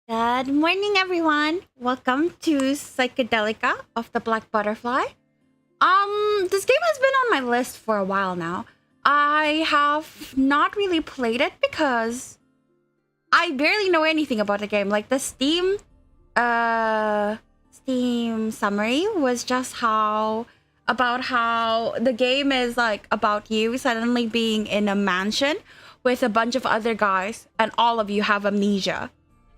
Good morning, everyone. Welcome to Psychedelica of the Black Butterfly. This game has been on my list for a while now. I have not really played it because I barely know anything about the game. Like the Steam summary was just about how the game is like about you suddenly being in a mansion with a bunch of other guys and all of you have amnesia.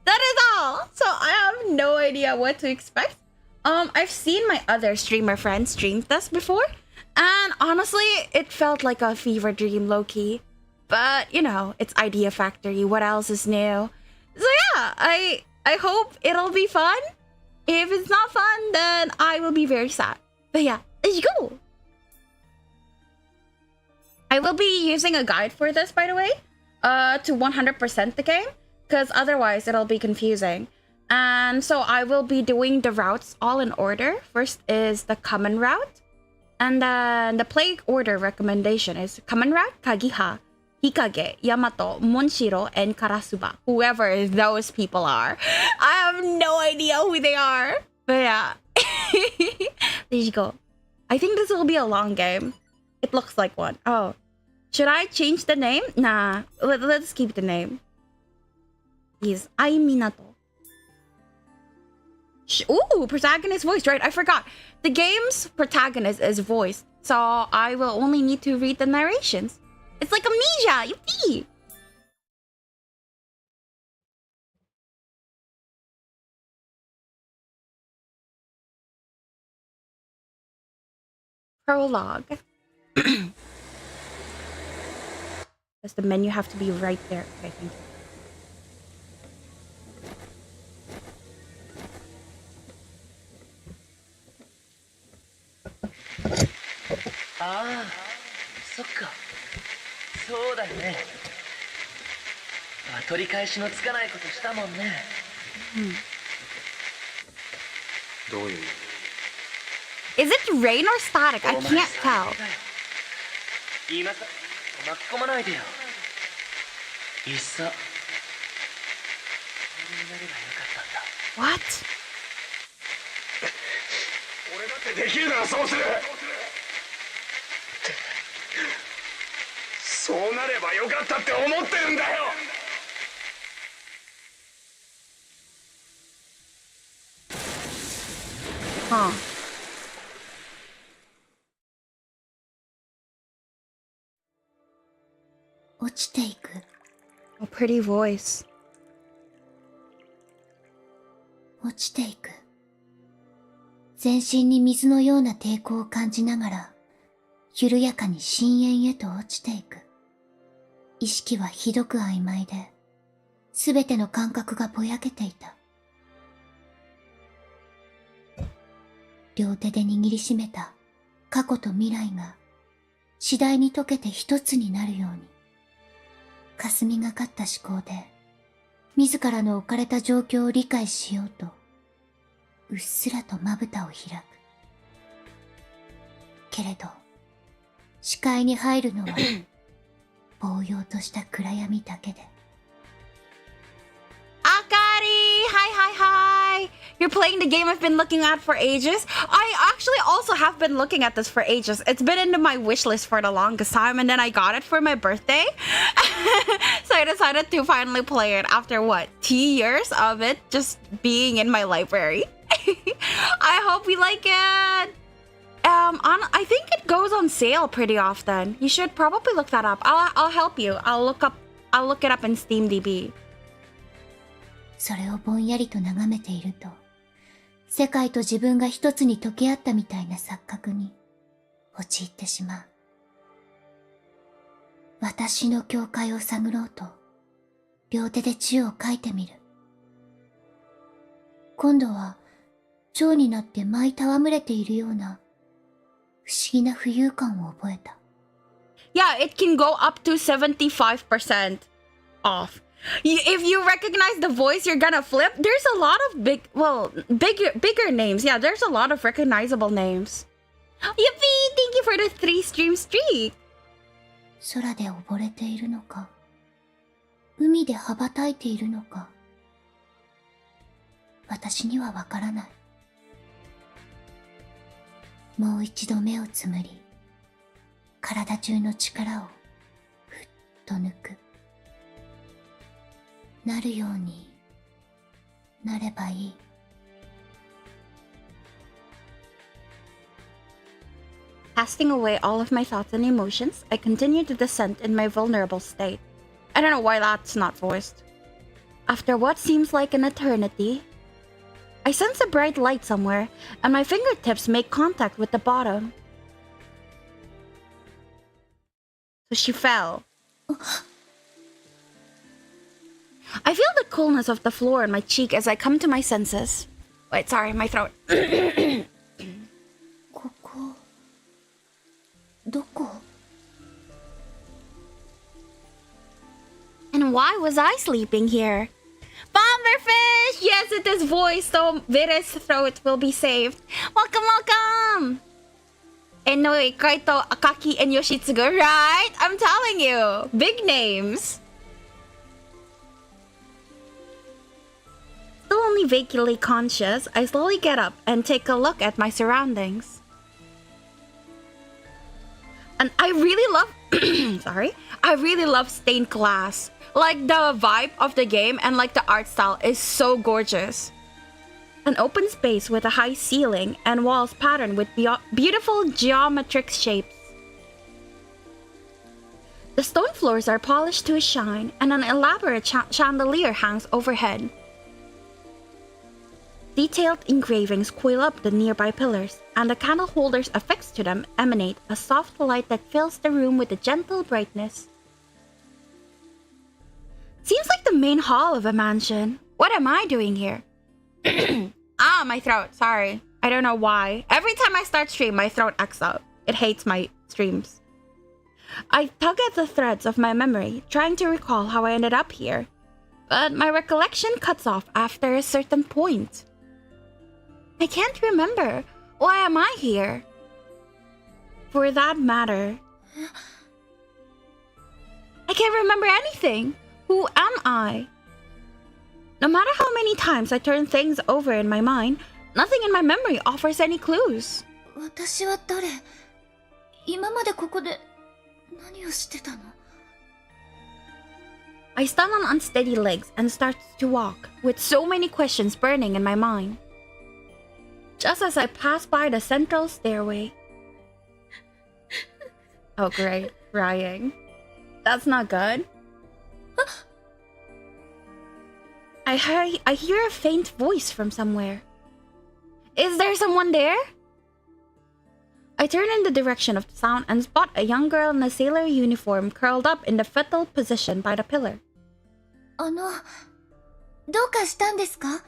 That is all. So I have no idea what to expect. I've seen my other streamer friends stream this before, and honestly, it felt like a fever dream low-key. But you know, it's Idea Factory. What else is new? So yeah, I hope it'll be fun. If it's not fun, then I will be very sad. But yeah, let's go. I will be using a guide for this, by the way, to 100% the game, because otherwise it'll be confusing. And so I will be doing the routes all in order. First is the common route, and then the play order recommendation is common route, Kagiha, Hikage, Yamato, Monshiro, and Karasuba. Whoever those people are. I have no idea who they are. But yeah. There you go. I think this will be a long game. It looks like one. Oh. Should I change the name? Nah. Let's keep the name. He's Ai Minato. Ooh, protagonist voice, right? I forgot. The game's protagonist is voiced, so I will only need to read the narrations. It's like amnesia, yippee! Prologue. Does the menu have to be right there? Okay, thank you. Ah, そっか。そうだよね。取り返しのつかないことしたもんね。どういう Is it rain or static? I can't tell. 今さ巻き込まないでよ。いっそ俺になればよかったんだ。 What? 俺だってできるならそうする。そうなればよかったって思ってるんだよ。Huh. A pretty voice. 落ちていく。全身に水のような抵抗を感じながら、緩やかに深淵へと落ちていく。意識はひどく曖昧で、すべての感覚がぼやけていた。両手で握りしめた過去と未来が、次第に溶けて一つになるように、霞がかった思考で、自らの置かれた状況を理解しようと、うっすらとまぶたを開く。けれど、視界に入るのは、ぼうようとした暗闇だけで。Akari! Hi! You're playing the game I've been looking at for ages? I actually also have been looking at this for ages. It's been into my wish list for the longest time, and then I got it for my birthday. So I decided to finally play it after, what, 2 years of it just being in my library. I hope you like it. I think it goes on sale pretty often. You should probably look that up. I'll help you. I'll look it up in SteamDB. それをぼんやりと眺めていると、世界と自分が一つに溶け合ったみたいな錯覚に陥ってしまう。私の境界を探ろうと、両手で宙をかいてみる。今度は、蝶になって舞い戯れているような、不思議な浮遊感を覚えた。Yeah, it can go up to 75% off. If you recognize the voice, you're gonna flip. There's a lot of bigger names. Yeah, there's a lot of recognizable names. Yippee! Thank you for the 3-stream streak. 空で溺れているのか、海で羽ばたいているのか、私にはわからない。もう一度目をつむり、体中の力をふっと抜く。なるようになればいい。Casting away all of my thoughts and emotions, I continue to descend in my vulnerable state. I don't know why that's not voiced. After what seems like an eternity, I sense a bright light somewhere, and my fingertips make contact with the bottom. So she fell. I feel the coolness of the floor on my cheek as I come to my senses. Wait, sorry, my throat. ここ、どこ? And why was I sleeping here? Bomberfish! Yes, it is voiced, so Vera's throat will be saved. Welcome, welcome! Inoue, Kaito, Akaki, and Yoshitsugu, right? I'm telling you, big names. Still only vaguely conscious, I slowly get up and take a look at my surroundings. And I really love... sorry? I really love stained glass. Like, the vibe of the game and, like, the art style is so gorgeous. An open space with a high ceiling and walls patterned with beautiful geometric shapes. The stone floors are polished to a shine, and an elaborate chandelier hangs overhead. Detailed engravings coil up the nearby pillars, and the candle holders affixed to them emanate a soft light that fills the room with a gentle brightness. Seems like the main hall of a mansion. What am I doing here? My throat. Sorry. I don't know why. Every time I start stream, my throat acts up. It hates my streams. I tug at the threads of my memory, trying to recall how I ended up here. But my recollection cuts off after a certain point. I can't remember. Why am I here? For that matter, I can't remember anything. Who am I? No matter how many times I turn things over in my mind, nothing in my memory offers any clues. 私は誰? 今までここで何をしてたの? I stand on unsteady legs and start to walk, with so many questions burning in my mind. Just as I pass by the central stairway. Oh great, crying. That's not good. I hear a faint voice from somewhere. Is there someone there? I turn in the direction of the sound and spot a young girl in a sailor uniform curled up in the fetal position by the pillar. どうかしたんですか?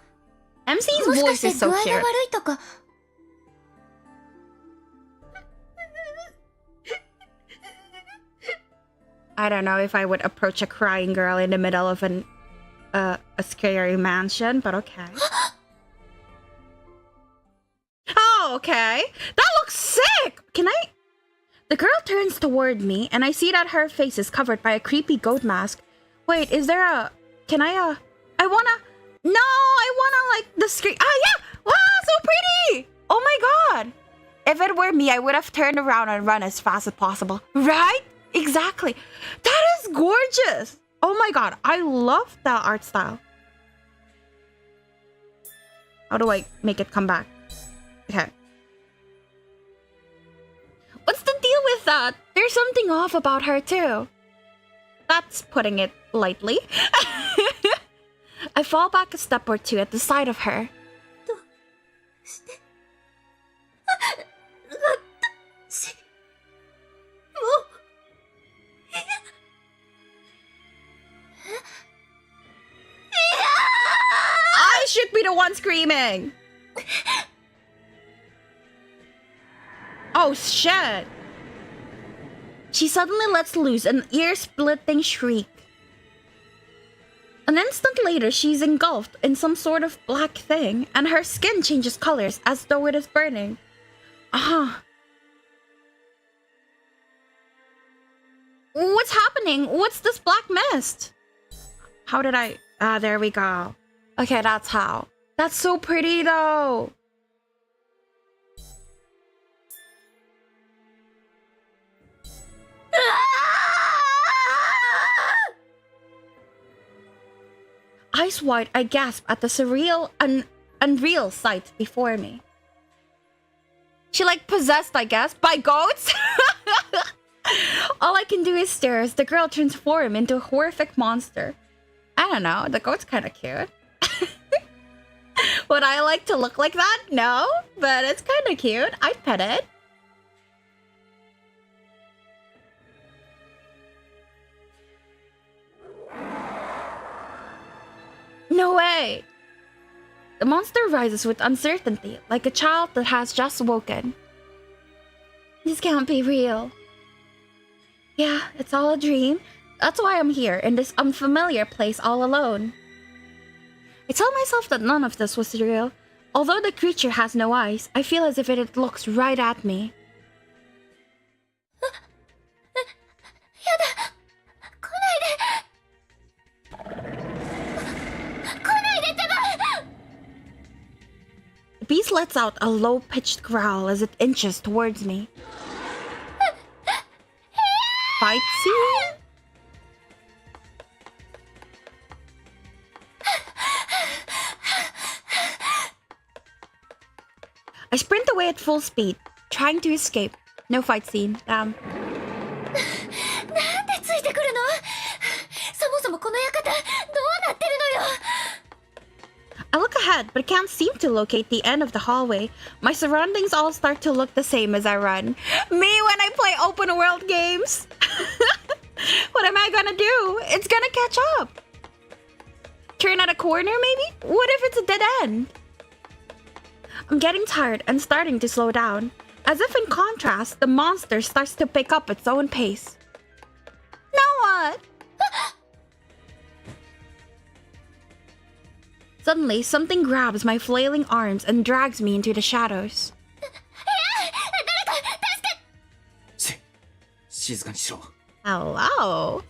MC's voice is so cute. I don't know if I would approach a crying girl in the middle of a scary mansion, but okay. Oh, okay. That looks sick! Can I... The girl turns toward me, and I see that her face is covered by a creepy goat mask. Wait, is there a... Can I, I wanna... No, I wanna, like, the screen... Ah, yeah! Wow, so pretty! Oh my god! If it were me, I would have turned around and run as fast as possible. Right? Exactly. That is gorgeous! Oh my god, I love that art style. How do I make it come back? Okay. What's the deal with that? There's something off about her too. That's putting it lightly. I fall back a step or two at the sight of her. I should be the one screaming. Oh shit. She suddenly lets loose an ear-splitting shriek. An instant later, she's engulfed in some sort of black thing, and her skin changes colors as though it is burning. What's happening? What's this black mist? How did I... Ah, there we go. Okay, that's how. That's so pretty though. Eyes wide, I gasp at the surreal and unreal sight before me. She like possessed, I guess, by goats? All I can do is stare as the girl transforms into a horrific monster. I don't know, the goat's kind of cute. Would I like to look like that? No, but it's kind of cute. I'd pet it. No way! The monster rises with uncertainty, like a child that has just woken. This can't be real. Yeah, it's all a dream. That's why I'm here, in this unfamiliar place all alone. I tell myself that none of this was real. Although the creature has no eyes, I feel as if it looks right at me. The beast lets out a low-pitched growl as it inches towards me. Fight scene? I sprint away at full speed, trying to escape. No fight scene. Damn. I look ahead, but can't seem to locate the end of the hallway. My surroundings all start to look the same as I run. Me when I play open world games! What am I gonna do? It's gonna catch up. Turn at a corner, maybe? What if it's a dead end? I'm getting tired and starting to slow down. As if in contrast, the monster starts to pick up its own pace. Now what? Suddenly, something grabs my flailing arms and drags me into the shadows. Hello?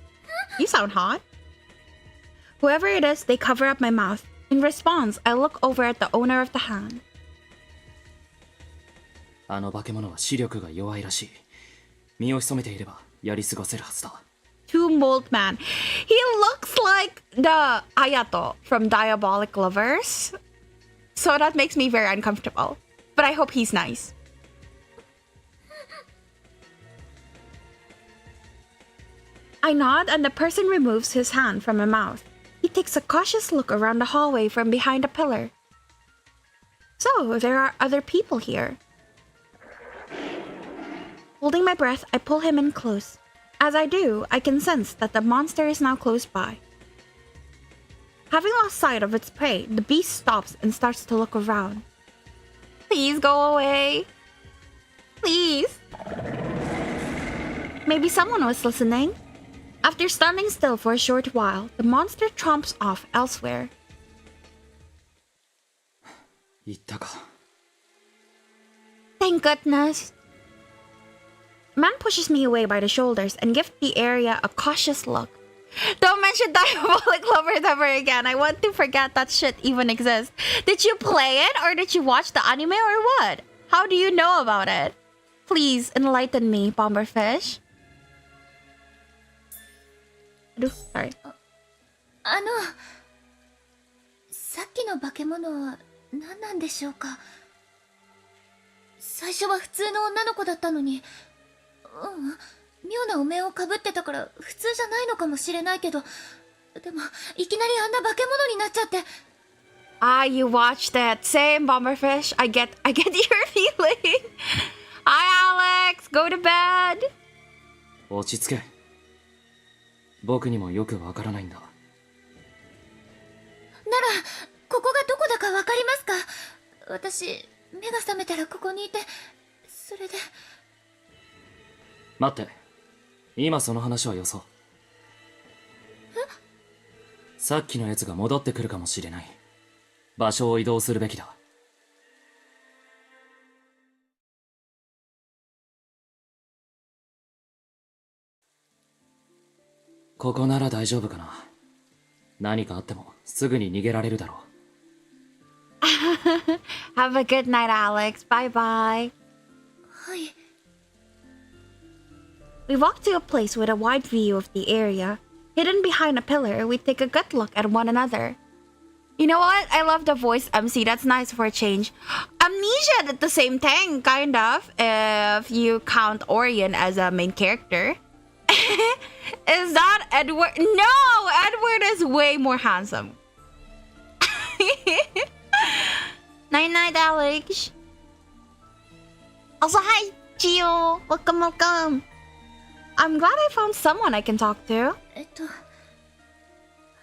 You sound hot. Whoever it is, they cover up my mouth. In response, I look over at the owner of the hand. あの化け物は視力が弱いらしい。身を潜めていればやり過ごせるはずだ。Tomb Mold Man. He looks like the Ayato from Diabolic Lovers. So that makes me very uncomfortable. But I hope he's nice. I nod and the person removes his hand from my mouth. He takes a cautious look around the hallway from behind a pillar. So, there are other people here. Holding my breath, I pull him in close. As I do, I can sense that the monster is now close by. Having lost sight of its prey, the beast stops and starts to look around. Please go away. Please. Maybe someone was listening. After standing still for a short while, the monster tromps off elsewhere. 言ったか。 Thank goodness. Man pushes me away by the shoulders and gives the area a cautious look. Don't mention Diabolic Lovers ever again. I want to forget that shit even exists. Did you play it or did you watch the anime or what? How do you know about it? Please enlighten me, Bomberfish. Aduh, sorry. さっきの化け物は何なんでしょうか。最初は普通の女の子だったのに、妙なお面をかぶってたから普通じゃないのかもしれないけど、でもいきなりあんな化け物になっちゃって。Ah, you watched it. Same, Bomberfish. I get your feeling. Hi, Alex. Go to bed. 落ち着け。僕にもよくわからないんだ。なら、ここがどこだかわかりますか？私、目が覚めたらここにいて、それで。待って。今その話はよそう。さっきのやつが戻ってくるかもしれない。場所を移動するべきだ。ここなら大丈夫かな。何かあってもすぐに逃げられるだろう。Have a good night, Alex. Bye bye. はい。 We walk to a place with a wide view of the area. Hidden behind a pillar, we take a good look at one another. You know what? I love the voice MC. That's nice for a change. Amnesia did the same thing, kind of, if you count Orion as a main character. Is that Edward? No! Edward is way more handsome. Night-night, Alex. Also, hi, Gio. Welcome, welcome. I'm glad I found someone I can talk to.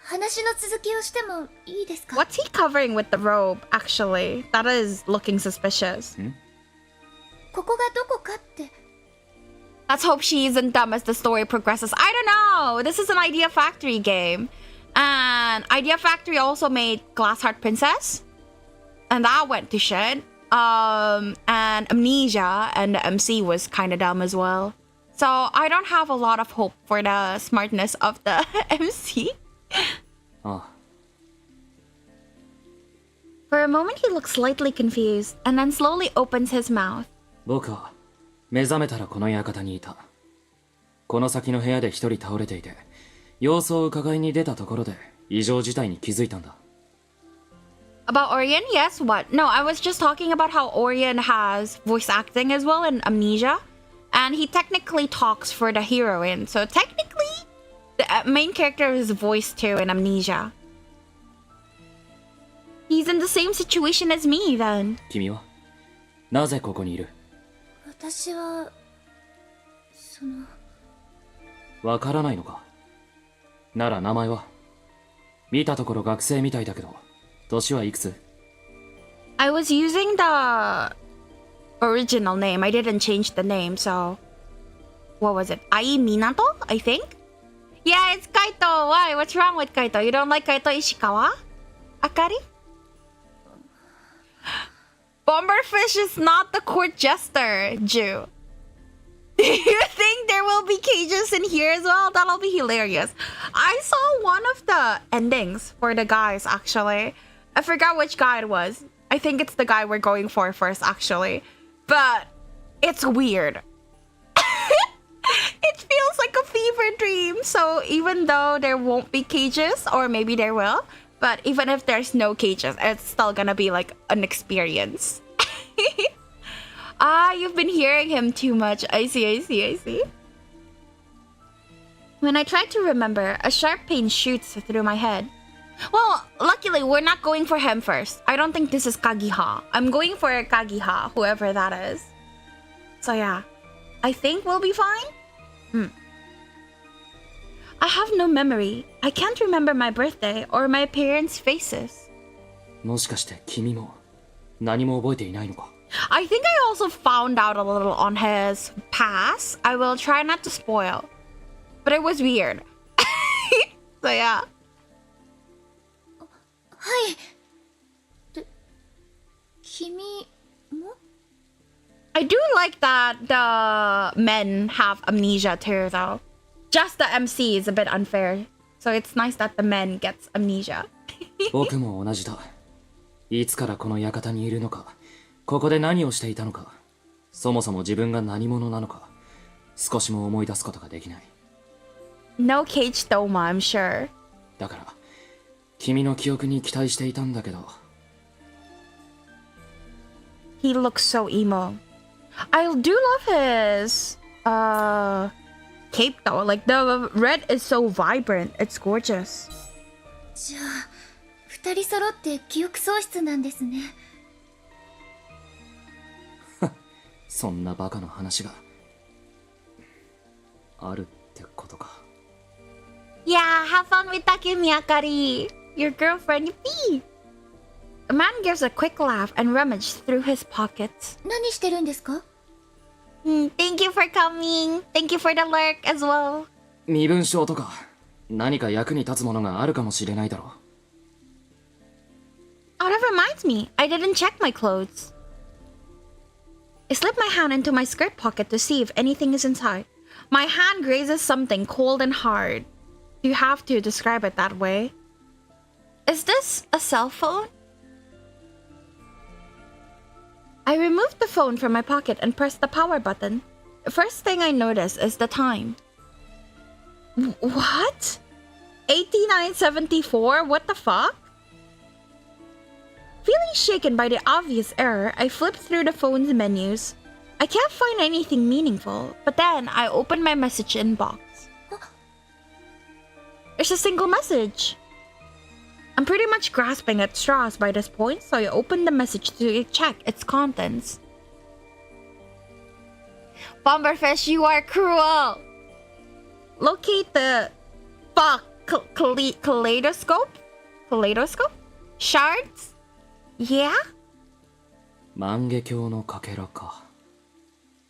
話の続きをしてもいいですか? What's he covering with the robe, actually? That is looking suspicious. ここがどこかって。 Let's hope she isn't dumb as the story progresses. I don't know. This is an Idea Factory game. And Idea Factory also made Glass Heart Princess. And that went to shit. And Amnesia and the MC was kind of dumb as well. So I don't have a lot of hope for the smartness of the MC. For a moment he looks slightly confused and then slowly opens his mouth. 僕は目覚めたらこの館にいた。この先の部屋で一人倒れていて、様子を伺いに出たところで異常事態に気づいたんだ。About Orion? Yes, what? No, I was just talking about how Orion has voice acting as well in Amnesia. And he technically talks for the heroine. So technically, the main character is voiced too in Amnesia. He's in the same situation as me then. 君はなぜここにいる？私はその。わからないのか？なら名前は？見たところ学生みたいだけど、年はいくつ？ I was using the original name. I didn't change the name, so what was it? Ai Minato, I think? Yeah, it's Kaito. Why? What's wrong with Kaito? You don't like Kaito Ishikawa? Akari? Bomberfish is not the court jester, Ju. Do you think there will be cages in here as well? That'll be hilarious. I saw one of the endings for the guys, actually. I forgot which guy it was. I think it's the guy we're going for first, actually. But it's weird. It feels like a fever dream. So even though there won't be cages, or maybe there will, but even if there's no cages, it's still gonna be like an experience. You've been hearing him too much. I see. When I try to remember, a sharp pain shoots through my head. Well, luckily, we're not going for him first. I don't think this is Kagiha. I'm going for Kagiha, whoever that is. So yeah, I think we'll be fine. I have no memory. I can't remember my birthday or my parents' faces. もしかして君も何も覚えていないのか？ I think I also found out a little on his past. I will try not to spoil. But it was weird. So yeah. はい。君も? I do like that the men have amnesia too, though. Just the MC is a bit unfair. So it's nice that the men gets amnesia. 僕も同じだ。いつからこの館にいるのか、ここで何をしていたのか、そもそも自分が何者なのか、少しも思い出すことができない。No cage Toma, I'm sure. だから、君の記憶に期待していたんだけど。He looks so emo. I do love his cape though. Like the red is so vibrant. It's gorgeous. じゃあ、二人揃って記憶喪失なんですね。そんなバカな話があるってことか。Yeah, have fun with Takemi Akari, your girlfriend. Yippee! The man gives a quick laugh and rummages through his pockets. 何してるんですか? Thank you for coming. Thank you for the lurk as well. 身分証とか何か役に立つものがあるかもしれないだろう。Oh, that reminds me. I didn't check my clothes. I slip my hand into my skirt pocket to see if anything is inside. My hand grazes something cold and hard. Do you have to describe it that way? Is this a cell phone? I removed the phone from my pocket and pressed the power button. The first thing I notice is the time. What? 8974? What the fuck? Feeling shaken by the obvious error, I flip through the phone's menus. I can't find anything meaningful, but then I open my message inbox. There's a single message. I'm pretty much grasping at straws by this point, so I open the message to check its contents. Bomberfish, you are cruel! Locate the... kaleidoscope? Kaleidoscope? Shards? Yeah? 万華鏡のかけらか。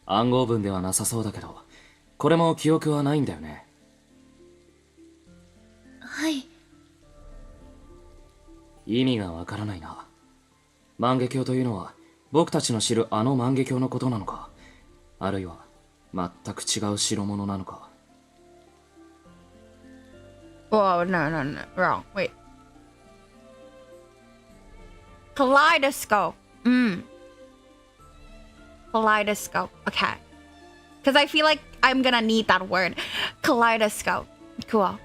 暗号文ではなさそうだけど、これも記憶はないんだよね。はい。意味がわからないな。万華鏡というのは僕たちの知るあの万華鏡のことなのか、あるいは全く違う代物なのか。Whoa, no, wrong. Wait. Kaleidoscope. Kaleidoscope. Okay. Because I feel like I'm gonna need that word. Kaleidoscope. Cool.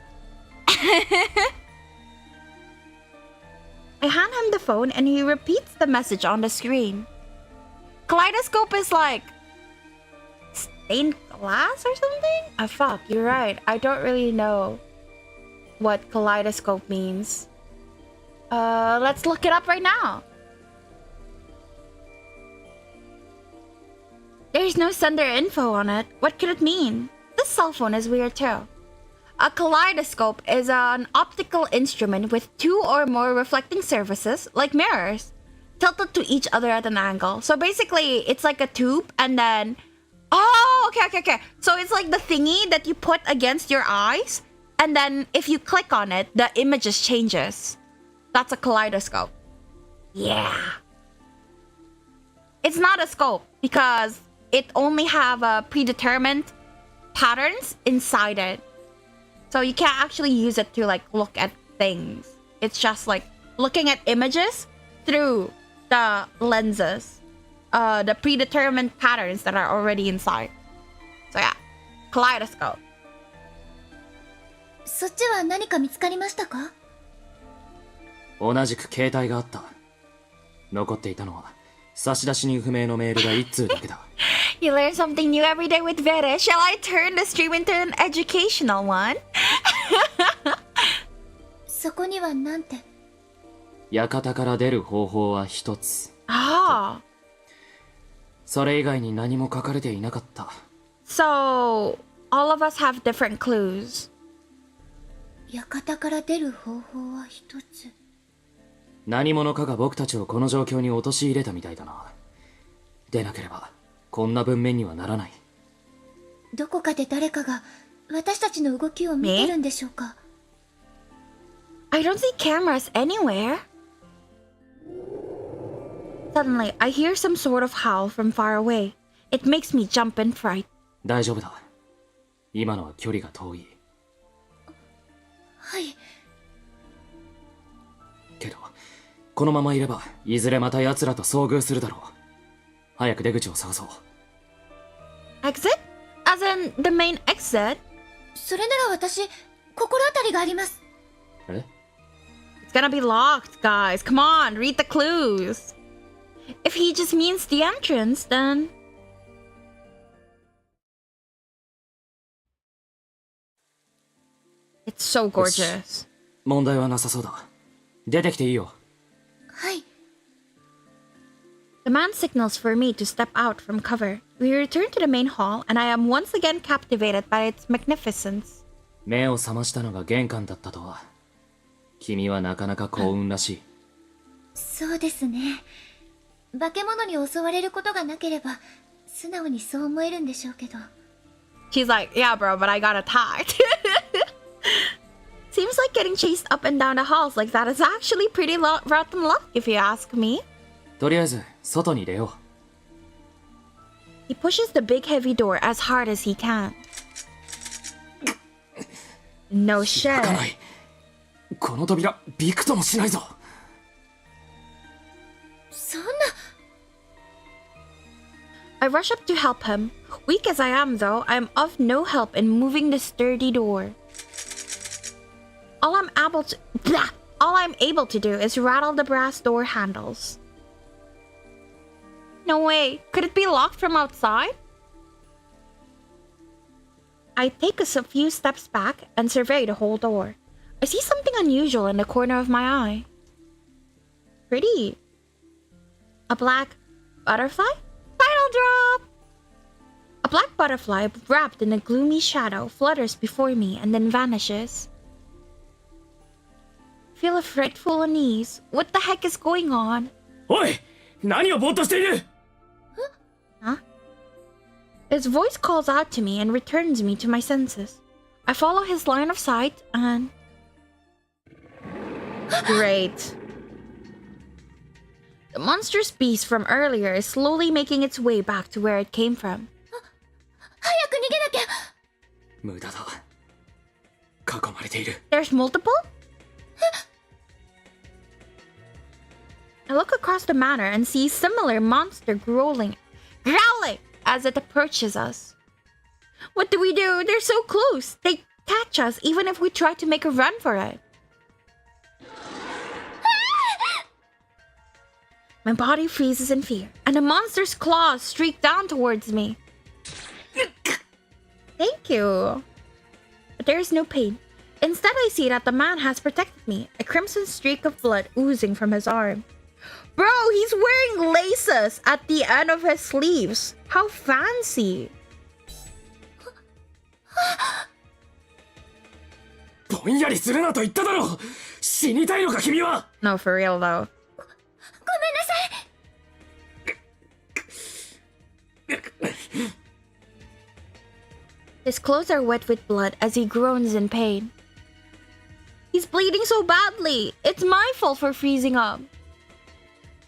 I hand him the phone and he repeats the message on the screen. Kaleidoscope is like stained glass or something? Fuck, you're right. I don't really know what kaleidoscope means. Let's look it up right now. There's no sender info on it. What could it mean? This cell phone is weird too. A kaleidoscope is an optical instrument with two or more reflecting surfaces, like mirrors, tilted to each other at an angle. So basically, it's like a tube and then... Oh, okay. So it's like the thingy that you put against your eyes, and then if you click on it, the image just changes. That's a kaleidoscope. Yeah. It's not a scope because it only have a predetermined patterns inside it. So you can't actually use it to like look at things. It's just like looking at images through the lenses, the predetermined patterns that are already inside. So yeah, kaleidoscope. そっちは何か見つかりましたか？同じく携帯があった。残っていたのは差出人不明のメールが1通だけだ。You learn something new every day with Vere. Shall I turn the stream into an educational one? そこにはなんて？館から出る方法は一つ。Ah. それ以外に何も書かれていなかった。So, all of us have different clues. 館から出る方法は一つ。何者かが僕たちをこの状況に陥れたみたいだな。でなければこんな文面にはならない。どこかで誰かが私たちの動きを見てるんでしょうか？ I don't see cameras anywhere. Suddenly, I hear some sort of howl from far away. It makes me jump in fright. 大丈夫だ。今のは距離が遠い。はい。けど、このままいればいずれまた奴らと遭遇するだろう。早く出口を探そう。Exit? As in the main exit? それなら私、心当たりがあります。え？ It's gonna be locked, guys. Come on, read the clues. If he just means the entrance, then... It's so gorgeous. 問題はなさそうだ。出てきていいよ。はい。The man signals for me to step out from cover. We return to the main hall, and I am once again captivated by its magnificence. 目を覚ましたのが玄関だったとは。君はなかなか幸運らしい。そうですね。化け物に襲われることがなければ、素直にそう思えるんでしょうけど。She's like, yeah, bro, but I got attacked. Seems like getting chased up and down the halls like that is actually pretty rotten luck, if you ask me. とりあえず、外に出よう。He pushes the big heavy door as hard as he can. No shit. 開かない。この扉、びくともしないぞ。そんな。I rush up to help him. Weak as I am, though, I am of no help in moving the sturdy door. All I'm able to do is rattle the brass door handles. No way. Could it be locked from outside? I take a few steps back and survey the whole door. I see something unusual in the corner of my eye. Pretty. A black butterfly? Final drop! A black butterfly wrapped in a gloomy shadow flutters before me and then vanishes. Feel a frightful unease. What the heck is going on? おい、何をぼーっとしている? Huh? His voice calls out to me and returns me to my senses. I follow his line of sight and... Great. The monstrous beast from earlier is slowly making its way back to where it came from. 早く逃げなきゃ。無駄だ。囲まれている。 There's multiple? I look across the manor and see similar monster growling as it approaches us. What do? They're so close. They catch us even if we try to make a run for it. My body freezes in fear, and the monster's claws streak down towards me. Thank you. But there is no pain. Instead, I see that the man has protected me, a crimson streak of blood oozing from his arm. Bro, he's wearing laces at the end of his sleeves. How fancy. ぼんやりするなと言っただろう。死にたいのか君は。 No, for real though. ごめんなさい。His clothes are wet with blood as he groans in pain. He's bleeding so badly. It's my fault for freezing up.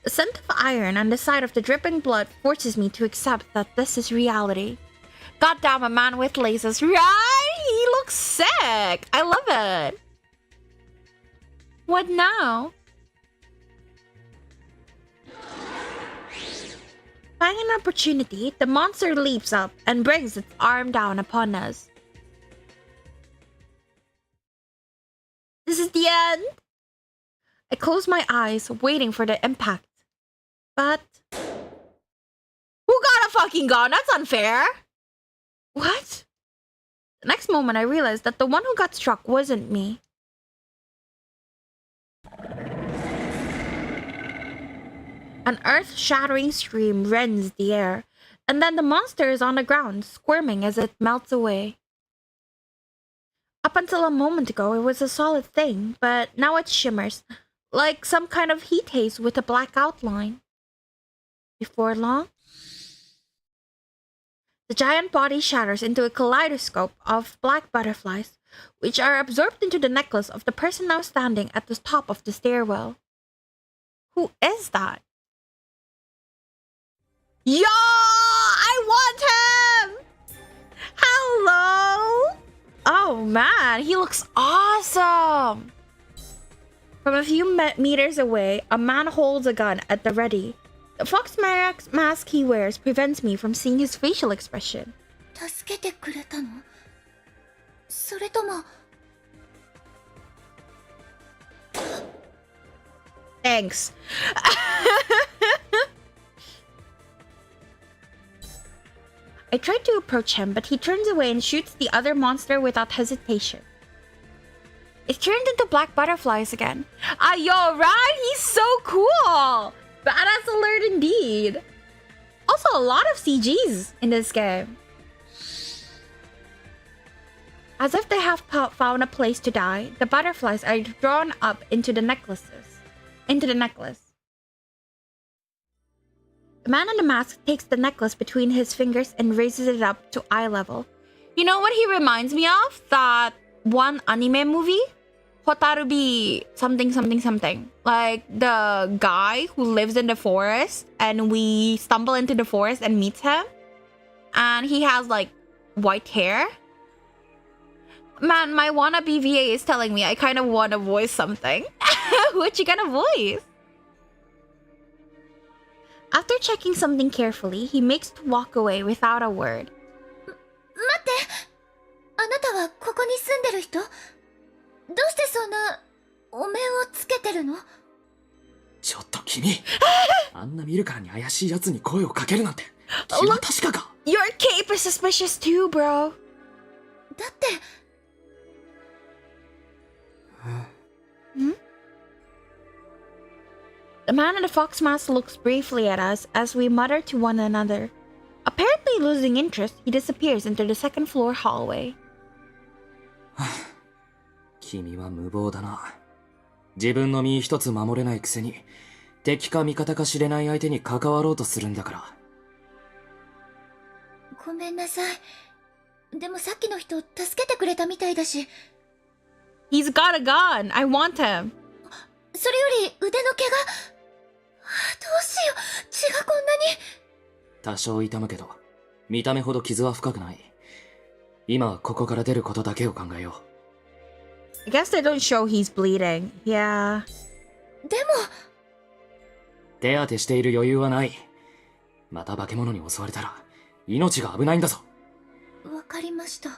The scent of iron on the side of the dripping blood forces me to accept that this is reality. Goddamn, a man with laces, right? He looks sick. I love it. What now? Finding an opportunity, the monster leaps up and brings its arm down upon us. This is the end. I close my eyes, waiting for the impact. But... Who got a fucking gun? That's unfair! What? The next moment I realized that the one who got struck wasn't me. An earth-shattering scream rends the air, and then the monster is on the ground, squirming as it melts away. Up until a moment ago, it was a solid thing, but now it shimmers, like some kind of heat haze with a black outline. Before long, the giant body shatters into a kaleidoscope of black butterflies, which are absorbed into the necklace of the person now standing at the top of the stairwell. Who is that? Yo! I want him! Hello! Oh man, he looks awesome! From a few meters away, a man holds a gun at the ready. The fox mask he wears prevents me from seeing his facial expression. 助けてくれたの？それとも。 Thanks. I tried to approach him, but he turns away and shoots the other monster without hesitation. It turned into black butterflies again. Ah, yo, right? He's so cool! Badass alert indeed. Also, a lot of CGs in this game. As if they have found a place to die, the butterflies are drawn up into the necklace. The man in the mask takes the necklace between his fingers and raises it up to eye level. You know what he reminds me of? That one anime movie? Hotarubi something something something. Like the guy who lives in the forest and we stumble into the forest and meet him. And he has like white hair. Man, my wannabe VA is telling me I kind of want to voice something. What you gonna voice? After checking something carefully, he makes to walk away without a word. 待って、あなたはここに住んでる人？どうしてそんなお面をつけてるの？ちょっと君あんな見るからに怪しい奴に声をかけるなんて気は確かか？ Your cape is suspicious too, bro. だって。The man in the fox mask looks briefly at us as we mutter to one another. Apparently losing interest, he disappears into the second floor hallway. 君は無謀だな。自分の身一つ守れないくせに敵か味方か知れない相手に関わろうとするんだから。ごめんなさい。でもさっきの人助けてくれたみたいだし。He's got a gun. I want him. それより腕の怪我。どうしよう。血がこんなに。多少痛むけど見た目ほど傷は深くない。今はここから出ることだけを考えよう。I guess they don't show he's bleeding. Yeah. でも手当てしている余裕はない。また化け物に襲われたら命が危ないんだぞ。わかりました。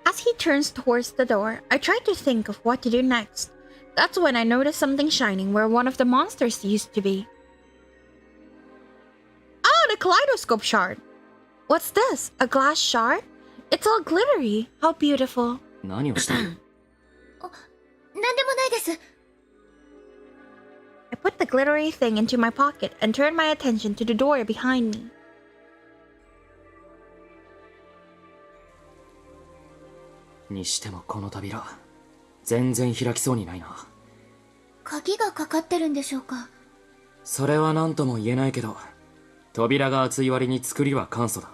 As he turns towards the door, I try to think of what to do next. That's when I notice something shining where one of the monsters used to be. Oh, the kaleidoscope shard! What's this? A glass shard? It's all glittery. How beautiful. 何をしたの？なんでもないです。I put the glittery thing into my pocket and turn my attention to the door behind me. にしてもこの扉全然開きそうにないな。鍵がかかってるんでしょうか？それは何とも言えないけど扉が厚い割に作りは簡素だ。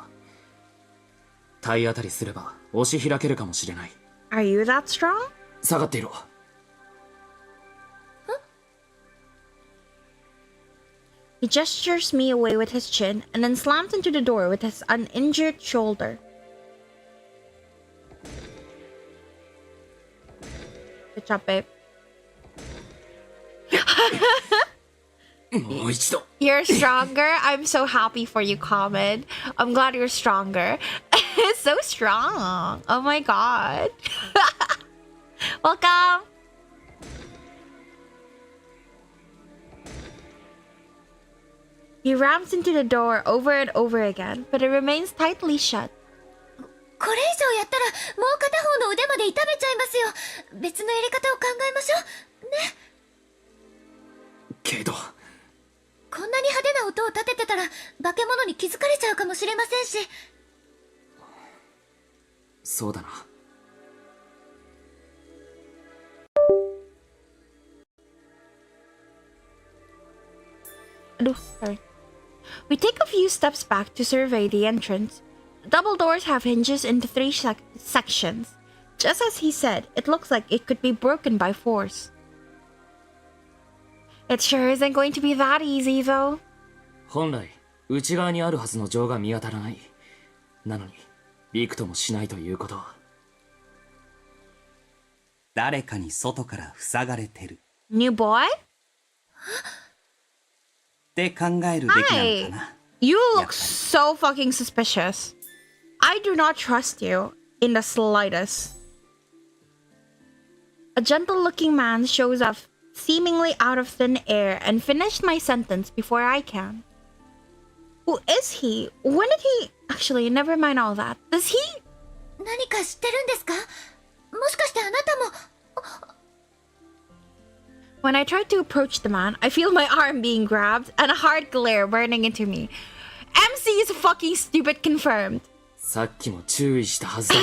体当たりすれば押し開けるかもしれない。 Are you that strong? 下がっていろ。He gestures me away with his chin and then slams into the door with his uninjured shoulder. Good job, babe. もう一度。 You're stronger. I'm so happy for you, Common. I'm glad you're stronger. So strong. Oh my god. Welcome. He rams into the door over and over again, but it remains tightly shut. これ以上やったらもう片方の腕まで痛めちゃいますよ。別のやり方を考えましょうね。けどこんなに派手な音を立ててたら化け物に気づかれちゃうかもしれませんし。そうだな。Sorry. We take a few steps back to survey the entrance. The double doors have hinges into three sections. Just as he said, it looks like it could be broken by force. It sure isn't going to be that easy, though. 本来内側にあるはずの錠が見当たらない。なのにびくともしないということは。誰かに外から塞がれてる New boy? って考えるべきなの Hi. かな。 You look so fucking suspicious. I do not trust you in the slightest. A gentle-looking man shows up seemingly out of thin air and finished my sentence before I can. Who is he? When did he... Actually, never mind all that. Does he... 何か知ってるんですか？もしかしてあなたも。 When I try to approach the man, I feel my arm being grabbed and a hard glare burning into me. MC is fucking stupid confirmed. さっきも注意したはずだ。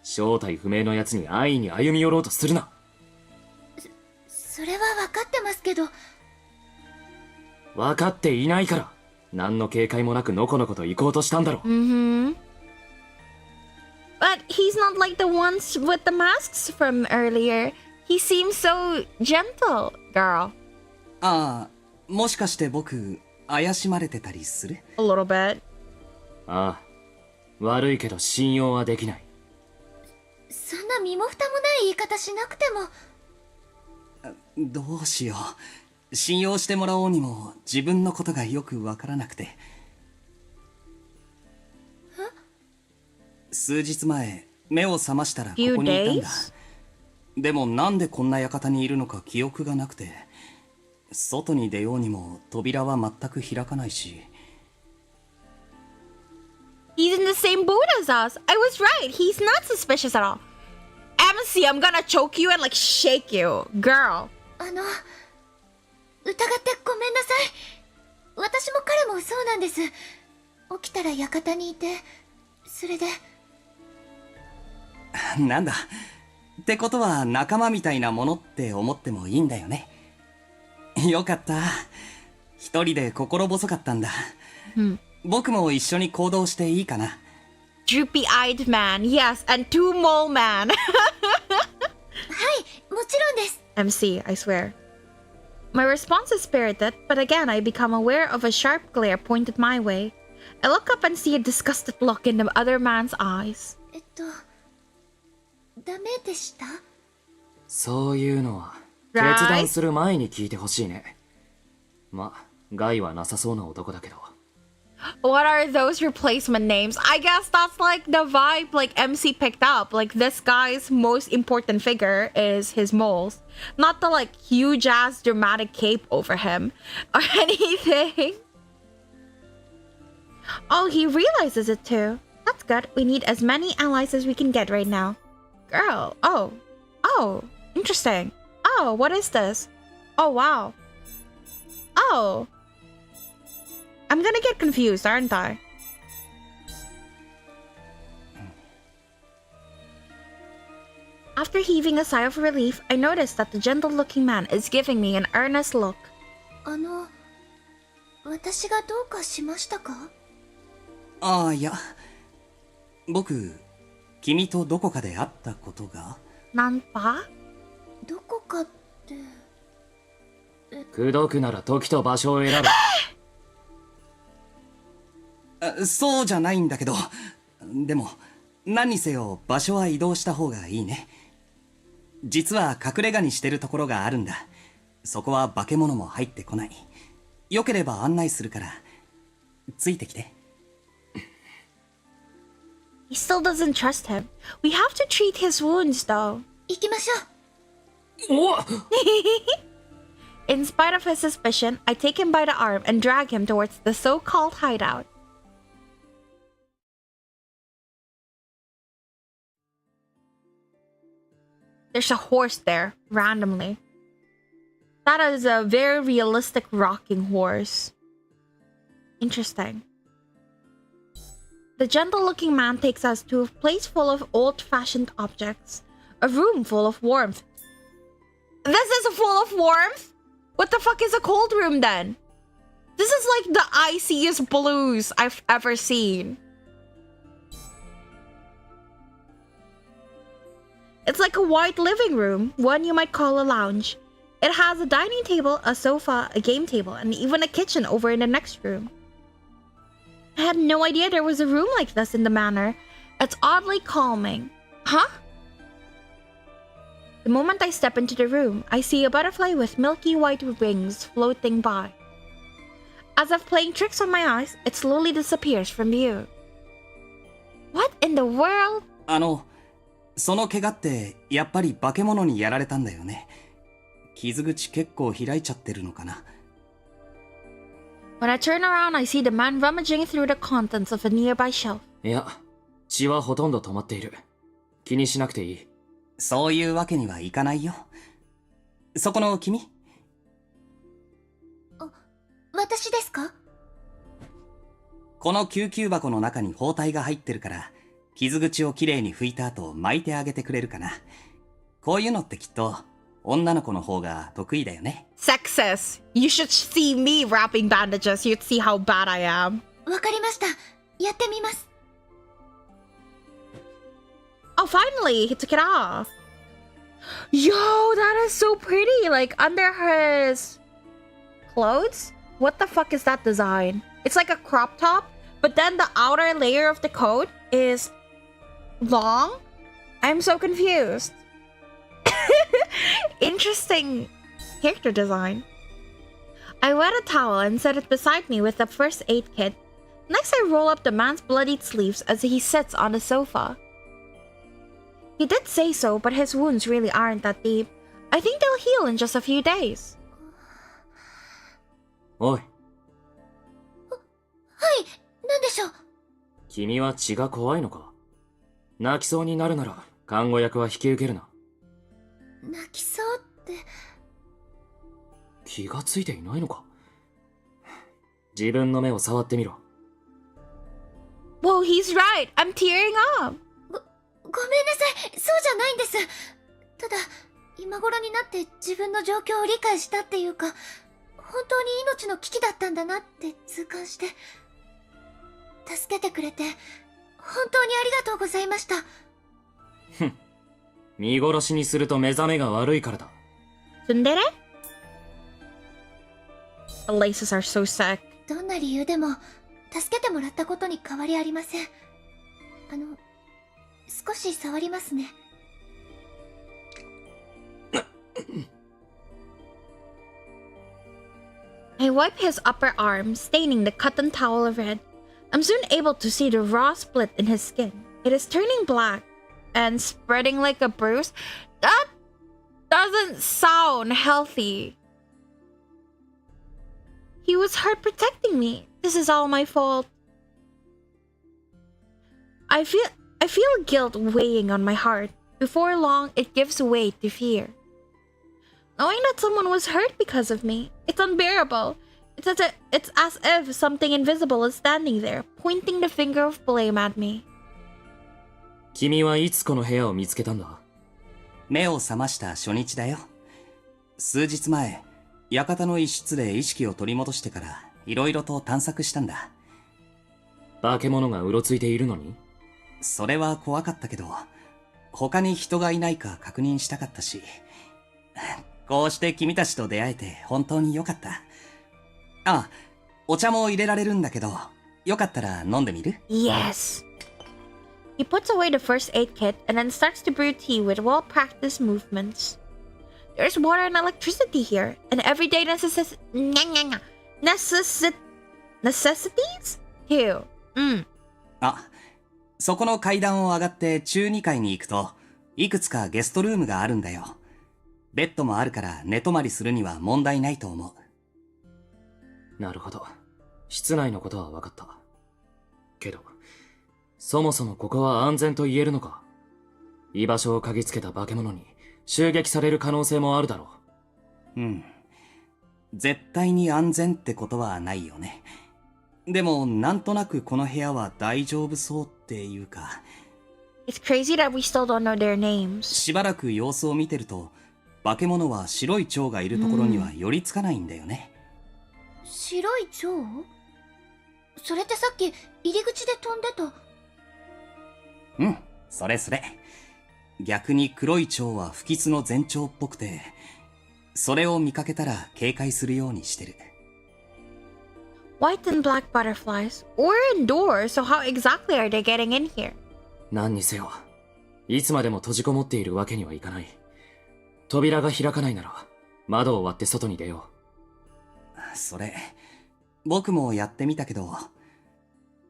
正体不明のやつに安易に歩み寄ろうとするな。それは分かってますけど。分かっていないから何の警戒もなくのこのこと行こうとしたんだろう。Mm-hmm. But he's not like the ones with the masks from earlier. He seems so gentle, girl. ああ、もしかして僕怪しまれてたりする？ A little bit. ああ、悪いけど信用はできない。そんな身も蓋もない言い方しなくても。どうしよう。信用してもらおうにも自分のことがよくわからなくて。数日前、目を覚ましたらここにいたんだ。でもなんでこんな館にいるのか記憶がなくて、外に出ようにも扉は全く開かないし。He's in the same boat as us. I was right. He's not suspicious at all. MC, I'm gonna choke you and like shake you. Girl. 疑ってごめんなさい。私も彼もそうなんです。起きたら館にいて、それで。なんだ。ってことは仲間みたいなものって思ってもいいんだよね。よかった。一人で心細かったんだ。僕も一緒に行動していいかな。Droopy-eyed man, yes, and two mole man. はい、もちろんです。MC, I swear. My response is spirited, but again I become aware of a sharp glare pointed my way. I look up and see a disgusted look in the other man's eyes. ダメでした？そういうのは決断する前に聞いてほしいね。まあ、害はなさそうな男だけど。What are those replacement names? I guess that's like the vibe like MC picked up. Like this guy's most important figure is his moles. Not the like huge ass dramatic cape over him or anything. Oh, he realizes it too. That's good. We need as many allies as we can get right now. Girl. Oh, interesting. Oh, what is this? Oh, wow. Oh. I'm gonna get confused, aren't I? After heaving a sigh of relief, I noticed that the gentle-looking man is giving me an earnest look. 私がどうかしましたか？ああ、いや。僕、君とどこかで会ったことが。なんぱ？どこかって。口説くなら時と場所を選べ。そうじゃないんだけど、でも何にせよ場所は移動した方がいいね。実は隠れ家にしてるところがあるんだ。そこは化け物も入ってこない。よければ案内するからついてきて。He still doesn't trust him. We have to treat his wounds, though. 行きましょう。おっ。In spite of his suspicion, I take him by the arm and drag him towards the so-called hideout. There's a horse there, randomly. That is a very realistic rocking horse. Interesting. The gentle-looking man takes us to a place full of old-fashioned objects. A room full of warmth. This is full of warmth? What the fuck is a cold room then? This is like the iciest blues I've ever seen. It's like a white living room, one you might call a lounge. It has a dining table, a sofa, a game table, and even a kitchen over in the next room. I had no idea there was a room like this in the manor. It's oddly calming. Huh? The moment I step into the room, I see a butterfly with milky white wings floating by. As if playing tricks on my eyes, it slowly disappears from view. What in the world? その怪我ってやっぱり化け物にやられたんだよね。傷口結構開いちゃってるのかな。When I turn around, I see the man rummaging through the contents of a nearby shelf. いや、血はほとんど止まっている。気にしなくていい。そういうわけにはいかないよ。そこの君？私ですか？この救急箱の中に包帯が入ってるから、傷口をきれいに拭いた後巻いてあげてくれるかな。こういうのってきっと女の子の方が得意だよね。Sexist. You should see me wrapping bandages. You'd see how bad I am. わかりました。やってみます。Oh, finally, he took it off. Yo, that is so pretty. Like under his clothes? What the fuck is that design? It's like a crop top, but then the outer layer of the coat is long. I'm so confused. interesting character design. I wet a towel and set it beside me with the first aid kit. Next, I roll up the man's bloodied sleeves as he sits on the sofa. He did say so, but his wounds really aren't that deep. I think they'll heal in just a few days. おい、はい、何でしょう。君は血が怖いのか？泣きそうになるなら看護役は引き受けるな。泣きそうって。気がついていないのか？自分の目を触ってみろ。Whoa, he's right. I'm tearing up. ごめんなさい。そうじゃないんです。ただ、今頃になって自分の状況を理解したっていうか、本当に命の危機だったんだなって痛感して、助けてくれて、本当にありがとうございました。ふん。見殺しにすると目覚めが悪いからだ。Tsundere? The laces are so sick. どんな理由でも、助けてもらったことに変わりありません。少し触りますね。I wipe his upper arm, staining the cotton towel red. I'm soon able to see the raw split in his skin. It is turning black and spreading like a bruise. That doesn't sound healthy. He was hurt protecting me. This is all my fault. I feel guilt weighing on my heart. Before long, it gives way to fear. Knowing that someone was hurt because of me, it's unbearable. It's as if something invisible is standing there, pointing the finger of blame at me. 君はいつこの部屋を見つけたんだ？目を覚ました初日だよ。数日前、館の一室で意識を取り戻してからいろいろと探索したんだ。化け物がうろついているのに？それは怖かったけど、他に人がいないか確認したかったし、こうして君たちと出会えて本当に良かった。あ、お茶も入れられるんだけど、よかったら飲んでみる？ Yes. He puts away the first aid kit and then starts to brew tea with well-practiced movements. There's water and electricity here, and everyday necessities too. あ、そこの階段を上がって中2階に行くと、いくつかゲストルームがあるんだよ。ベッドもあるから寝泊まりするには問題ないと思う。なるほど。室内のことは分かった。けど、そもそもここは安全と言えるのか？居場所を嗅ぎつけた化け物に襲撃される可能性もあるだろう。うん。絶対に安全ってことはないよね。でも、なんとなくこの部屋は大丈夫そうっていうか。It's crazy that we still don't know their names. しばらく様子を見てると、化け物は白い蝶がいるところには寄りつかないんだよね。白い蝶？それってさっき入り口で飛んでた。うん、それそれ。逆に黒い蝶は不吉の前兆っぽくて、それを見かけたら警戒するようにしてる。White and black butterflies. We're indoors, so how exactly are they getting in here? 何にせよ、いつまでも閉じこもっているわけにはいかない。扉が開かないなら、窓を割って外に出よう。それ、僕もやってみたけど、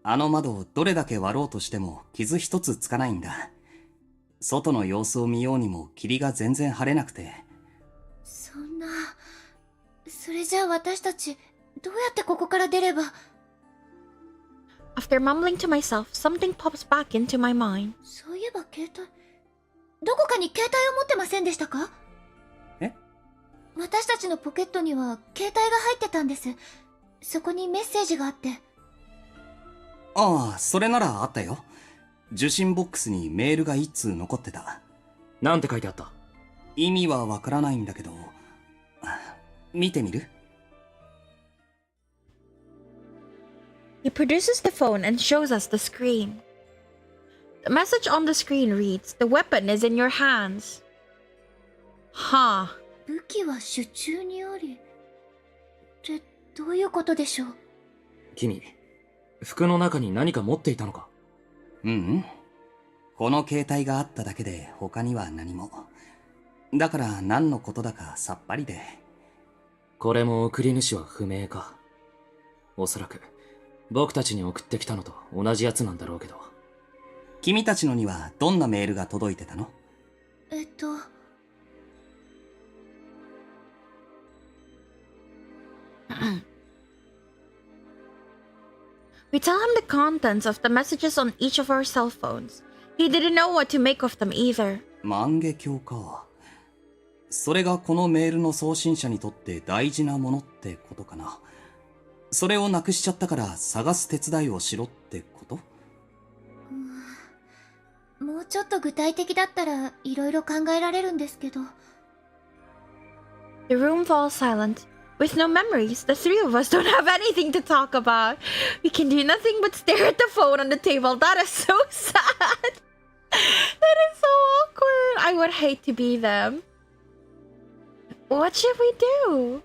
あの窓をどれだけ割ろうとしても傷一つつかないんだ。外の様子を見ようにも霧が全然晴れなくて。そんな、それじゃあ私たち、どうやってここから出れば。After mumbling to myself, something pops back into my mind. そういえば携帯、どこかに携帯を持ってませんでしたか？え？私たちのポケットには携帯が入ってたんです。そこにメッセージがあって。ああ、それならあったよ。受信ボックスにメールが一通残ってた。う。なんて書いてあった？意味はわからないんだけど、見てみる？ He produces the phone and shows us the screen. The message on the screen reads, "The weapon is in your hands." Huh. 武器は手中にあり。ってどういうことでしょう？君、服の中に何か持っていたのか？うんうん。この携帯があっただけで他には何も。だから何のことだかさっぱりで。これも送り主は不明か。おそらく僕たちに送ってきたのと同じやつなんだろうけど。君たちのにはどんなメールが届いてたの？We tell him the contents of the messages on each of our cell phones. He didn't know what to make of them either. 万華鏡か。それがこのメールの送信者にとって大事なものってことかな。それをなくしちゃったから探す手伝いをしろってこと？もうちょっと具体的だったらいろいろ考えられるんですけど。The room falls silent. With no memories, the three of us don't have anything to talk about. We can do nothing but stare at the phone on the table. That is so sad. That is so awkward. I would hate to be them. What should we do?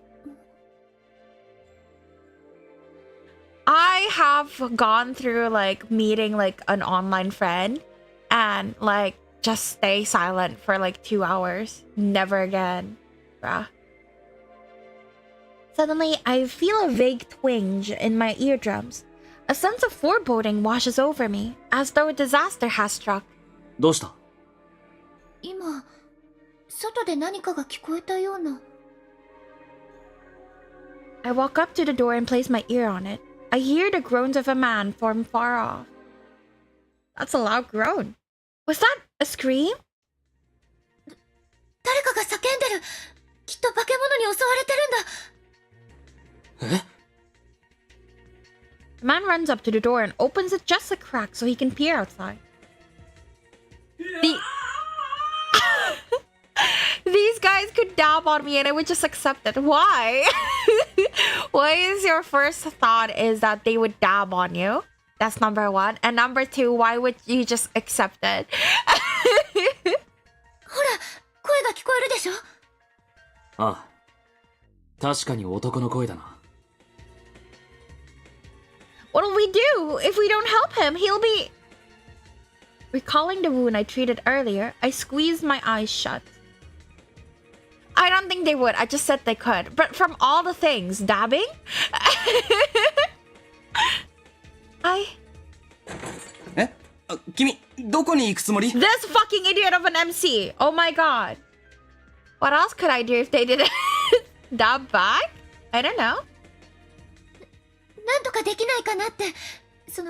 I have gone through like meeting like an online friend and like just stay silent for like 2 hours. Never again. Bruh. Suddenly, I feel a vague twinge in my eardrums. A sense of foreboding washes over me, as though a disaster has struck. どうした？今、外で何かが聞こえたような。I walk up to the door and place my ear on it. I hear the groans of a man from far off. That's a loud groan. Was that a scream? 誰かが叫んでる。きっと化け物に襲われてるんだ。The man runs up to the door and opens it just a crack so he can peer outside. These guys could dab on me and I would just accept it. Why? Why is your first thought is that they would dab on you? That's number one. And number two, why would you just accept it? ほら、声が聞こえるでしょ？ああ。確かに男の声だな。What'll we do? If we don't help him, he'll be... Recalling the wound I treated earlier, I squeezed my eyes shut. I don't think they would. I just said they could. But from all the things, dabbing?君、どこに行くつもり？ This fucking idiot of an MC! Oh my god. What else could I do if they didn't dab back? I don't know. なんとかできないかなって。さ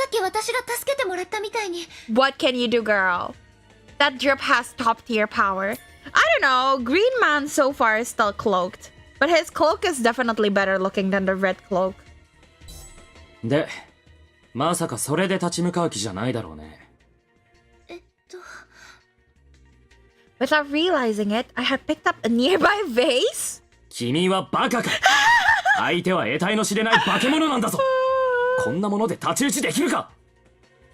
っき私が助けてもらったみたいに。What can you do, girl? That drip has top tier power. I don't know. Green Man so far is still cloaked. But his cloak is definitely better looking than the red cloak. で、まさかそれで立ち向かう気じゃないだろうね。Without realizing it, I had picked up a nearby vase? 君はバカか。相手は得体の知れない化け物なんだぞ。こんなもので太刀打ちできるか。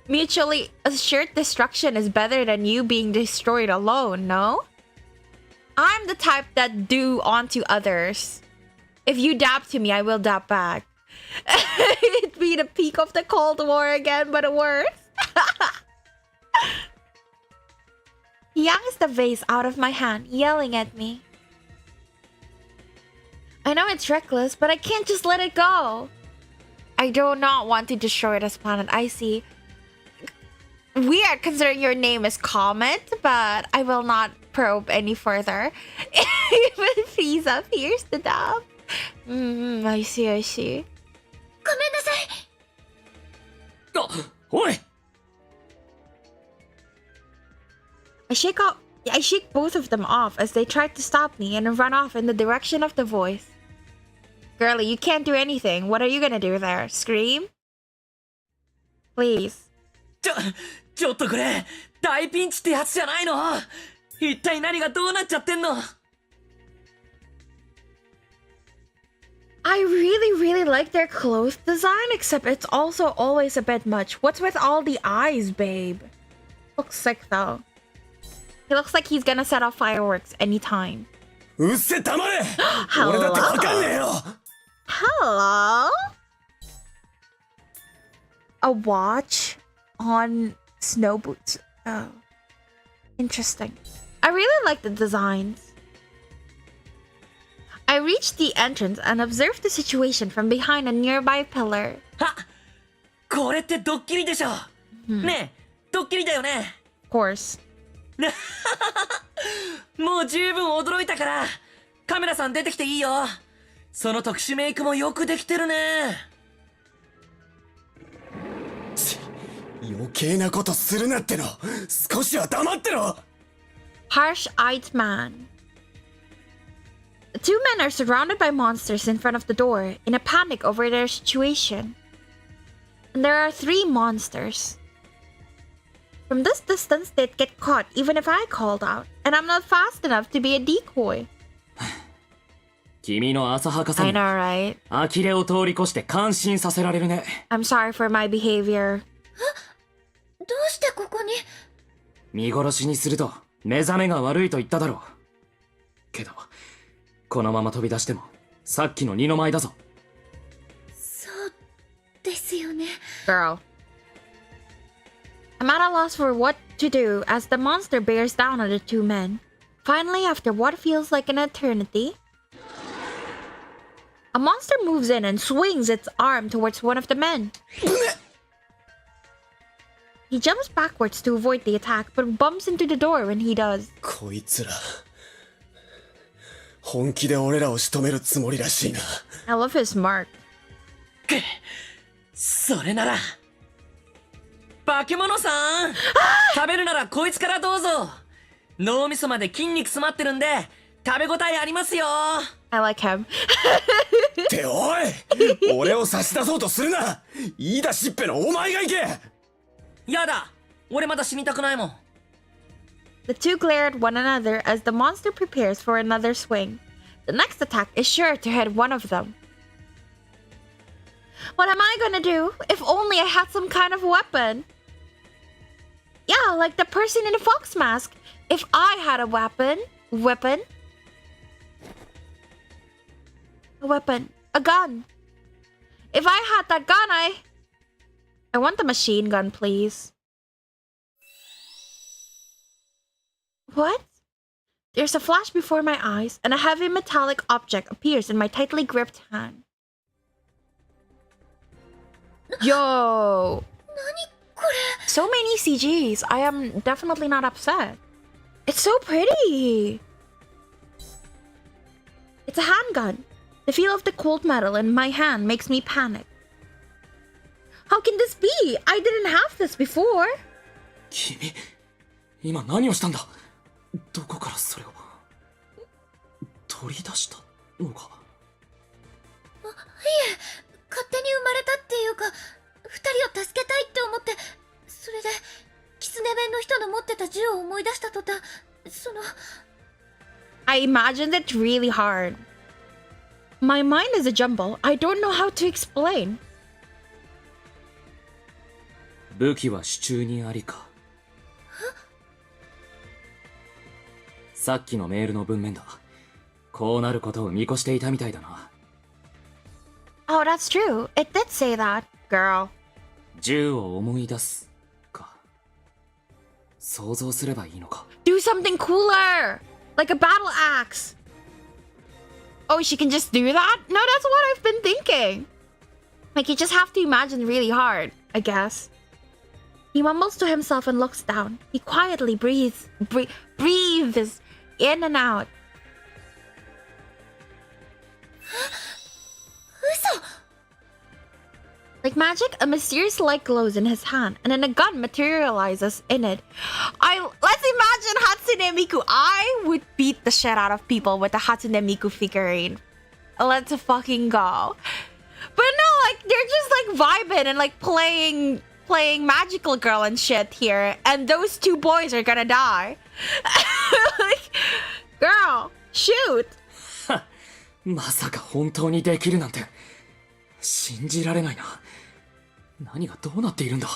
Mutually assured destruction is better than you being destroyed alone, no? I'm the type that do onto others. If you dab to me, I will dab back. It'd be the peak of the Cold War again, but worse. He yanks the vase out of my hand, yelling at me. I know it's reckless, but I can't just let it go. I do not want to destroy this planet. I see. Weird considering your name is Comet, but I will not probe any further. Even Frieza fears the dab. I see, I see. ごめんなさい。あ、おい。I shake both of them off as they try to stop me and run off in the direction of the voice. Girlie, you can't do anything. What are you gonna do there? Scream? Please. ちょっとこれ大ピンチってやつじゃないの？一体何がどうなっちゃってんの？ I really like their clothes design, except it's also always a bit much. What's with all the eyes, babe? Looks sick though. He looks like he's gonna set off fireworks anytime. うっせたまれ。 Hello? 俺だってわかんねえよ。 Hello? A watch on snow boots. Oh. Interesting. I really like the designs. I reached the entrance and observed the situation from behind a nearby pillar. はっこれってドッキリでしょ、ねえドッキリだよね Of course. もう十分驚いたからカメラさん出てきていいよその特殊メイクもよくできてるね余計なことするなっての少しは黙ってろ Harsh-eyed man. The two men are surrounded by monsters in front of the door, in a panic over their situation. And there are 3 monsters. From this distance, they'd get caught even if I called out, and I'm not fast enough to be a decoy. 君の浅はかさ I に know, right? 呆れを通り越して感心させられるね。 I'm sorry for my behavior. どうしてここに？見殺しにすると目覚めが悪いと言っただろう。けどこのまま飛び出してもさっきの二の舞だぞ。そうですよね。 Girl. I'm at a loss for what to do as the monster bears down on the 2 men. Finally, after what feels like an eternity, a monster moves in and swings its arm towards one of the men. He jumps backwards to avoid the attack, but bumps into the door when he does. こいつら本気で俺らを仕留めるつもりらしいな I love his mark. それなら化け物さん食べるならこいつからどうぞ脳みそまで筋肉詰まってるんで食べ応えありますよ I like him. っておい俺を差し出そうとするな言い出しっぺのお前が行けやだ俺まだ死にたくないもん The two glare at one another as the monster prepares for another swing. The next attack is sure to hit one of them. What am I gonna do? If only I had some kind of weapon. Yeah, like the person in the fox mask. If I had a weapon. A gun. If I had that gun, I want the machine gun, please. What? There's a flash before my eyes, and a heavy metallic object appears in my tightly gripped hand. Yo! So many CGs. I am definitely not upset. It's so pretty. It's a handgun. The feel of the cold metal in my hand makes me panic. How can this be? I didn't have this before. 君今何をしたんだ。どこからそれを取り出したのか。勝手に生まれたっていうか、二人を助けたいって思って、それで狐弁の人の持ってた銃を思い出した途端、I imagined it really hard. My mind is a jumble. I don't know how to explain. 武器は手中にありか。さっきのメールの文面だ。こうなることを見越していたみたいだな。Oh, that's true. It did say that, girl. 銃を思い出すか。想像すればいいのか。Do something cooler! Like a battle axe. Oh, she can just do that? No, that's what I've been thinking. Like, you just have to imagine really hard, I guess. He mumbles to himself and looks down. He quietly breathes in and out. 嘘！ Like magic, a mysterious light glows in his hand, and then a gun materializes in it. Let's imagine Hatsune Miku. I would beat the shit out of people with the Hatsune Miku figurine. Let's fucking go. But no, like they're just like vibing and like playing magical girl and shit here, and those 2 boys are gonna die. Like, girl, shoot. まさか本当にできるなんて信じられないな。何がどうなっているんだ。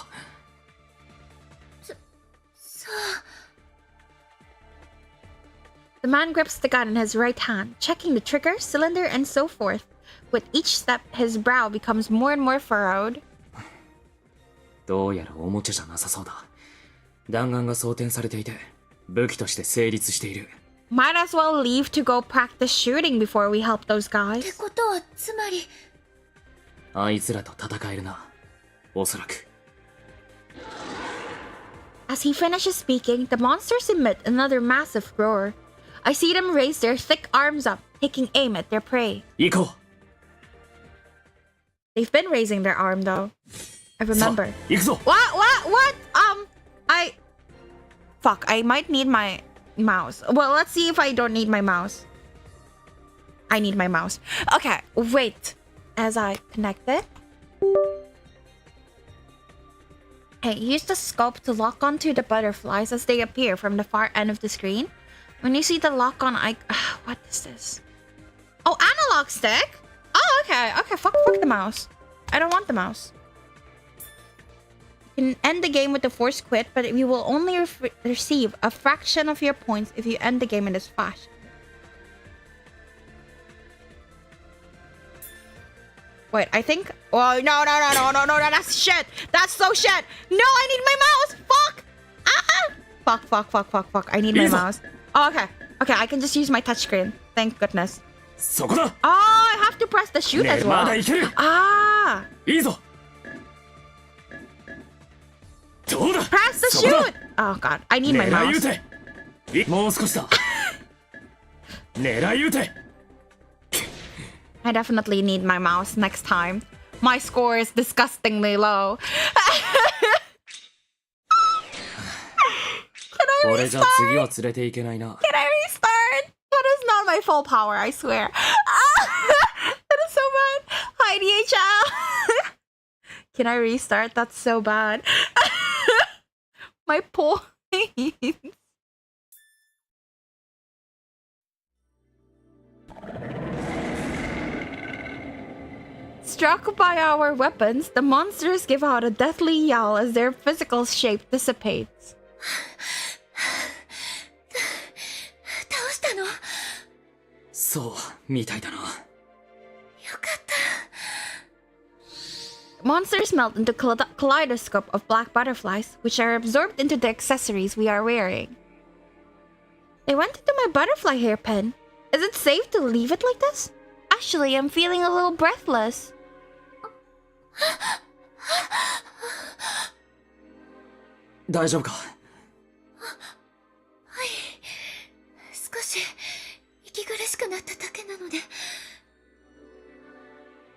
さあ。 The man grips the gun in his right hand, checking the trigger, cylinder, and so forth. With each step, his brow becomes more and more furrowed. どうやらおもちゃじゃなさそうだ。弾丸が装填されていて武器として成立している。 Might as well leave to go practice shooting before we help those って guys. ことはつまりあいつらと戦えるな。おそらく。 As he finishes speaking, the monsters emit another massive roar. I see them raise their thick arms up, taking aim at their prey. 行こ They've been raising their arm though. I う。さあ remember. 行くぞ。 What? Fuck, I might need my mouse. Well, let's see if I don't need my mouse. I need my mouse. Okay, wait. As I connect it. Okay, use the scope to lock onto the butterflies as they appear from the far end of the screen. When you see the lock on what is this? Oh, analog stick? Oh, okay. Okay, fuck the mouse. I don't want the mouse. You can end the game with the force quit, but you will only receive a fraction of your points if you end the game in this fashion. Wait, I think... Oh, no, that's shit! That's so shit! No, I need my mouse! Fuck! Fuck. I need my mouse. Oh, okay. Okay, I can just use my touchscreen. Thank goodness. そこだ。 Oh, I have to press the shoot ね as え、ま well. だいける。 Ah! いいぞ。どうだ。 Press the そこだ。 shoot! Oh god, I need my 狙い撃 mouse. て。もう少しだ。狙い撃て。 I definitely need my mouse next time. My score is disgustingly low. これじゃ次は連れていけないな。 Can I restart? That is not my full power, I swear. That is so bad. Hi, DHL. Can I restart? That's so bad. My points. Struck by our weapons, the monsters give out a deathly yell as their physical shape dissipates. 倒したの？よそうみたいだな。かった。 Monsters melt into kaleidoscope of black butterflies, which are absorbed into the accessories we are wearing. They went into my butterfly hairpin. Is it safe to leave it like this? Actually, I'm feeling a little breathless. 大丈夫か。少し息苦しくなっただけなので。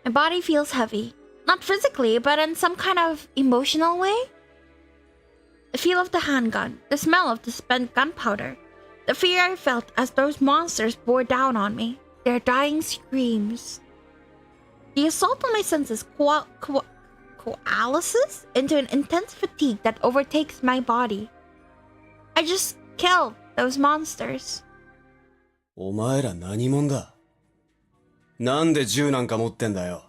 My body feels heavy. Not physically, but in some kind of emotional way. The feel of the handgun, the smell of the spent gunpowder, the fear I felt as those monsters bore down on me, their dying screams. The assault on my senses coalesces into an intense fatigue that overtakes my body. I just killed those monsters. お前ら何者だ？なんで銃なんか持ってんだよ。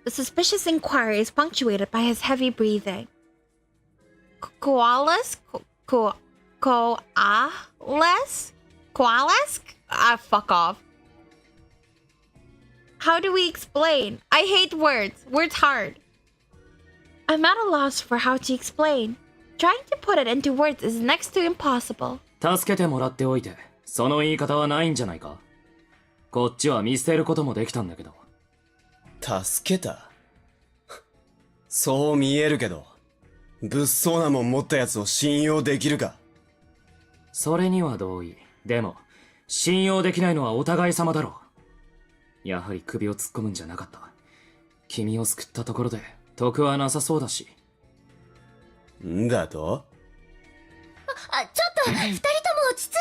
The suspicious inquiry is punctuated by his heavy breathing. Koalas? Koalas? Ah, fuck off. How do we explain? I hate words. Words hard. I'm at a loss for how to explain. Trying to put it into words is next to impossible. 助けてもらっておいて、その言い方はないんじゃないか。こっちは見捨てることもできたんだけど。助けた？そう見えるけど、物騒なもん持ったやつを信用できるか？それには同意。でも、信用できないのはお互い様だろう。やはり首を突っ込むんじゃなかった。君を救ったところで、得はなさそうだし。んだと？ちょっと、二人とも落ち着いて。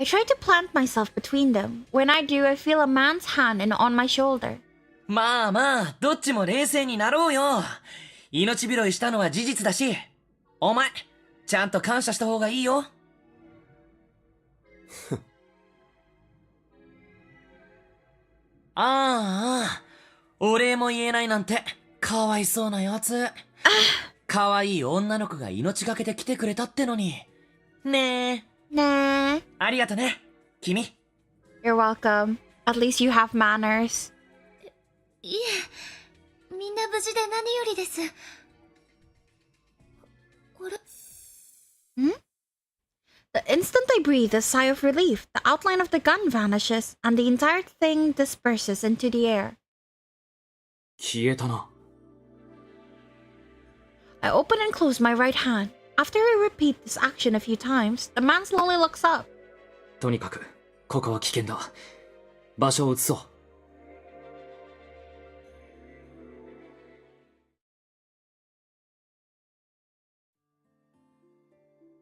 I try to plant myself between them. When I do, I feel a man's hand on my shoulder. まあまあ、どっちも冷静になろうよ。命拾いしたのは事実だし、お前、ちゃんと感謝した方がいいよ。ああ、お礼も言えないなんて、かわいそうなやつ。かわいい女の子が命がけで来てくれたってのに。ねえ。Nah. ありがとね、君。You're welcome. At least you have manners. いえ、みんな無事で何よりです。これ、The instant I breathe a sigh of relief, the outline of the gun vanishes, and the entire thing disperses into the air. 消えたな。I open and close my right hand. After I repeat this action a few times, the man slowly looks up. とにかく、ここは危険だ。場所を移そう。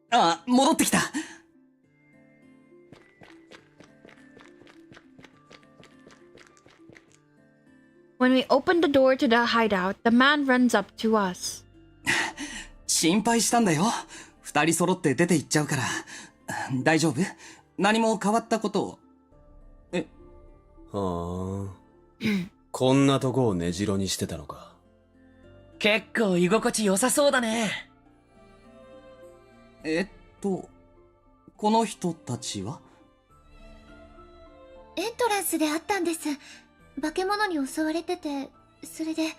あ、戻ってきた。When we open the door to the hideout, the man runs up to us. 心配したんだよ。二人揃って出て行っちゃうから。大丈夫？何も変わったことを。はあ。こんなとこを根城にしてたのか。結構居心地良さそうだね。この人たちは？エントランスで会ったんです。化け物に襲われてて、それで。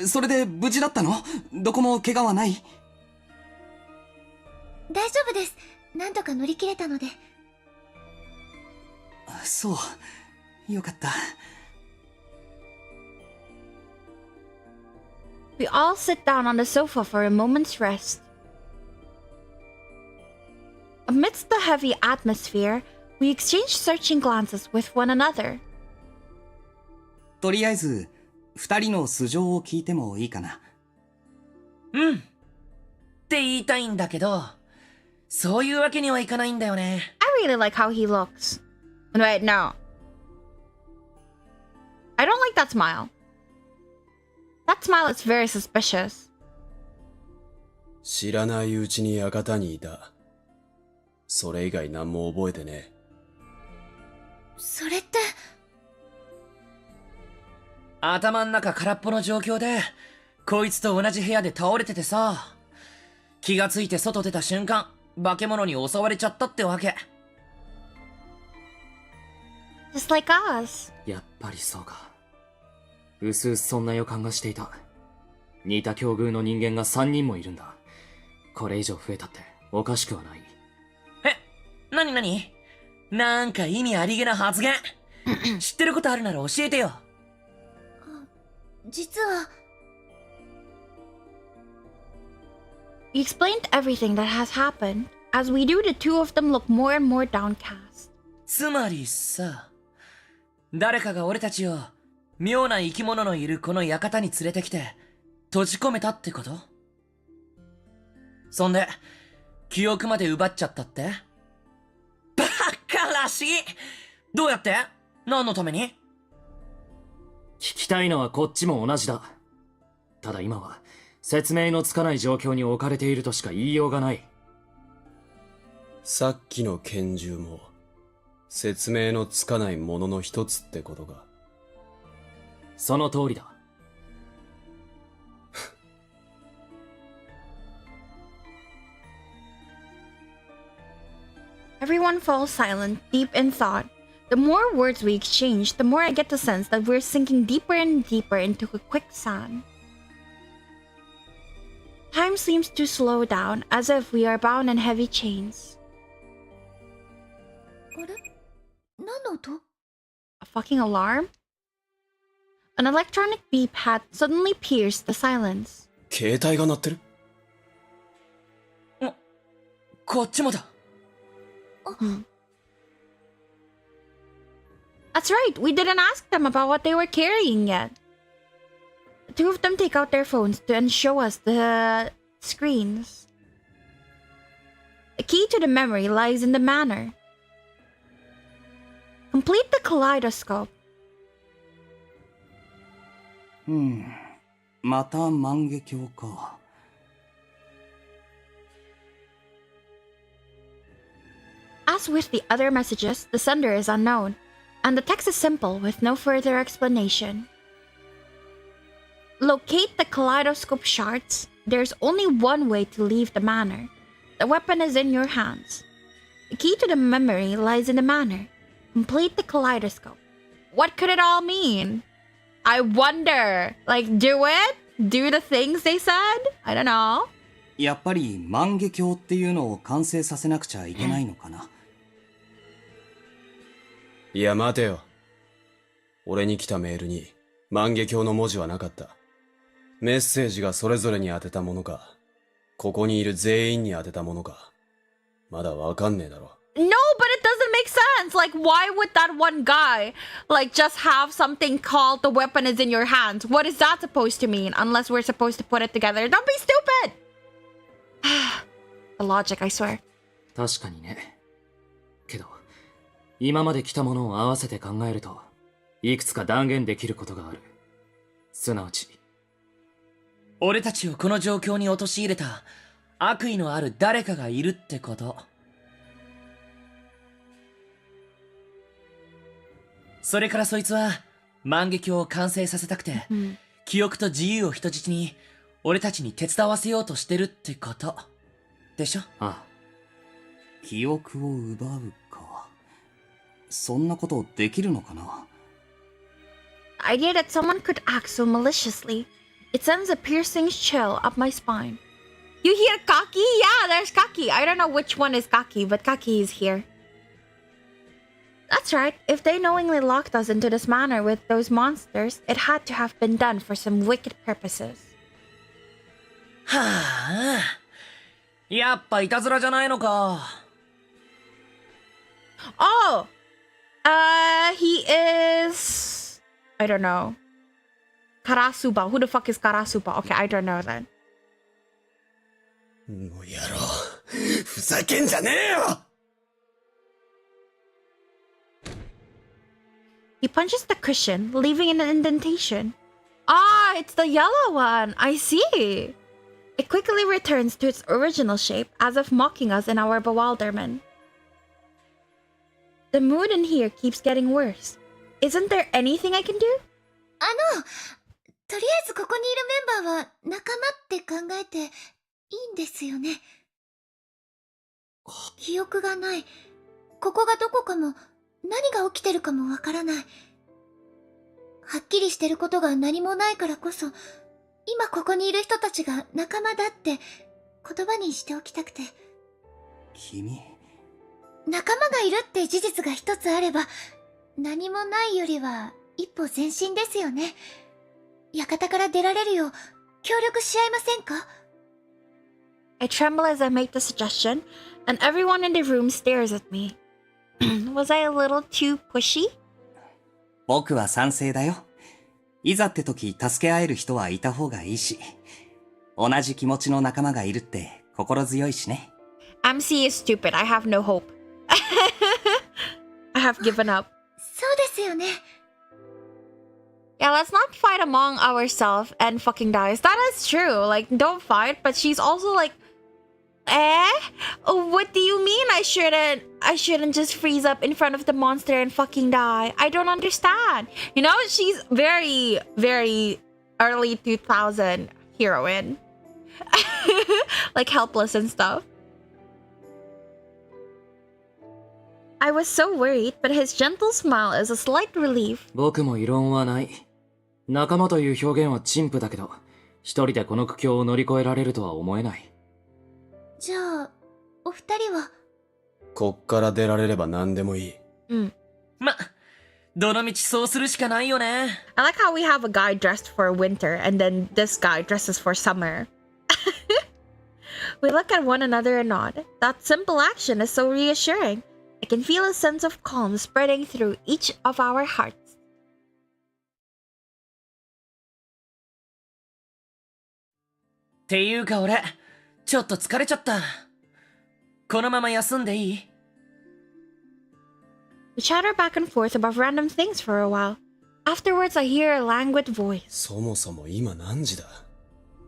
それで無事だったの？どこも怪我はない？大丈夫です。なんとか乗り切れたので。そう。よかった。We all sit down on the sofa for a moment's rest. Amidst the heavy atmosphere, we exchange searching glances with one another. とりあえず、二人の素性を聞いてもいいかな。うん。って言いたいんだけど、そういうわけにはいかないんだよね。I really like how he looks. Wait, no. I don't like that smile. That smile is very suspicious. 知らないうちに館にいた。それ以外何も覚えてねえ。それって。頭ん中空っぽの状況で、こいつと同じ部屋で倒れててさ、気がついて外出た瞬間、化け物に襲われちゃったってわけ。Just like us. やっぱりそうか。うすうすそんな予感がしていた。似た境遇の人間が3人もいるんだ。これ以上増えたっておかしくはない。なになに？なんか意味ありげな発言。知ってることあるなら教えてよ。実は。We explained everything that has happened. As we do, the two of them look more and more downcast. つまりさ、誰かが俺たちを妙な生き物のいるこの館に連れてきて閉じ込めたってこと？そんで記憶まで奪っちゃったって？バカらしい。どうやって？何のために？聞きたいのはこっちも同じだ。ただ今は説明のつかない状況に置かれているとしか言いようがない。さっきの拳銃も説明のつかないものの一つってことか。その通りだ。Everyone falls silent, deep in thought. The more words we exchange, the more I get the sense that we're sinking deeper and deeper into a quicksand. Time seems to slow down, as if we are bound in heavy chains. あれ？何の音？ A fucking alarm? An electronic beep had suddenly pierced the silence. 携帯が鳴ってる？こっちもだ。That's right, we didn't ask them about what they were carrying yet. The two of them take out their phones and show us the screens. The key to the memory lies in the manner. Complete the kaleidoscope. また万華鏡か。As with the other messages, the sender is unknown, and the text is simple with no further explanation. Locate the kaleidoscope shards. There's only one way to leave the manor. The weapon is in your hands. The key to the memory lies in the manor. Complete the kaleidoscope. what could it all mean? I wonder. Like, do it? Do the things they said? I don't know. やっぱり万華鏡っていうのを完成させなくちゃいけないのかな。いや待てよ。俺に来たメールに万華鏡の文字はなかった。メッセージがそれぞれに当てたものか、ここにいる全員に当てたものか、まだわかんねえだろ。No, but it doesn't make sense. Like, why would that one guy, like, just have something called the weapon is in your hands? What is that supposed to mean? Unless we're supposed to put it together. Don't be stupid! The logic, I swear. 確かにね。けど、今まで来たものを合わせて考えると、いくつか断言できることがある。すなわち、俺たちをこの状況に陥れた悪意のある誰かがいるってこと。それからそいつは万華鏡を完成させたくて、記憶と自由を人質に俺たちに手伝わせようとしてるってことでしょ。ああ。記憶を奪うか。そんなことできるのかな。 The idea that someone could act so maliciously, it sends a piercing chill up my spine. You hear Kaki? Yeah, there's Kaki. I don't know which one is Kaki, but Kaki is here. That's right. If they knowingly locked us into this manner with those monsters, it had to have been done for some wicked purposes. はあ、やっぱいたずらじゃないのか。Oh! He is... I don't know. Karasuba. Who the fuck is Karasuba? Okay, I don't know then. もうやろう。ふざけんじゃねえよ! He punches the cushion, leaving an indentation. Ah, it's the yellow one. I see. It quickly returns to its original shape, as if mocking us in our bewilderment. The mood in here keeps getting worse. Isn't there anything I can do? とりあえずここにいるメンバーは仲間って考えていいんですよね。記憶がない。ここがどこかも何が起きてるかもわからない。はっきりしてることが何もないからこそ、今ここにいる人たちが仲間だって言葉にしておきたくて。君。仲間がいるって事実が一つあれば、何もないよりは一歩前進ですよね。館から出られるよう協力し合いませんか? I tremble as I make the suggestion, and everyone in the room stares at me. Was I a little too pushy? 僕は賛成だよ。いざって時助け合える人はいた方がいいし、同じ気持ちの仲間がいるって心強いしね。MC is stupid. I have no hope. I have given up. そうですよね。Yeah, let's not fight among ourselves and fucking dies. That is true. Like, don't fight, but she's also like, what do you mean I shouldn't just freeze up in front of the monster and fucking die? I don't understand. You know, she's very, very early 2000 heroine. Like, helpless and stuff. I was so worried, but his gentle smile is a slight relief. 僕も異論はない。仲間という表現は陳腐だけど、一人でこの苦境を乗り越えられるとは思えない。じゃあ、お二人はこっから出られれば何でもいい。ま、どの道そうするしかないよね。I like how we have a guy dressed for winter and then this guy dresses for summer. We look at one another and nod. That simple action is so reassuring. I can feel a sense of calm spreading through each of our hearts. っていうか俺、ちょっと疲れちゃった。このまま休んでいい? We chatter back and forth about random things for a while. Afterwards, I hear a languid voice. そもそも今何時だ?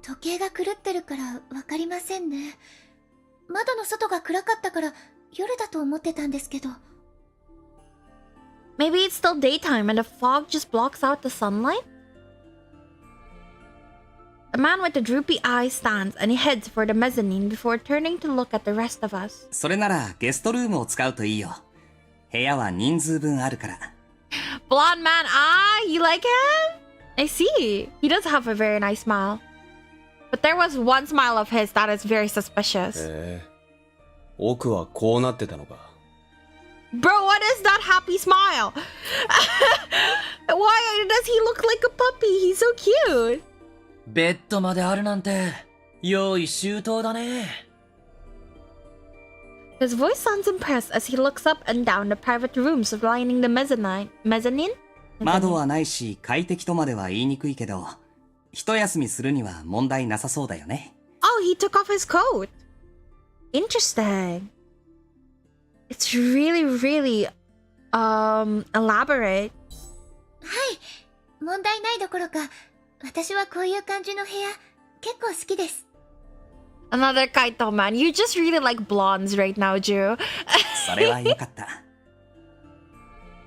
時計が狂ってるからわかりませんね。窓の外が暗かったから夜だと思ってたんですけど。Maybe it's still daytime and the fog just blocks out the sunlight? The man with the droopy eyes stands and he heads for the mezzanine before turning to look at the rest of us. それならゲストルームを使うといいよ。部屋は人数分あるから。Blonde man, you like him? I see. He does have a very nice smile. But there was one smile of his that is very suspicious. へえ。奥はこうなってたのか。Bro, what is that happy smile? Why does he look like a puppy? He's so cute. ベッドまであるなんて、用意周到だね。His voice sounds impressed as he looks up and down the private rooms lining the mezzanine? 窓はないし快適とまでは言いにくいけど、一休みするには問題なさそうだよね。Oh, he took off his coat. Interesting. It's really, really, elaborate. 問題ないどころか、私はこういう感じの部屋、結構好きです。Another Kaito man. You just really like blondes right now, Ju. それはよかった。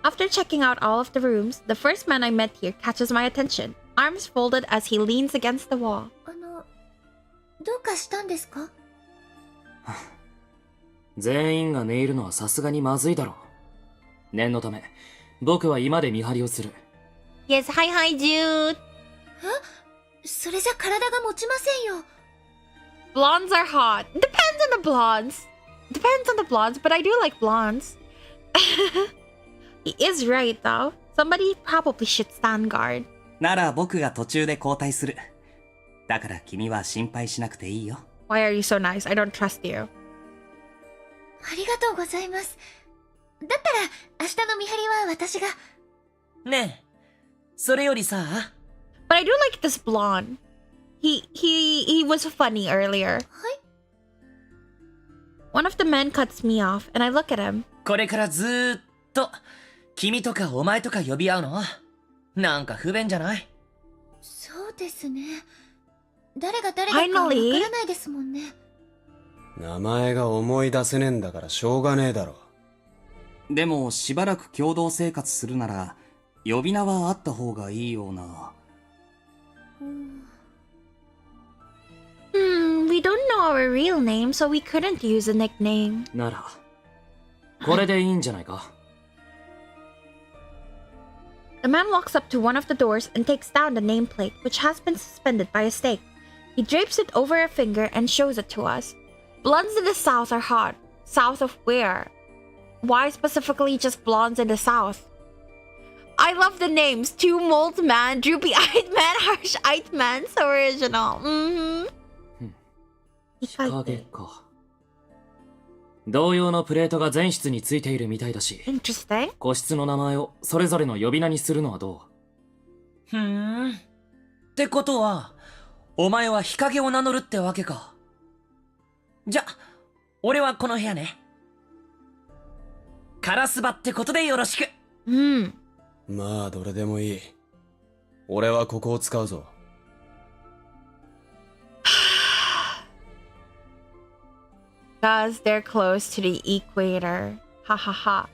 After checking out all of the rooms, the first man I met here catches my attention, arms folded as he leans against the wall. どうかしたんですか？全員が寝入るのはさすがにまずいだろう。念のため、僕は居間で見張りをする。Yes, hi, Jude. それじゃ体が持ちませんよ。Blondes are hot. Depends on the blondes. Depends on the blondes, but I do like blondes. He is right, though. Somebody probably should stand guard. なら僕が途中で交代する。だから君は心配しなくていいよ。Why are you so nice? I don't trust you. ありがとうございます。だったら、明日の見張りは私が。ねえ、それよりさ。But I do like this blonde. He was funny earlier. はい。One of the men cuts me off, and I look at him. これからずーっと、君とかお前とか呼び合うの？なんか不便じゃない？そうですね。誰が誰だかわからないですもんね。名前が思い出せねえんだからしょうがねえだろ。でもしばらく共同生活するなら、呼び名はあった方がいいような。We don't know our real name, so we couldn't use a nickname. なら、これでいいんじゃないか？ The man walks up to one of the doors and takes down the nameplate, which has been suspended by a stake. He drapes it over a finger and shows it to us. Blondes in the south are hot. South of where? Why specifically just blondes in the south? I love the names. Two mold man, droopy-eyed man, harsh-eyed man. So original. Hikageか。同様のプレートが全室についているみたいだし、 Interesting. 個室の名前をそれぞれの呼び名にするのはどう？ってことは、お前は日陰を名乗るってわけか。じゃ、俺はこの部屋ね。カラスバってことでよろしく。まあどれでもいい。俺はここを使うぞ。Because they're close to the equator. Ha ha ha.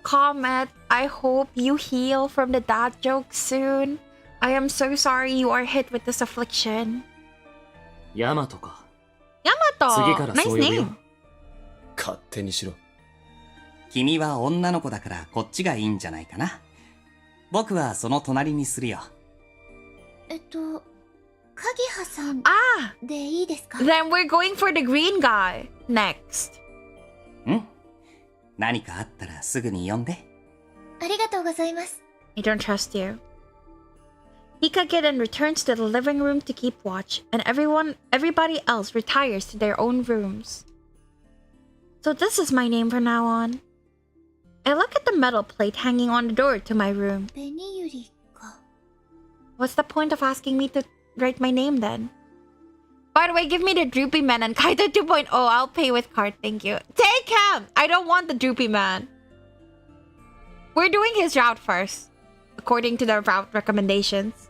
Comet, I hope you heal from the dad joke soon. I am so sorry you are hit with this affliction. ヤマトか。Yamato! 次からそう Nice 呼ぶよ。 name. 勝手にしろ。君は女の子だからこっちがいいんじゃないかな。僕はその隣にするよ。カギハさん Ah! でいいですか？ Then we're going for the green guy next. 何かあったらすぐに呼んで。ありがとうございます。I don't trust you. Hikage then returns to the living room to keep watch, and everybody else retires to their own rooms. So this is my name from now on. I look at the metal plate hanging on the door to my room. ベニユリか。 What's the point of asking me to write my name then? By the way, give me the droopy man and Kaito 2.0. I'll pay with card, thank you. Take him! I don't want the droopy man. We're doing his route first, according to the route recommendations.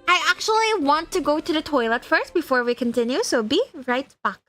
I actually want to go to the toilet first before we continue, so be right back.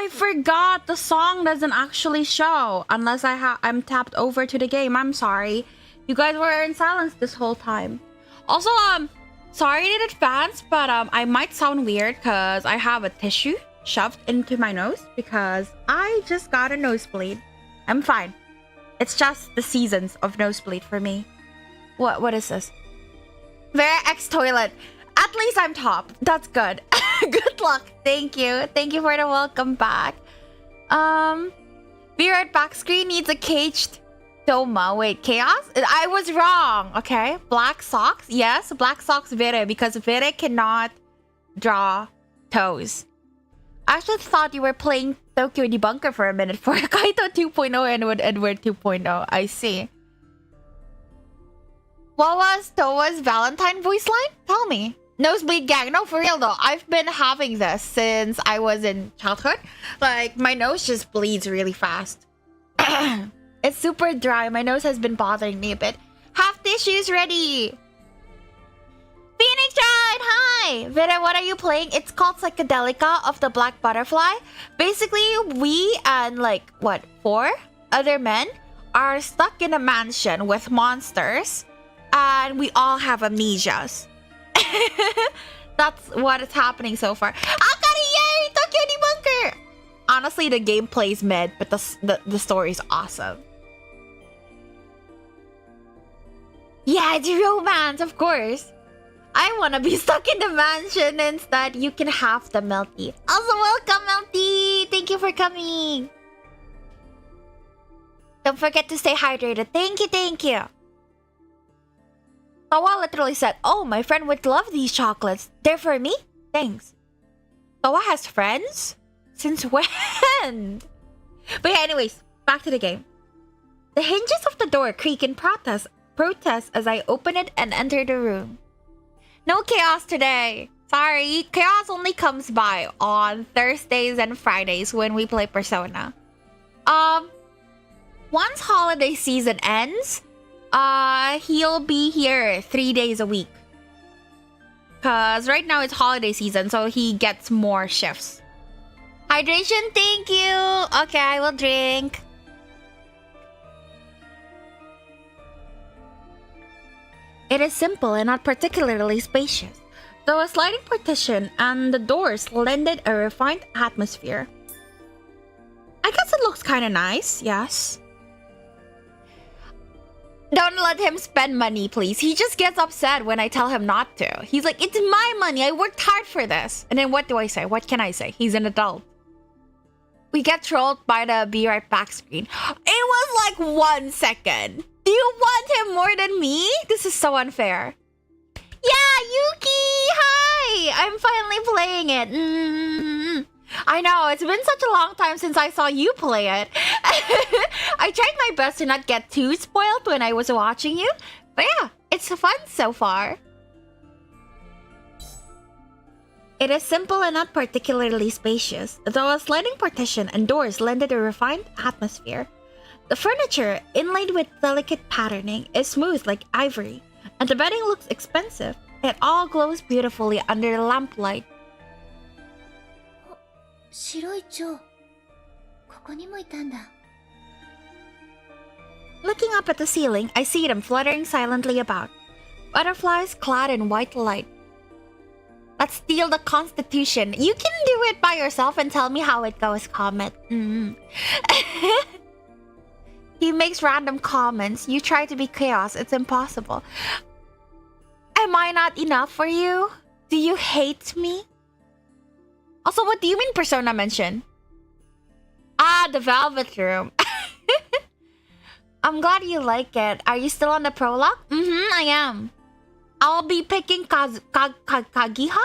I forgot the song doesn't actually show unless I'm tapped over to the game. I'm sorry. You guys were in silence this whole time. Also, sorry in advance, but I might sound weird because I have a tissue shoved into my nose because I just got a nosebleed. I'm fine. It's just the seasons of nosebleed for me. What is this? Very X toilet. At least I'm top. That's good. Good luck. Thank you. Thank you for the welcome back. Be right back. Screen needs a caged Toma. Wait, Chaos? I was wrong. Okay. Black socks. Yes, black socks Vere because Vere cannot draw toes. I actually thought you were playing Tokyo Debunker for a minute for Kaito 2.0 and Edward 2.0. I see. What was Towa's Valentine voice line? Tell me. Nosebleed gang. No, for real though. I've been having this since I was in childhood. Like, my nose just bleeds really fast. It's super dry. My nose has been bothering me a bit. Have tissues ready. Phoenix Ride, hi! Vera, what are you playing? It's called Psychedelica of the Black Butterfly. Basically, we and like, 4 other men are stuck in a mansion with monsters. And we all have amnesias. That's what is happening so far. Akari, yay! Tokyo Debunker! Honestly, the gameplay is mid, but the story is awesome. Yeah, it's romance, of course. I want to be stuck in the mansion instead. You can have the Melty. Also, welcome, Melty! Thank you for coming. Don't forget to stay hydrated. Thank you, thank you. Tawa literally said, oh, my friend would love these chocolates. They're for me? Thanks. Tawa has friends? Since when? But yeah, anyways, back to the game. The hinges of the door creak in protest as I open it and enter the room. No chaos today. Sorry, chaos only comes by on Thursdays and Fridays when we play Persona. Once holiday season ends, he'll be here 3 days a week. Cause right now it's holiday season, so he gets more shifts. Hydration, thank you. Okay, I will drink. It is simple and not particularly spacious, though a sliding partition and the doors lended a refined atmosphere. I guess it looks kinda nice, yes. Don't let him spend money, please. He just gets upset when I tell him not to. He's like, it's my money. I worked hard for this. And then what do I say? What can I say? He's an adult. We get trolled by the be right back screen. It was like 1 second. Do you want him more than me? This is so unfair. Yeah, Yuki! Hi! I'm finally playing it. I know, it's been such a long time since I saw you play it. I tried my best to not get too spoiled when I was watching you. But yeah, it's fun so far. It is simple and not particularly spacious, though a sliding partition and doors lended a refined atmosphere. The furniture, inlaid with delicate patterning, is smooth like ivory, and the bedding looks expensive. It all glows beautifully under the lamplight. 白い蝶、ここにもいたんだ。 Looking up at the ceiling, I see them fluttering silently about. Butterflies clad in white light. Let's steal the Constitution. You can do it by yourself and tell me how it goes, Comet. He makes random comments. You try to be chaos. It's impossible. Am I not enough for you? Do you hate me? Also, what do you mean Persona mention? Ah, the Velvet Room. I'm glad you like it. Are you still on the prologue? I am. I'll be picking Kagiha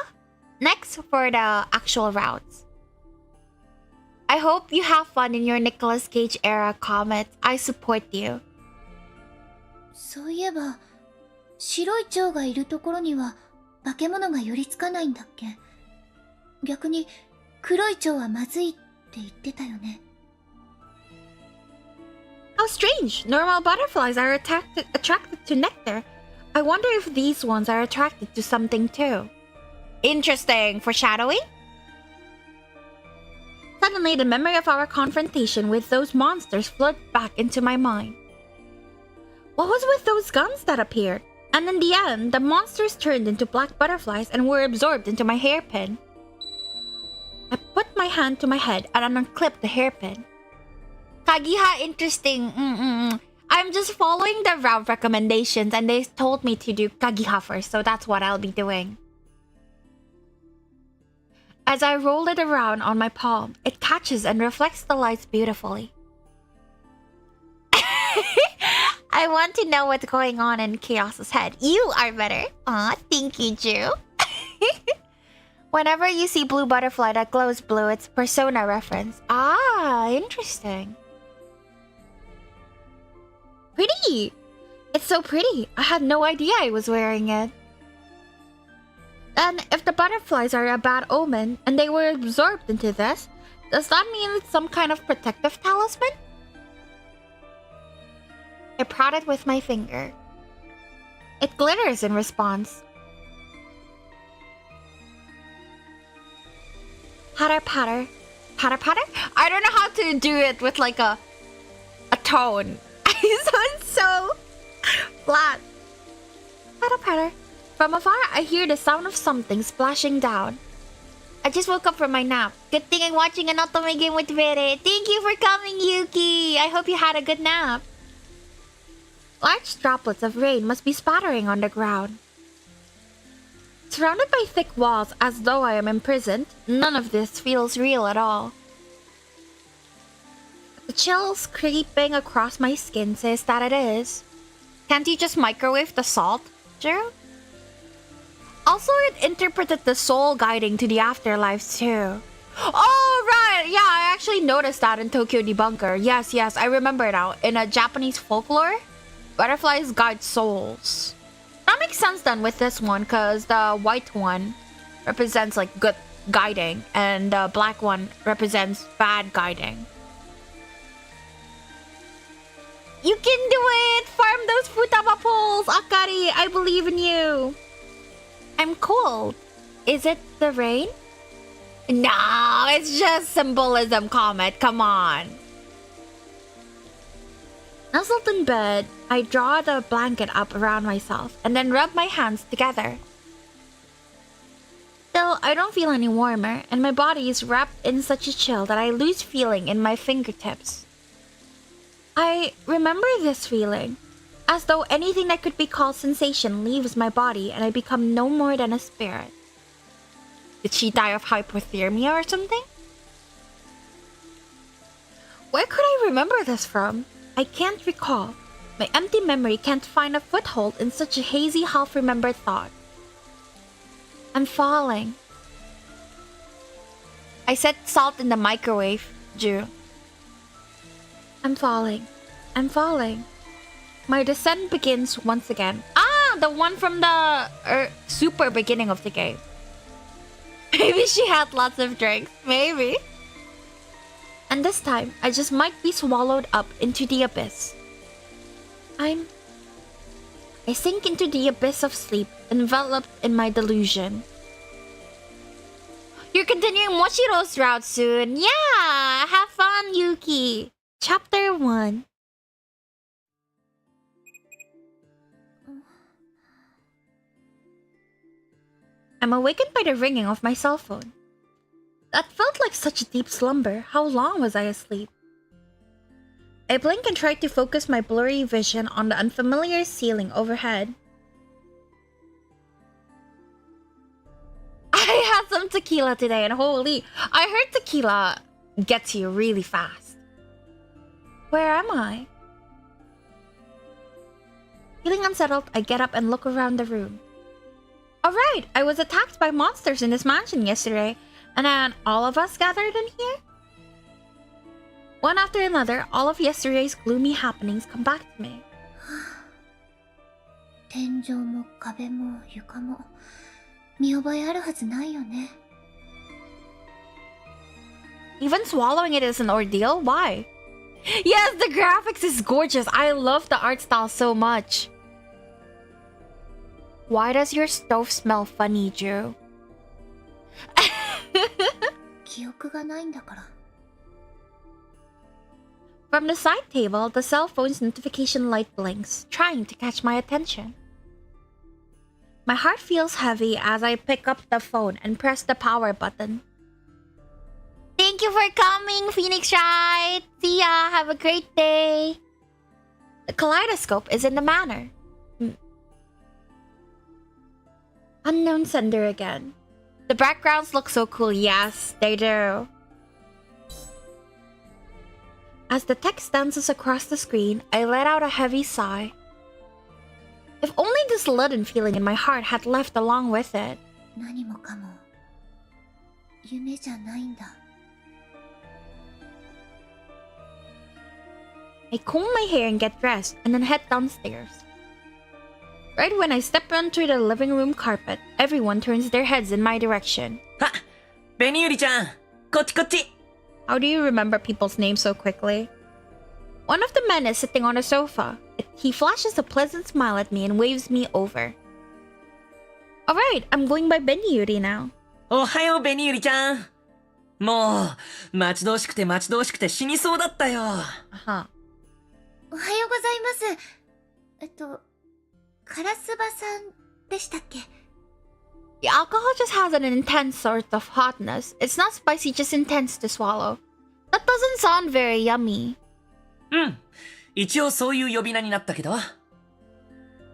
next for the actual routes. I hope you have fun in your Nicolas Cage era, Comet. I support you. そういえば、白い蝶がいるところには化け物が寄りつかないんだっけ？逆に黒い蝶はまずいって言ってたよね。How strange! Normal butterflies are attracted to nectar. I wonder if these ones are attracted to something too. Interesting. Foreshadowing? Suddenly, the memory of our confrontation with those monsters flooded back into my mind. What was with those guns that appeared? And in the end, the monsters turned into black butterflies and were absorbed into my hairpin. I put my hand to my head and unclipped the hairpin. Kagiha, interesting. I'm just following the route recommendations and they told me to do Kagiha first, so that's what I'll be doing. As I roll it around on my palm, it catches and reflects the lights beautifully. I want to know what's going on in Chaos's head. You are better. Aw, thank you, Drew. Whenever you see blue butterfly that glows blue, it's Persona reference. Ah, interesting. Pretty! It's so pretty. I had no idea I was wearing it. And if the butterflies are a bad omen and they were absorbed into this, does that mean it's some kind of protective talisman? I prod it with my finger. It glitters in response. Patter, patter. Patter, patter? I don't know how to do it with like a tone. So it's so flat. Patter, patter. From afar, I hear the sound of something splashing down. I just woke up from my nap. Good thing I'm watching an otome game with Vere. Thank you for coming, Yuki. I hope you had a good nap. Large droplets of rain must be spattering on the ground. Surrounded by thick walls as though I am imprisoned, none of this feels real at all. The chills creeping across my skin says that it is. Can't you just microwave the salt, Drew? Also, it interpreted the soul guiding to the afterlives too. Oh, right! Yeah, I actually noticed that in Tokyo Debunker. Yes, I remember now. In a Japanese folklore, butterflies guide souls. That makes sense then with this one, because the white one represents like good guiding, and the black one represents bad guiding. You can do it! Farm those futaba poles! Akari, I believe in you! I'm cold. Is it the rain? No, it's just symbolism, Comet. Come on. Nuzzled in bed, I draw the blanket up around myself and then rub my hands together. Still, I don't feel any warmer, and my body is wrapped in such a chill that I lose feeling in my fingertips. I remember this feeling, as though anything that could be called sensation leaves my body and I become no more than a spirit. Did she die of hypothermia or something? Where could I remember this from? I can't recall. My empty memory can't find a foothold in such a hazy, half-remembered thought. I'm falling. I set salt in the microwave, Drew. I'm falling. I'm falling. My descent begins once again. Ah, the one from the super beginning of the game. Maybe she had lots of drinks. Maybe. And this time, I just might be swallowed up into the abyss. I sink into the abyss of sleep, enveloped in my delusion. You're continuing Mochiro's route soon. Yeah! Have fun, Yuki! Chapter 1. I'm awakened by the ringing of my cell phone. That felt like such a deep slumber. How long was I asleep? I blink and try to focus my blurry vision on the unfamiliar ceiling overhead. I had some tequila today and holy, I heard tequila gets you really fast. Where am I? Feeling unsettled, I get up and look around the room. Alright, I was attacked by monsters in this mansion yesterday, and then all of us gathered in here? One after another, all of yesterday's gloomy happenings come back to me. 天井も壁も床も見覚えあるはずないよね。 Even swallowing it is an ordeal? Why? Yes, the graphics is gorgeous. I love the art style so much. Why does your stove smell funny, Drew? 記憶がないんだから From the side table, the cell phone's notification light blinks, trying to catch my attention. My heart feels heavy as I pick up the phone and press the power button. Thank you for coming, Phoenix Wright! See ya! Have a great day! The kaleidoscope is in the manor. Unknown sender again. The backgrounds look so cool. Yes, they do. As the text dances across the screen, I let out a heavy sigh. If only this leaden feeling in my heart had left along with it. 何もかも夢じゃないんだ。 I comb my hair and get dressed, and then head downstairs. Right when I step onto the living room carpet, everyone turns their heads in my direction. あ、ベニユリちゃん、こっちこっち。 How do you remember people's names so quickly? One of the men is sitting on a sofa. He flashes a pleasant smile at me and waves me over. Alright, I'm going by Beniyuri now. おはよう、ベニユリちゃん。もう、待ち遠しくて待ち遠しくて死にそうだったよ。Uh-huh. おはようございます。カラスバさんでしたっけ？ The alcohol just has an intense sort of hotness. It's not spicy, just intense to swallow. That doesn't sound very yummy. うん。一応そういう呼び名になったけど。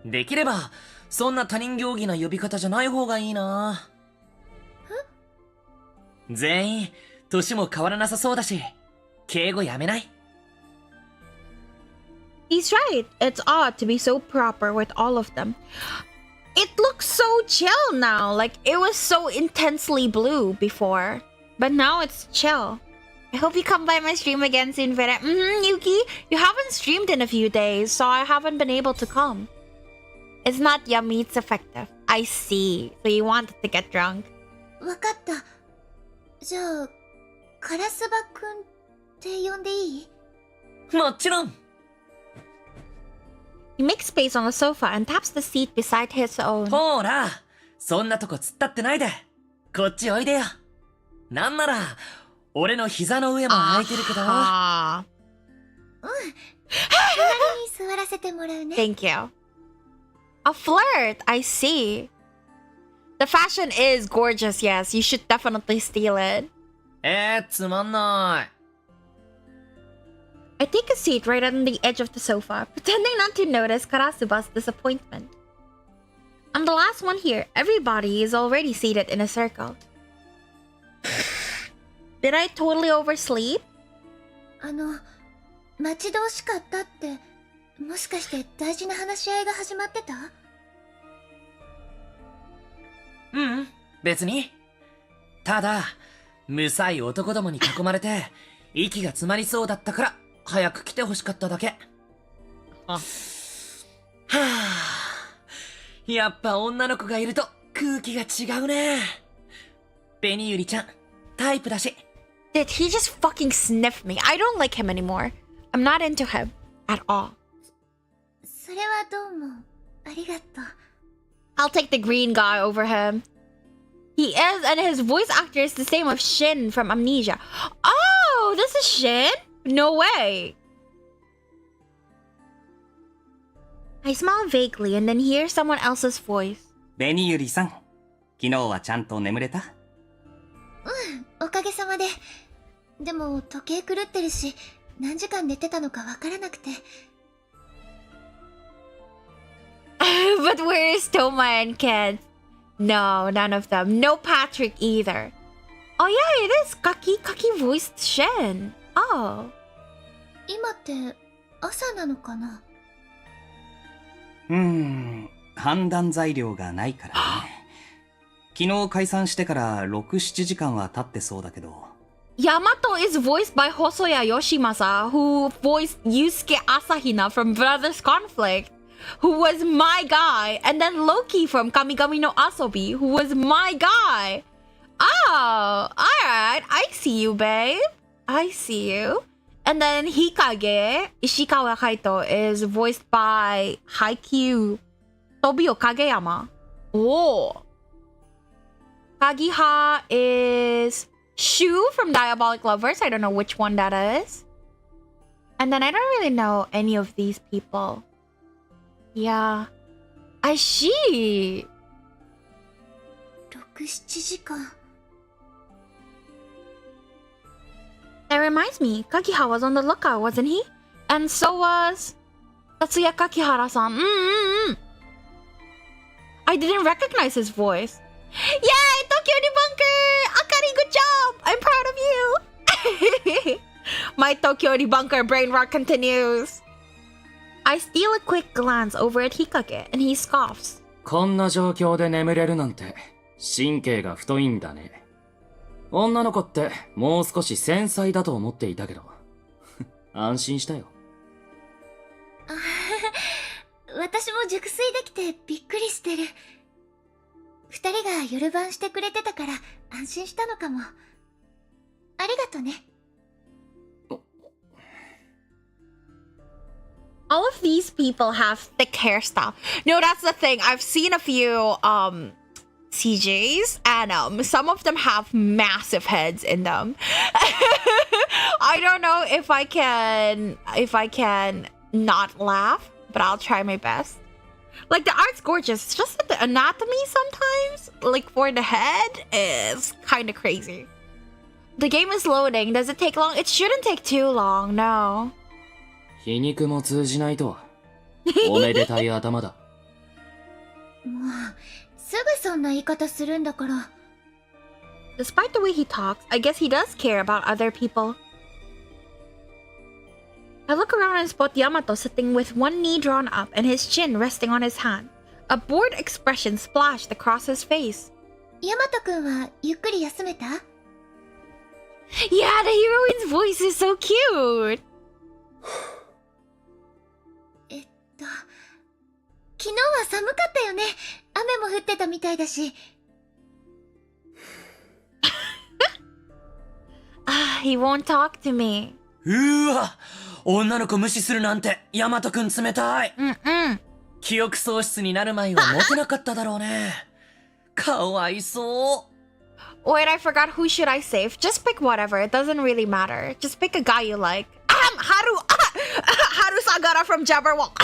できれば、そんな他人行儀な呼び方じゃない方がいいな。全員、年も変わらなさそうだし、敬語やめない？ He's right. It's odd to be so proper with all of them. It looks so chill now. Like, it was so intensely blue before. But now it's chill. I hope you come by my stream again soon, Vera. Yuki. You haven't streamed in a few days, so I haven't been able to come. It's not yummy, it's effective. I see. So you wanted to get drunk. わかった。じゃあ、カラスバくんって呼んでいい？もちろん。 He makes space on the sofa and taps the seat beside his own. ほら、そんなとこ突っ立ってないで。こっちおいでよ。なんなら、俺の膝の上も空いてるけど。Ah. 隣に座らせてもらうね。 Thank you. A flirt, I see. The fashion is gorgeous, yes. You should definitely steal it. つまんない。 I take a seat right on the edge of the sofa, pretending not to notice Karasuba's disappointment. I'm the last one here. Everybody is already seated in a circle. Did I totally oversleep? 待ち遠しかったって、もしかして大事な話し合いが始まってた？うん、別に。ただ、むさい男どもに囲まれて、息が詰まりそうだったから、早く来てほしかっただけ。はぁ、やっぱ女の子がいると空気が違うね。ベニユリちゃん、タイプだし。Did he just fucking sniff me? I don't like him anymore. I'm not into him at all. それはどうもありがとう。 I'll take the green guy over him. He is, and his voice actor is the same of Shin from Amnesia. Oh, this is Shin? No way. I smile vaguely and then hear someone else's voice. ベニユリさん、昨日はちゃんと眠れた？おかげさまで。でも時計狂ってるし、何時間寝てたのかわからなくて。But where is Toma and Ken? No, none of them. No Patrick either. Oh yeah, it is Kaki voiced Shen. Oh. 今って朝なのかな？判断材料がないからね。昨日解散してから6、7時間は経ってそうだけど。Yamato is voiced by Hosoya Yoshimasa, who voiced Yusuke Asahina from Brothers Conflict, who was my guy, and then Loki from Kamigami no Asobi, who was my guy. Oh, alright, I see you, babe. I see you. And then Hikage, Ishikawa Kaito, is voiced by Haikyuu Tobio Kageyama. Oh. Kagiha is Shu from Diabolic Lovers. I don't know which one that is. And then I don't really know any of these people. Yeah. I see. 6、7時間。 That reminds me, Kagiha was on the lookout, wasn't he? And so was Tatsuya Kakihara-san. I didn't recognize his voice. Yay! Tokyo Debunker! Akari, good job! I'm proud of you! My Tokyo Debunker brain rot continues. I steal a quick glance over at Hikage, and he scoffs. こんな状況で眠れるなんて神経が太いんだね。女の子ってもう少し繊細だと思っていたけど安心したよ。私も熟睡できてびっくりしてる。二人が夜番してくれてたから安心したのかも。ありがとね。All of these people have thick hairstyle. No, that's the thing. I've seen a few CJs, and some of them have massive heads in them. I don't know if I can not laugh, but I'll try my best. Like, the art's gorgeous. It's just that the anatomy sometimes, like for the head, is kind of crazy. The game is loading. Does it take long? It shouldn't take too long, no. 皮肉も通じないとはおめでたい頭だ。もうすぐそんな言い方するんだから。 Despite the way he talks, I guess he does care about other people. I look around and spot Yamato sitting with one knee drawn up and his chin resting on his hand. A bored expression splashed across his face. ヤマト君はゆっくり休めた？ Yeah, the heroine's voice is so cute. 昨日は寒かったよね。雨も降ってたみたいだし。He won't talk to me. うわ、女の子無視するなんてヤマトくん冷たい。記憶喪失になる前はモテなかっただろうね。かわいそう。Wait, I forgot who should I save. Just pick whatever. It doesn't really matter. Just pick a guy you like. Haru Sagara from Jabberwock.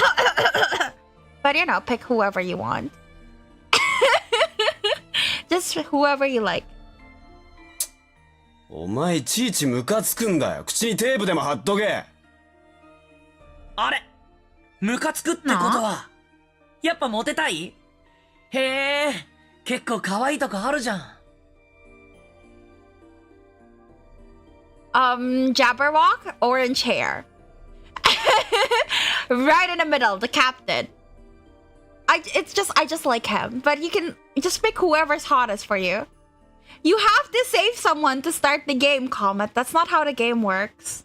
But you know, pick whoever you want. Just whoever you like. お前いちいちムカつくんだよ。口にテープでも貼っとけ。あれ、ムカつくってことはやっぱモテたい？へえ、結構可愛いとこあるじゃん。Jabberwock, orange hair. Right in the middle, the captain. I just like him, but you can just pick whoever's hottest for you. You have to save someone to start the game, Comet. That's not how the game works.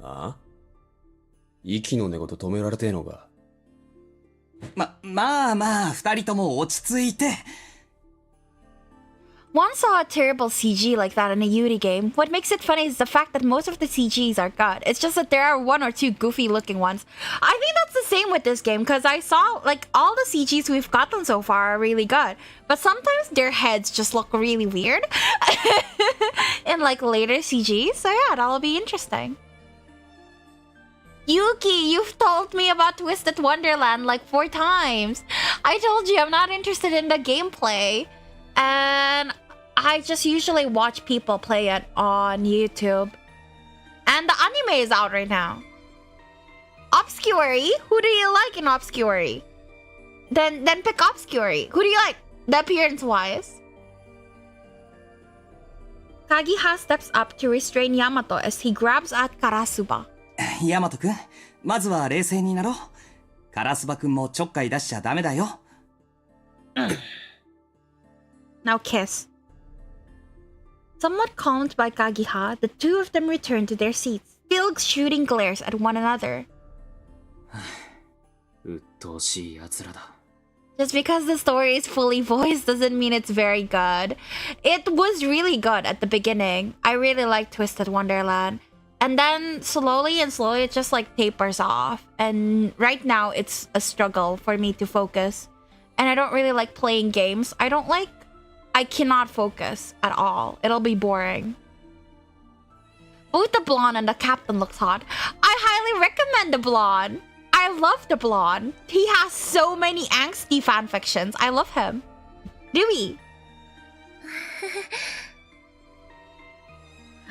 ああ？息の根ごと止められてえのか。まあ、二人とも落ち着いて。One saw a terrible CG like that in a Yuri game. What makes it funny is the fact that most of the CGs are good. It's just that there are one or two goofy looking ones. I think that's the same with this game, because I saw, like, all the CGs we've gotten so far are really good. But sometimes their heads just look really weird in, like, later CGs. So yeah, that'll be interesting. Yuki, you've told me about Twisted Wonderland like 4 times. I told you I'm not interested in the gameplay. And I just usually watch people play it on YouTube. And the anime is out right now. Obscuri? Who do you like in Obscuri? Then pick Obscuri. Who do you like, the appearance-wise? Kagiha steps up to restrain Yamato as he grabs at Karasuba. ヤマト君、まずは冷静になろう。カラスバ君もちょっかい出しちゃダメだよ。Now kiss. Somewhat calmed by Kagiha, the two of them return to their seats, still shooting glares at one another. 鬱陶しい奴らだ。 Just because the story is fully voiced doesn't mean it's very good. It was really good at the beginning. I really liked Twisted Wonderland. And then slowly it just like tapers off. And right now it's a struggle for me to focus. And I don't really like playing games. I cannot focus at all. It'll be boring. Both the blonde and the captain looks hot. I highly recommend the blonde. I love the blonde. He has so many angsty fanfictions. I love him. Do we?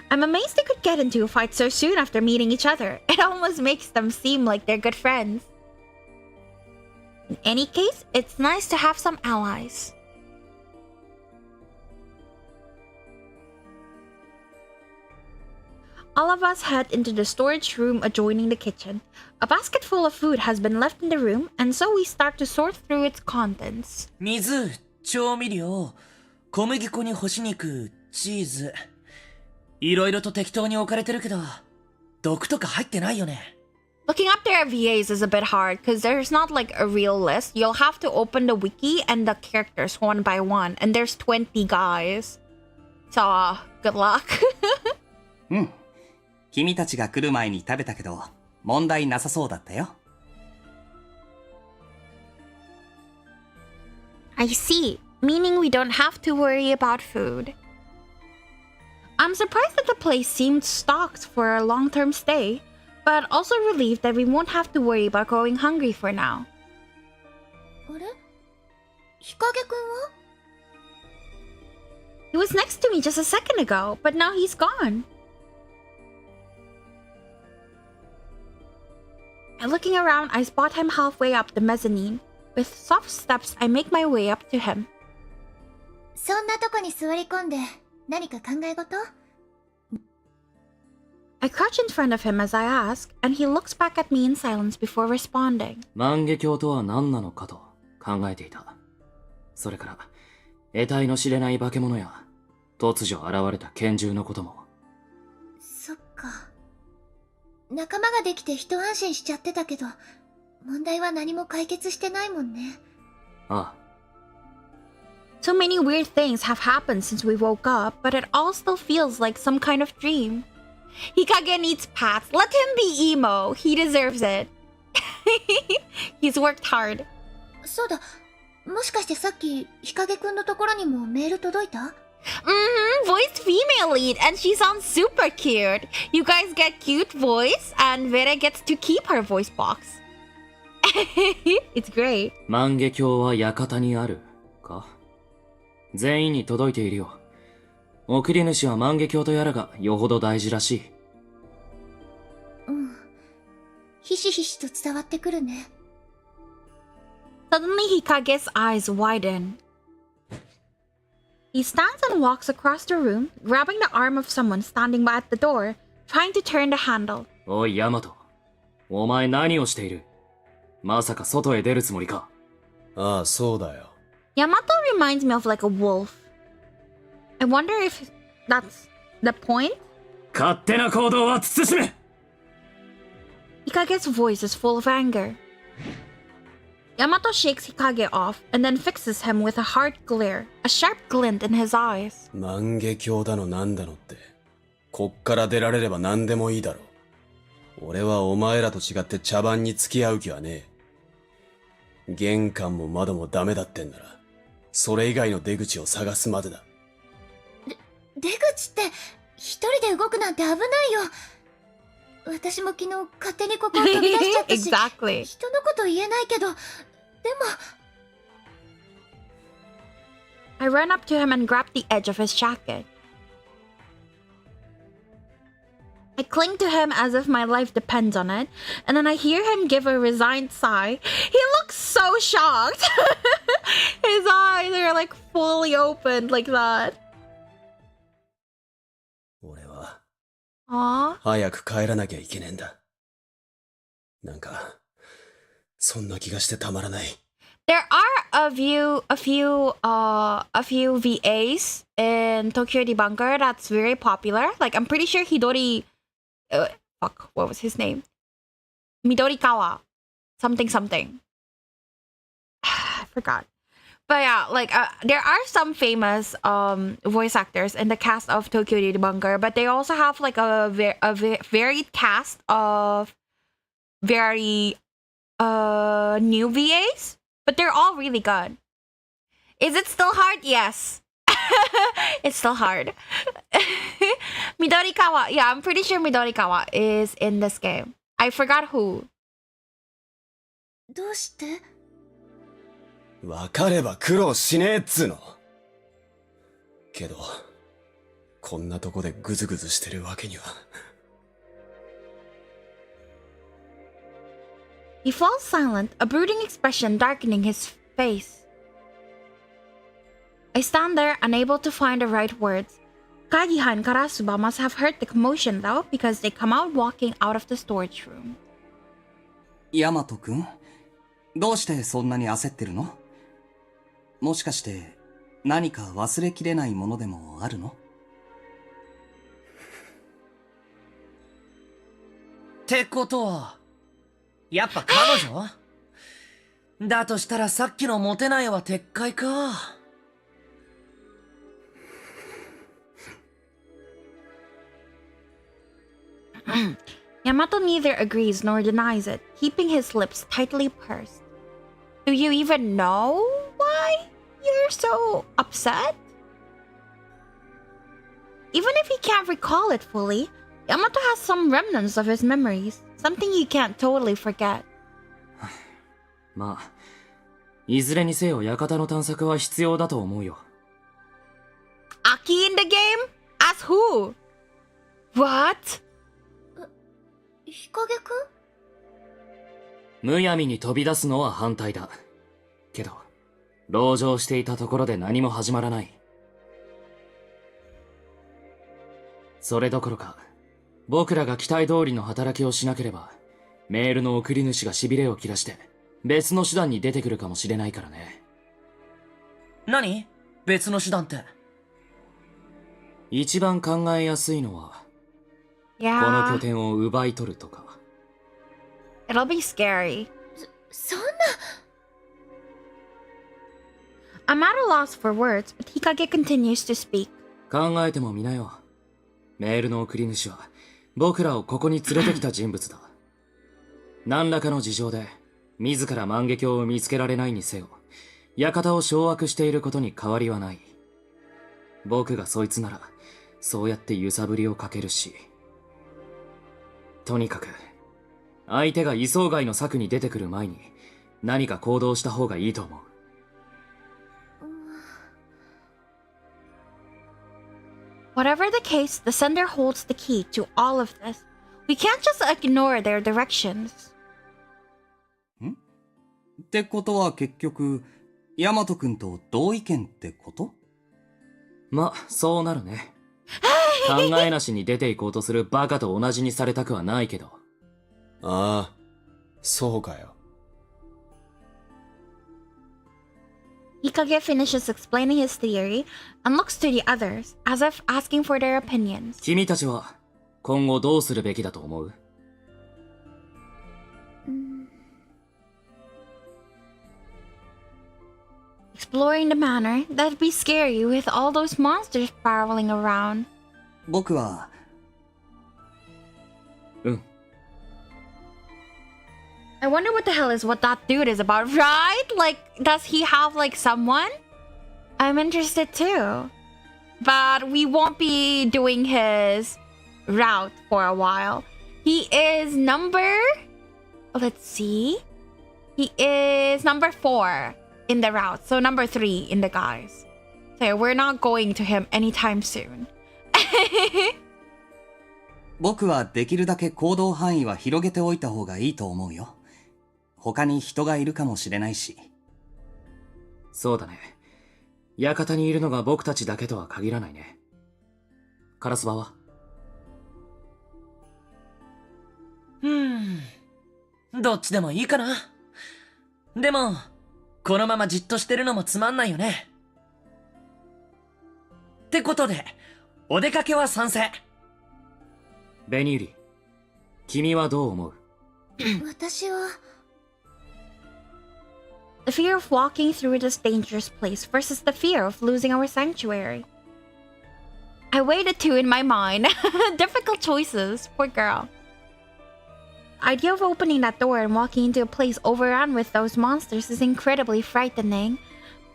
I'm amazed they could get into a fight so soon after meeting each other. It almost makes them seem like they're good friends. In any case, it's nice to have some allies. All of us head into the storage room adjoining the kitchen. A basket full of food has been left in the room, and so we start to sort through its contents. 水、調味料、小麦粉に干し肉、チーズ。いろいろと適当に置かれてるけど、毒とか入ってないよね。Looking up their VAs is a bit hard because there's not like a real list. You'll have to open the wiki and the characters one by one, and there's 20 guys. So, good luck. うん。君たちが来る前に食べたけど、問題なさそうだったよ。I see, meaning we don't have to worry about food. I'm surprised that the place seemed stocked for a long-term stay, but also relieved that we won't have to worry about going hungry for now. あれ？日陰くんは？ He was next to me just a second ago, but now he's gone. And looking around, I spot him halfway up the mezzanine. With soft steps, I make my way up to him. そんなとこに座り込んで何か考え事？ I crouch in front of him as I ask, and he looks back at me in silence before responding. 万華鏡とは何なのかと考えていた。それから、得体の知れない化け物や、突如現れた拳銃のことも。そっか。仲間ができて一安心しちゃってたけど、問題は何も解決してないもんね。ああ。So many weird things have happened since we woke up, but it all still feels like some kind of dream. Hikage needs pats. Let him be emo. He deserves it. He's worked hard. そうだ。もしかしてさっき、日陰くんのところにもメール届いた？ Voiced female lead, and she sounds super cute. You guys get cute voice, and Vera gets to keep her voice box. It's great. 万華鏡は館にあるか？全員に届いているよ。送り主は万華鏡とやらがよほど大事らしい。うん。ひしひしと伝わってくるね。Suddenly, Hikage's eyes widen. He stands and walks across the room, grabbing the arm of someone standing by at the door, trying to turn the handle. おい、ヤマト。お前何をしている？まさか外へ出るつもりか？ああ、そうだよ。Yamato reminds me of like a wolf. I wonder if that's the point? 勝手な行動は慎め！ Hikage's voice is full of anger. Yamato shakes Hikage off and then fixes him with a hard glare, a sharp glint in his eyes. 万華鏡だのなんだのって、こっから出られれば何でもいいだろう。俺はお前らと違って茶番に付き合う気はねえ。玄関も窓もダメだってんなら、それ以外の出口を探すまでだ。出口って一人で動くなんて危ないよ。私も昨日勝手にここを飛び出しちゃったし、Exactly. 人のこと言えないけど、でも I run up to him and grab the edge of his jacket. I cling to him as if my life depends on it, and then I hear him give a resigned sigh. He looks so shocked. His eyes are like fully opened like that. 俺は Aww. 早く帰らなきゃいけねえんだ。なんか、そんな気がしてたまらない。There are a few VAs in Tokyo Debunker that's very popular. Like I'm pretty sure Hidori, what was his name? Midorikawa, something. I forgot. But yeah, like there are some famous voice actors in the cast of Tokyo Debunker, but they also have like a varied cast of very new VAs. But they're all really good. Is it still hard? Yes. It's still hard. Midorikawa. Yeah, I'm pretty sure Midorikawa is in this game. I forgot who. どうして？わかれば苦労しねえっつうの。けど、こんなとこでグズグズしてるわけには。He falls silent, a brooding expression darkening his face. I stand there, unable to find the right words. Kagiha and Karasuba must have heard the commotion though, because they come out walking out of the storage room. ヤマトくん、どうしてそんなに焦ってるの？もしかして何か忘れきれないものでもあるの？ってことは、やっぱ彼女？だとしたらさっきのモテないは撤回か。Yamato neither agrees nor denies it, keeping his lips tightly pursed. Do you even know why you're so upset? Even if he can't recall it fully, Yamato has some remnants of his memories, something he can't totally forget. まあ、いずれにせよ館の探索は必要だと思うよ。Aki in the game? As who? What? 日陰くん？むやみに飛び出すのは反対だ。けど、籠城していたところで何も始まらない。それどころか、僕らが期待通りの働きをしなければ、メールの送り主が痺れを切らして、別の手段に出てくるかもしれないからね。何？別の手段って。一番考えやすいのは、この Yeah, 拠点を奪い取るとか。it'll be scary. そんな。I'm at a loss for words, but Hikage continues to speak. 考えてもみなよ。メールの送り主は、僕らをここに連れてきた人物だ。何らかの事情で、自ら万華鏡を見つけられないにせよ、館を掌握していることに変わりはない。僕がそいつなら、そうやって揺さぶりをかけるし。とにかく、相手が予想外の策に出てくる前に、何か行動した方がいいと思う。Whatever the case, the sender holds the key to all of this. We can't just ignore their directions. ってことは結局、ヤマトくんと同意見ってこと？ま、そうなるね。考えなしに出ていこうとするバカと同じにされたくはないけど。ああ、そうかよ。Hikage finishes explaining his theory and looks to the others, as if asking for their opinions. 君たちは、今後どうするべきだと思う？Exploring the manor, that'd be scary with all those monsters prowling around. 僕は、I wonder what the hell is what that dude is about, right? Like, does he have like someone? I'm interested too. But we won't be doing his route for a while. He is number... Let's see. He is number 4 in the route. So number 3 in the guys. So we're not going to him anytime soon. 僕はできるだけ行動範囲は広げておいた方がいいと思うよ。他に人がいるかもしれないし。そうだね。館にいるのが僕たちだけとは限らないね。カラスバは？どっちでもいいかな。でも、このままじっとしてるのもつまんないよね。ってことで、お出かけは賛成。ベニーリ、君はどう思う？私は。The fear of walking through this dangerous place versus the fear of losing our sanctuary. I weighed the two in my mind. Difficult choices, poor girl. Idea of opening that door and walking into a place overrun with those monsters is incredibly frightening.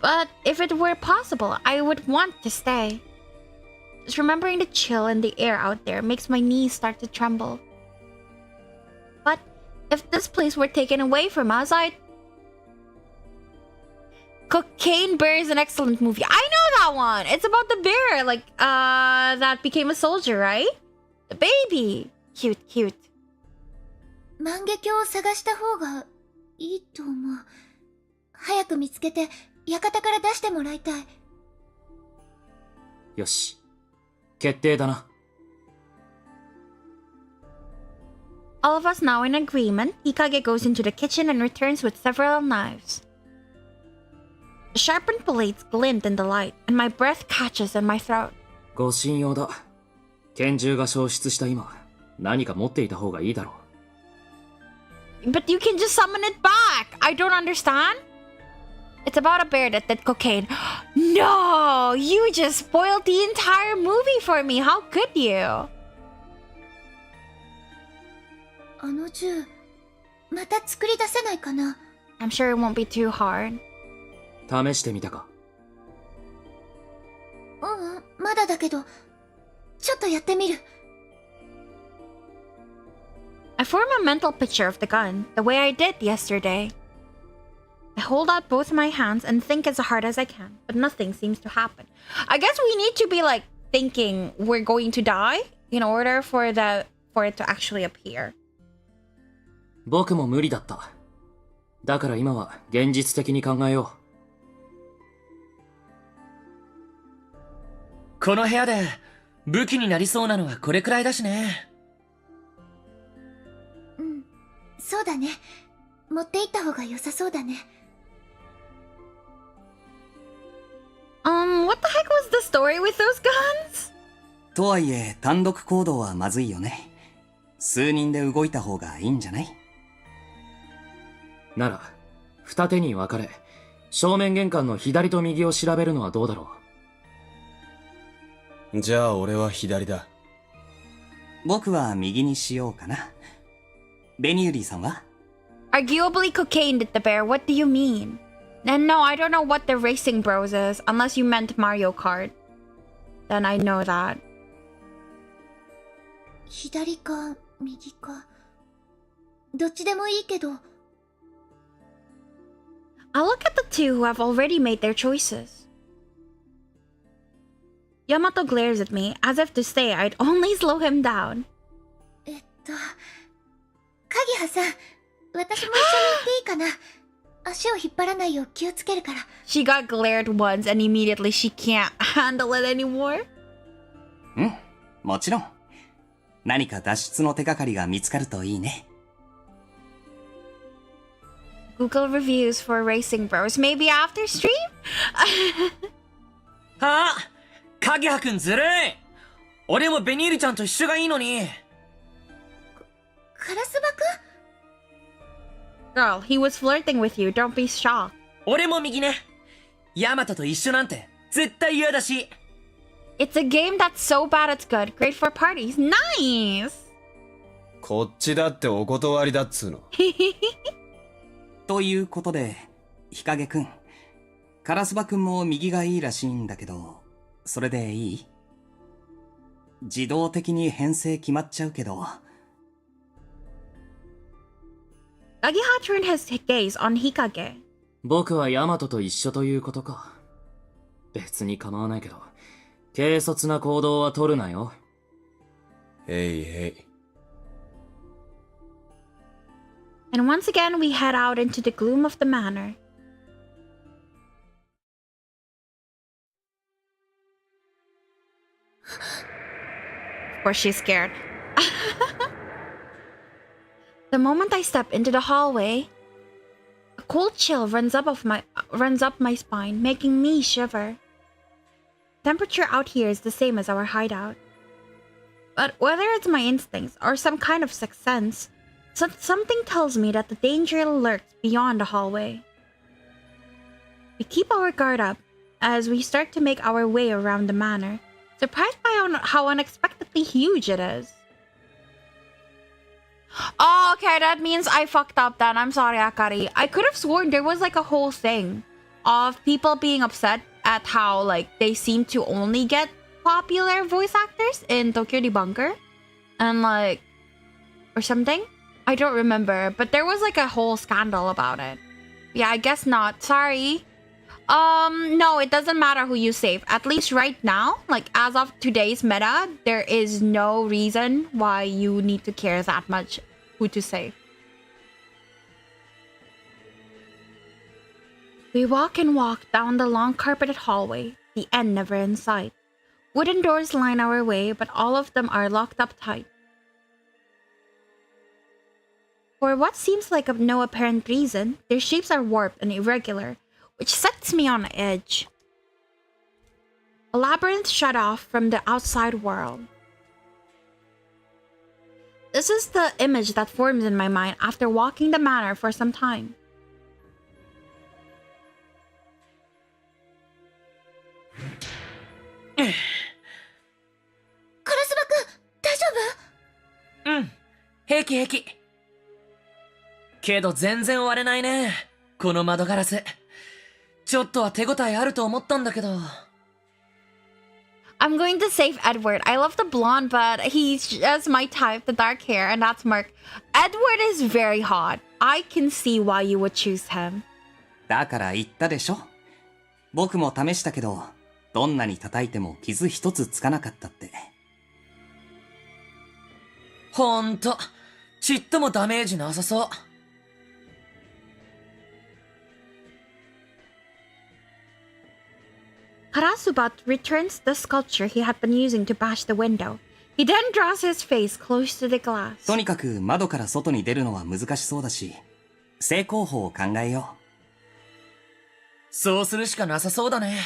But if it were possible, I would want to stay. Just remembering the chill in the air out there makes my knees start to tremble. But If this place were taken away from us, I'd... Cocaine Bear is an excellent movie. I know that one! It's about the bear, like, that became a soldier, right? The baby! Cute, cute. 万華鏡を探した方がいいと思う。早く見つけて、館から出してもらいたい。よし。決定だな。All of us now in agreement, Hikage goes into the kitchen and returns with several knives. The sharpened blades glint in the light, and my breath catches in my throat. ご信用だ。拳銃が消失した今、何か持っていた方がいいだろう。But you can just summon it back! I don't understand. It's about a bear that did cocaine. No! You just spoiled the entire movie for me! How could you? あの銃、また作り出せないかな。I'm sure it won't be too hard. 試してみたか。まだだけど、ちょっとやってみる。I form a mental picture of the gun, the way I did yesterday. I hold out both my hands and think as hard as I can, but nothing seems to happen. I guess we need to be like thinking we're going to die in order for it to actually appear. 僕も無理だった。だから今は現実的に考えよう。この部屋で武器になりそうなのはこれくらいだしね。うん、そうだね。持って行った方が良さそうだね。What the heck was the story with those guns? とはいえ、単独行動はまずいよね。数人で動いた方がいいんじゃない？なら、二手に分かれ、正面玄関の左と右を調べるのはどうだろう。じゃあ俺は左だ。僕は右にしようかな。ベニユリさんは？ Arguably cocaine did the bear, what do you mean? And no, I don't know what the Racing Bros is, unless you meant Mario Kart. Then I know that. 左か右か。どっちでもいいけど。I'll look at the two who have already made their choices. Yamato glares at me, as if to say I'd only slow him down. カギハさん、私も一緒に行っていいかな。足を引っ張らないよう気をつけるから。She got glared once and immediately she can't handle it anymore. うん、もちろん。何か脱出の手がかりが見つかるといいね。Google reviews for Racing Bros. Maybe after stream? あ、影葉くんずるい。俺もベニールちゃんと一緒がいいのに。カラスバくん？ Girl, he was flirting with you. Don't be shocked. 俺も右ね。ヤマトと一緒なんて絶対嫌だし。It's a game that's so bad it's good. Great for parties. Nice! こっちだってお断りだっつうの。ということで、日陰くん、カラスバくんも右がいいらしいんだけど、それでいい？自動的に編成決まっちゃうけど。Kagiha turned his gaze on Hikage. 僕はヤマトと一緒ということか。別に構わないけど、軽率な行動は取るなよ。へいへい。And once again we head out into the gloom of the manor. Of course she's scared. The moment I step into the hallway, a cold chill runs up my spine, making me shiver. Temperature out here is the same as our hideout. But whether it's my instincts or some kind of sixth sense, something tells me that the danger lurks beyond the hallway. We keep our guard up as we start to make our way around the manor, surprised by how unexpectedly huge it is. Oh, okay, that means I fucked up then. I'm sorry, Akari. I could have sworn there was like a whole thing of people being upset at how like they seem to only get popular voice actors in Tokyo Debunker and like or something. I don't remember, but there was like a whole scandal about it. Yeah, I guess not. Sorry. No, it doesn't matter who you save. At least right now, like as of today's meta, there is no reason why you need to care that much who to save. We walk and walk down the long carpeted hallway, the end never in sight. Wooden doors line our way, but all of them are locked up tight. For what seems like no apparent reason, their shapes are warped and irregular, which sets me on edge. A labyrinth shut off from the outside world. This is the image that forms in my mind after walking the manor for some time. Karasuba-kun, 大丈夫? うん、平気平気。けど全然割れないね。この窓ガラス。ちょっとは手応えあると思ったんだけど。I'm going to save Edward. I love the blonde, but he's just my type, the dark hair, and that's Mark. Edward is very hot. I can see why you would choose him. だから言ったでしょ。僕も試したけど、どんなに叩いても傷一つつかなかったって。ほんと、ちっともダメージなさそう。Karasuba returns the sculpture he had been using to bash the window. He then draws his face close to the glass. とにかく窓から外に出るのは難しそうだし、成功法を考えよう。そうするしかなさそうだね。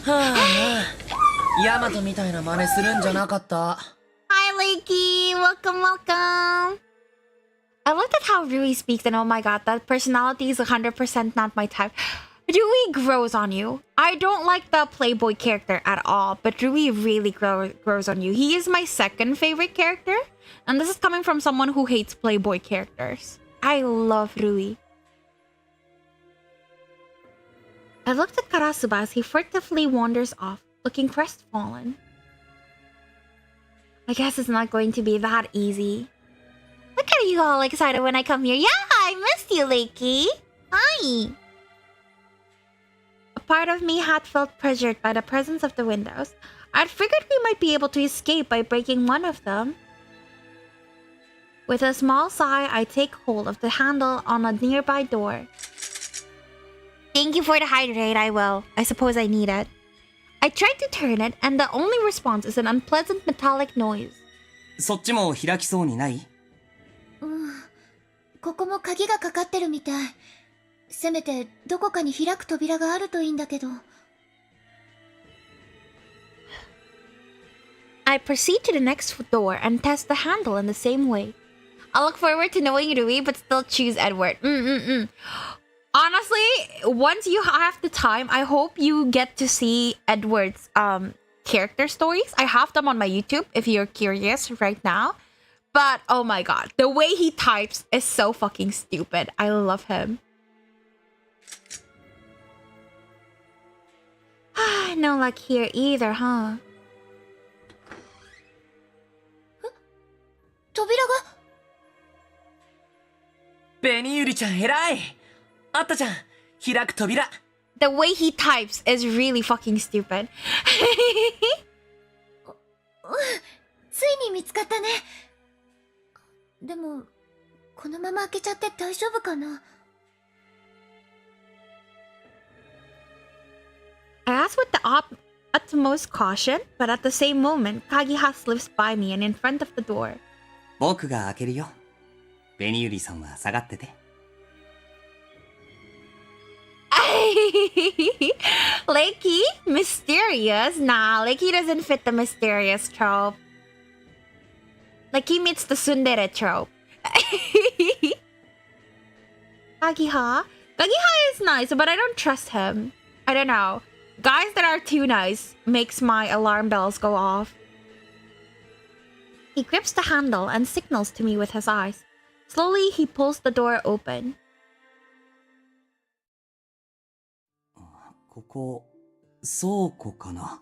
はあ、ヤマトみたいな真似するんじゃなかった。Hi, Lakey. Welcome, welcome. I looked at how Rui speaks and oh my god, that personality is 100% not my type. Rui grows on you. I don't like the playboy character at all, but Rui really grows on you. He is my second favorite character, and this is coming from someone who hates playboy characters. I love Rui. I looked at Karasuba as he furtively wanders off, looking crestfallen. I guess it's not going to be that easy. Look at you all excited when I come here. Yeah, I missed you, Lakey. Hi. A part of me had felt pressured by the presence of the windows. I'd figured we might be able to escape by breaking one of them. With a small sigh, I take hold of the handle on a nearby door. Thank you for the hydrate, I will. I suppose I need it. I tried to turn it, and the only response is an unpleasant metallic noise. そっちも開きそうにない？ここも鍵がかかってるみたい。せめてどこかに開く扉があるといいんだけど。I proceed to the next door and test the handle in the same way. I look forward to knowing Rui, but still choose Edward. Honestly, once you have the time, I hope you get to see Edward's character stories. I have them on my YouTube if you're curious right now. But oh my god, the way he types is so fucking stupid. I love him. No luck here either, huh? 扉が。ベニユリちゃん偉い。あったじゃん、開く扉。The way he types is really fucking stupid. ついに見つかったね。でも、このまま開けちゃって大丈夫かな？ I ask with the utmost caution, but at the same moment, Kagiha slips by me and in front of the door. 僕が開けるよ。ベニユリさんは下がってて。Lakey? Mysterious? Nah, Lakey doesn't fit the mysterious trope. Lakey meets the tsundere trope. Kagiha? Kagiha is nice, but I don't trust him. I don't know. Guys that are too nice makes my alarm bells go off. He grips the handle and signals to me with his eyes. Slowly, he pulls the door open. ここ、倉庫かな？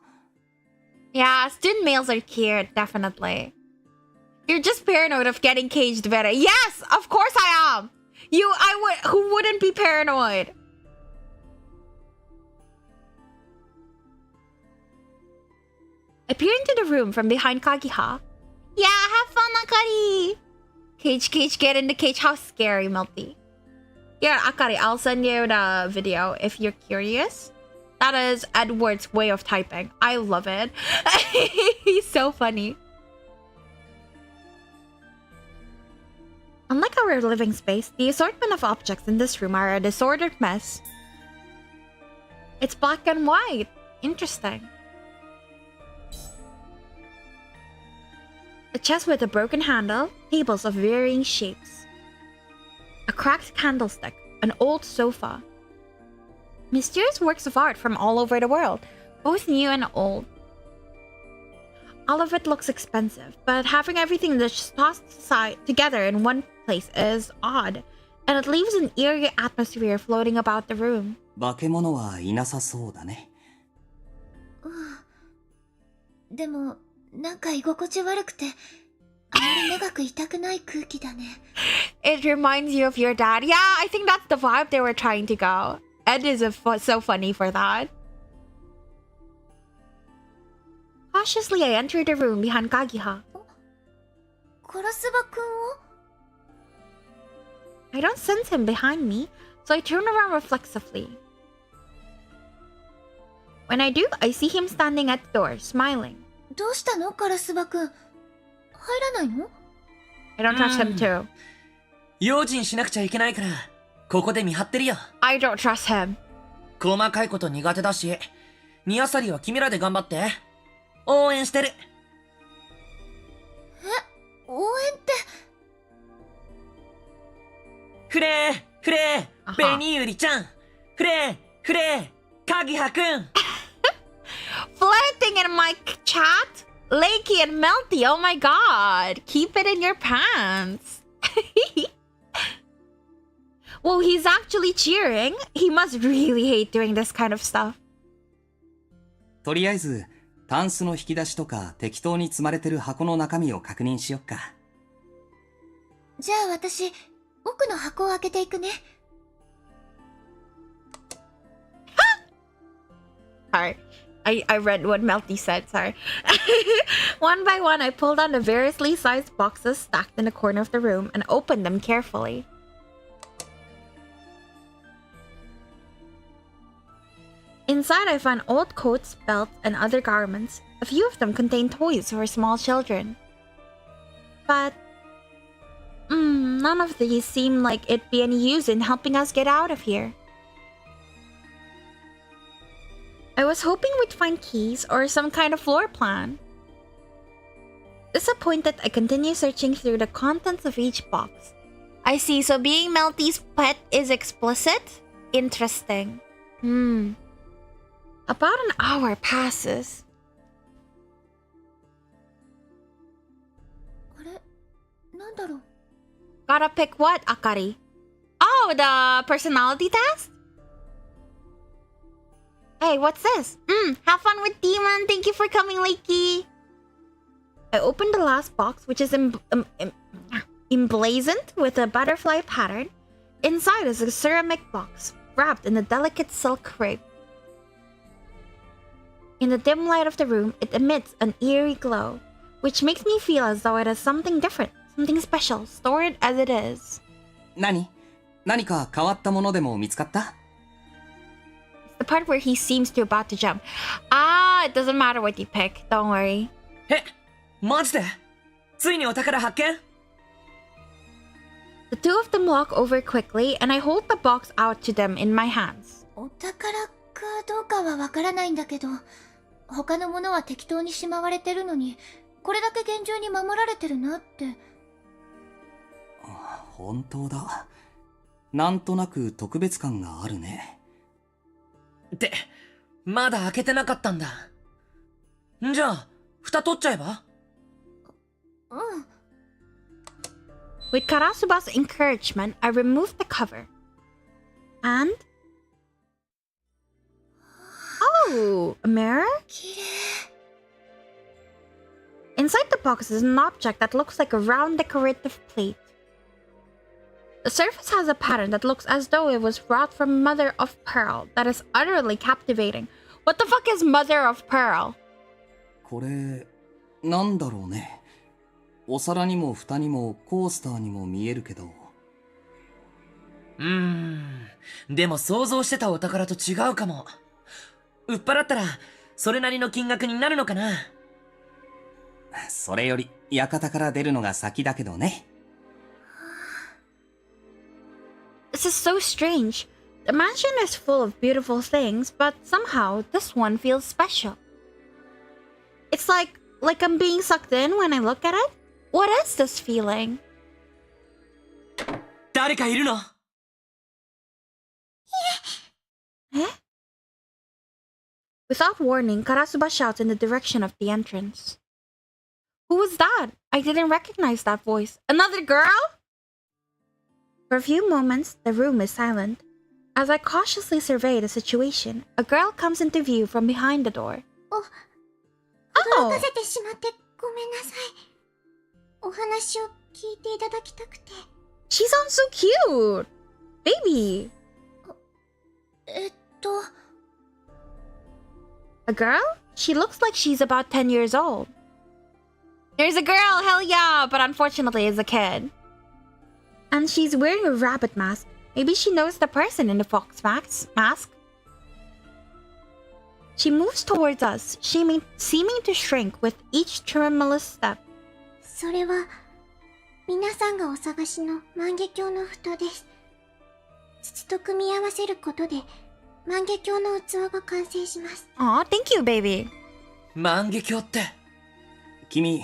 Yeah, student males are cute, definitely. You're just paranoid of getting caged better. Yes, of course I am. Who wouldn't be paranoid? I peer into the room from behind Kagiha. Yeah, have fun, Akari. Cage, get in the cage. How scary, Melty. Yeah, Akari, I'll send you the video if you're curious. That is Edward's way of typing. I love it. He's so funny. Unlike our living space, the assortment of objects in this room are a disordered mess. It's black and white. Interesting. A chest with a broken handle, tables of varying shapes. A cracked candlestick, an old sofa. Mysterious works of art from all over the world, both new and old. All of it looks expensive, but having everything just tossed aside together in one place is odd, and it leaves an eerie atmosphere floating about the room. 化け物はいなさそうだね。でも、なんか居心地悪くて、あまり長くいたくない空気だね。It reminds you of your dad. Yeah, I think that's the vibe they were trying to go. Ed is so funny for that. Cautiously, I enter the room behind Kagiha. カラスバくんを I don't sense him behind me, so I turn around reflexively. When I do, I see him standing at the door, smiling. どうしたのカラスバくん。入らないの I don't trust him too. 用心しなくちゃいけないから、ここで見張ってるよ。I don't trust him. 細かいこと苦手だし、ニアサリは君らで頑張って。応援してる。応援って。フレー、ベニユリちゃん。フレー、カギハくん。Flirting in my chat? Lakey and Melty, oh my god. Keep it in your pants. Well, he's actually cheering. He must really hate doing this kind of stuff. とりあえず、タンスの引き出しとか適当に積まれてる箱の中身を確認しよっか。じゃあ私、奥の箱を開けていくね。Sorry. I read what Melty said, sorry. One by one, I pulled out the variously sized boxes stacked in the corner of the room and opened them carefully. Inside, I found old coats, belts, and other garments. A few of them contained toys for small children. But none of these seemed like it'd be any use in helping us get out of here. I was hoping we'd find keys or some kind of floor plan. Disappointed, I continue searching through the contents of each box. I see, so being Melty's pet is explicit? Interesting. About an hour passes. あれ、なんだろう。 Gotta pick what, Akari? Oh, the personality test? Hey, what's this? Have fun with Demon. Thank you for coming, Lakey. I opened the last box, which is emblazoned with a butterfly pattern. Inside is a ceramic box, wrapped in a delicate silk crepe. In the dim light of the room, it emits an eerie glow, which makes me feel as though it has something different, something special, stored as it is. 何か変わったものでも見つかった？ The part where he seems to about to jump. Ah, it doesn't matter what you pick. Don't worry. え、マジで？ついにお宝発見？ The two of them walk over quickly, and I hold the box out to them in my hands. お宝かどうかはわからないんだけど、他のものは適当にしまわれてるのに、これだけ厳重に守られてるなって。本当だ。なんとなく特別感があるね。ってまだ開けてなかったんだ。んじゃあ蓋取っちゃえば？With Karasuba's encouragement, I removed the cover. And... Oh, a mirror? 綺麗。 Inside the the box is an object that looks like a round decorative plate. The surface has a pattern that looks as though it was wrought from mother of pearl that is utterly captivating. What the fuck is mother of pearl? これ、なんだろうね。お皿にも蓋にもコースターにも見えるけど。でも想像してたお宝と違うかも。売っ払ったら、それなりの金額になるのかな。それより、館から出るのが先だけどね。This is so strange. The mansion is full of beautiful things, but somehow this one feels special. It's like I'm being sucked in when I look at it. What is this feeling? 誰かいるの？ Eh? Without warning, Karasuba shouts in the direction of the entrance. Who was that? I didn't recognize that voice. Another girl? For a few moments, the room is silent. As I cautiously survey the situation, a girl comes into view from behind the door. Oh! 驚かせてしまってごめんなさい。お話を聞いていただきたくて。She sounds so cute! Baby! A girl? She looks like she's about 10 years old. There's a girl, hell yeah, but unfortunately it's a kid. And she's wearing a rabbit mask. Maybe she knows the person in the fox mask. She moves towards us, seeming to shrink with each tremulous step. それは、皆さんがお探しの万華鏡の蓋です。土と組み合わせることで、万華鏡の器が完成します。Aw, thank you, baby. 万華鏡って。君、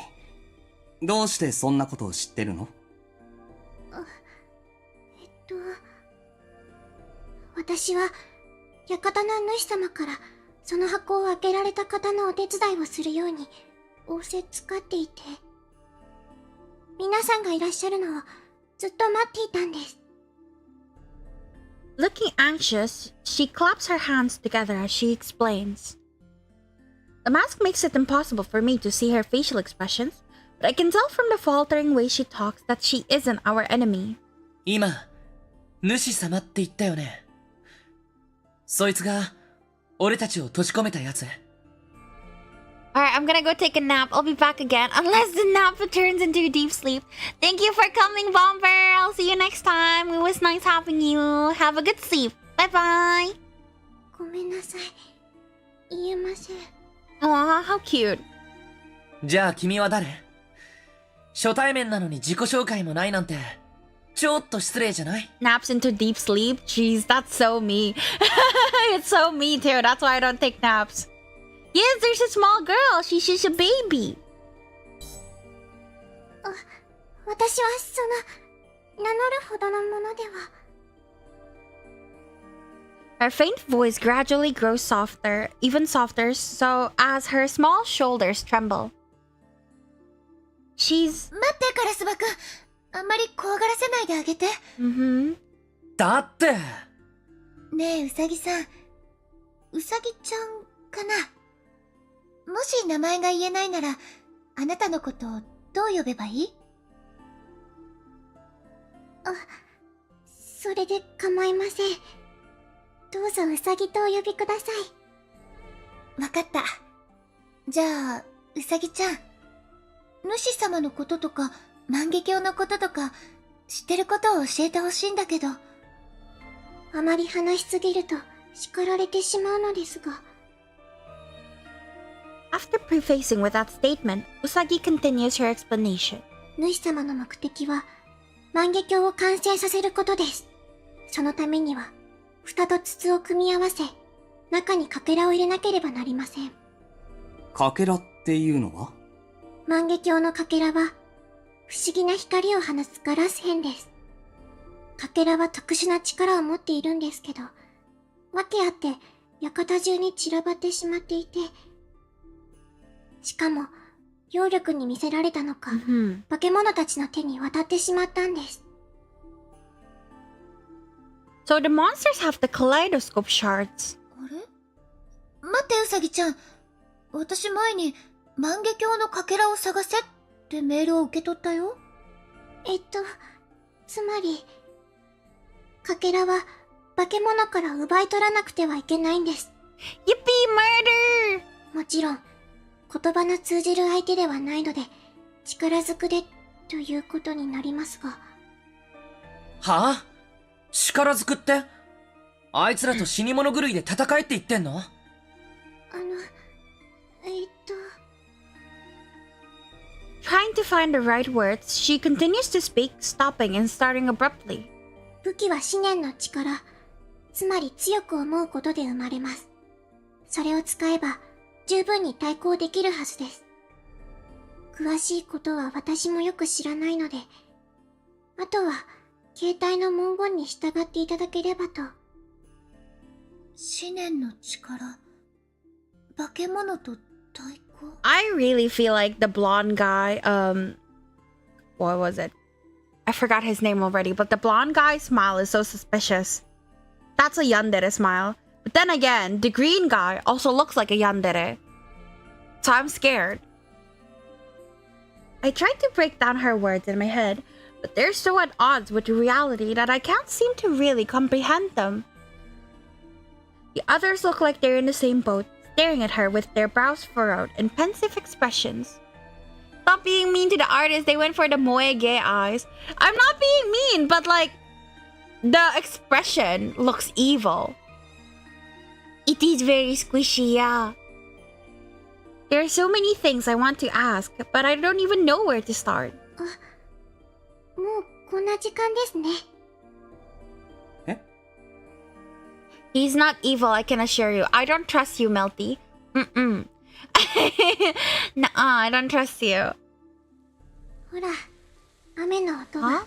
どうしてそんなことを知ってるの？私は、館の主様から、その箱を開けられた方のお手伝いをするように、仰せつかっていて、皆さんがいらっしゃるのをずっと待っていたんです。Looking anxious, she claps her hands together as she explains. The mask makes it impossible for me to see her facial expressions, but I can tell from the faltering way she talks that she isn't our enemy. 今、主様って言ったよね。そいつが、俺たちを閉じ込めたやつ。Alright, I'm gonna go take a nap. I'll be back again. Unless the nap turns into a deep sleep. Thank you for coming, Bomber. I'll see you next time. It was nice having you. Have a good sleep. Bye bye. ごめんなさい。言えません。Aw, how cute. じゃあ君は誰？初対面なのに自己紹介もないなんて、ちょっと失礼じゃない？ Naps into deep sleep? Jeez, that's so me. It's so me too. That's why I don't take naps. Yes, there's a small girl. She's just a baby. 私は名乗るほどのものでは。Her faint voice gradually grows softer, even softer, so as her small shoulders tremble. She's... 待って、カラスバくん。あんまり怖がらせないであげて。だって。ねえ、ウサギさん。ウサギちゃんかな？もし名前が言えないなら、あなたのことをどう呼べばいい？それで構いません。どうぞウサギとお呼びください。わかった。じゃあ、ウサギちゃん。主様のこととか、万華鏡のこととか、知ってることを教えてほしいんだけど。あまり話しすぎると叱られてしまうのですが。After prefacing with that statement, Usagi continues her explanation. 主様の目的は、万華鏡を完成させることです。そのためには、蓋と筒を組み合わせ、中にかけらを入れなければなりません。かけらっていうのは？万華鏡のかけらは、不思議な光を放つガラス片です。かけらは特殊な力を持っているんですけど、わけあって館中に散らばってしまっていて、しかも、妖力に見せられたのか、化け物たちの手に渡ってしまったんです。So the monsters have the kaleidoscope shards. あれ？待って、ウサギちゃん。私前に万華鏡のかけらを探せっってメールを受け取ったよ。つまり、かけらは化け物から奪い取らなくてはいけないんです。Yippee, murder! もちろん、言葉の通じる相手ではないので、力ずくでということになりますが。はあ？力ずくって？あいつらと死に物狂いで戦えって言ってんの？Trying to find the right words, she continues to speak, stopping and starting abruptly. 武器は思念の力、つまり強く思うことで生まれます。それを使えば十分に対抗できるはずです。詳しいことは私もよく知らないので、あとは携帯の文言に従っていただければと。思念の力、化け物と対抗。I really feel like the blonde guy, what was it? I forgot his name already, but the blonde guy's smile is so suspicious. That's a yandere smile. But then again, the green guy also looks like a yandere. So I'm scared. I tried to break down her words in my head, but they're so at odds with reality that I can't seem to really comprehend them. The others look like they're in the same boat, staring at her with their brows furrowed and pensive expressions. Stop being mean to the artist, they went for the moe gay eyes. I'm not being mean, but like, the expression looks evil. It is very squishy, yeah. There are so many things I want to ask, but I don't even know where to start. もうこんな時間ですね。He's not evil, I can assure you. I don't trust you, Melty. Mm-mm. Nuh-uh, I don't trust you. ほら、雨の音が。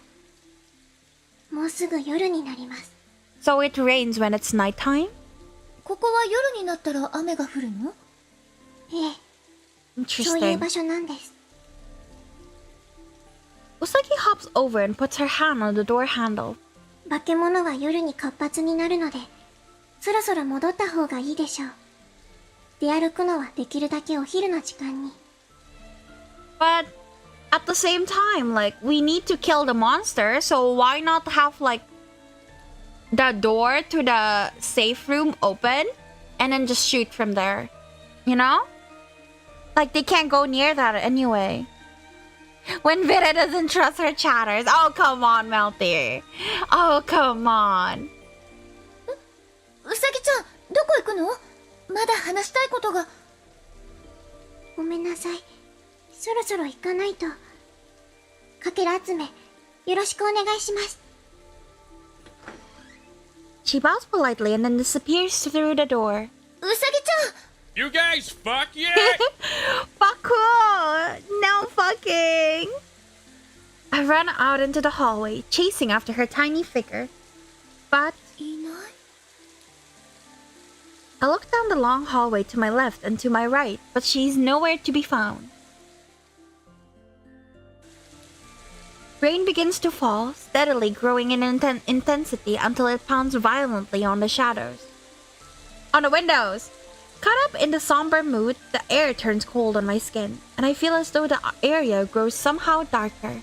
Huh? もうすぐ夜になります。So it rains when it's nighttime? ここは夜になったら雨が降るの？ええ。そういう Interesting. 場所なんです。Usagi hops over and puts her hand on the door handle. 化け物は夜に活発になるので、そろそろ戻った方がいいでしょう。出歩くのはできるだけお昼の時間に。But at the same time, like, we need to kill the monster, so why not have, like, the door to the safe room open and then just shoot from there? You know? Like, they can't go near that anyway. When Vera doesn't trust her chatters. Oh, come on, Melty. Oh, come on. うさぎちゃん、どこ行くの？まだ話したいことが。ごめんなさい。そろそろ行かないと。かけら集め、よろしくお願いします。She bows politely and then disappears through the door. うさぎちゃん You guys fuck yet? Fuck cool! No fucking! I run out into the hallway, chasing after her tiny figure. But いない。 I look down the long hallway to my left and to my right, but she's nowhere to be found. Rain begins to fall, steadily growing in intensity until it pounds violently on the shadows. On the windows! Caught up in the somber mood, the air turns cold on my skin, and I feel as though the area grows somehow darker.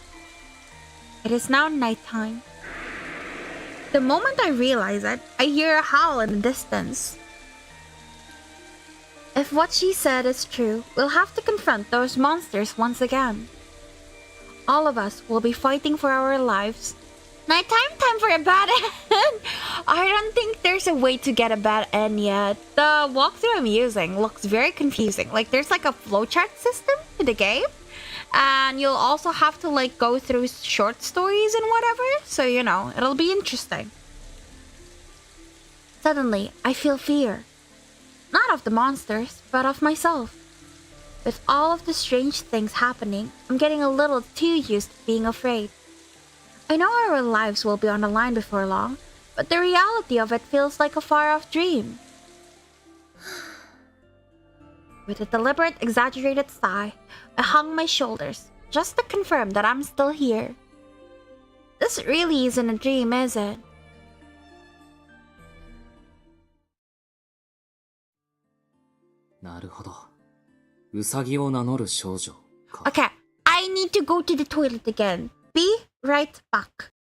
It is now nighttime. The moment I realize it, I hear a howl in the distance. If what she said is true, we'll have to confront those monsters once again. All of us will be fighting for our lives. Nighttime time for a bad end! I don't think there's a way to get a bad end yet. The walkthrough I'm using looks very confusing. Like, there's like a flowchart system to the game. And you'll also have to like go through short stories and whatever. So, you know, it'll be interesting. Suddenly, I feel fear. Not of the monsters, but of myself. With all of the strange things happening, I'm getting a little too used to being afraid. I know our lives will be on the line before long, but the reality of it feels like a far-off dream. With a deliberate, exaggerated sigh, I hung my shoulders, just to confirm that I'm still here. This really isn't a dream, is it? Naruhodo. Usagiを名乗る少女か。 Okay, I need to go to the toilet again. Be right back.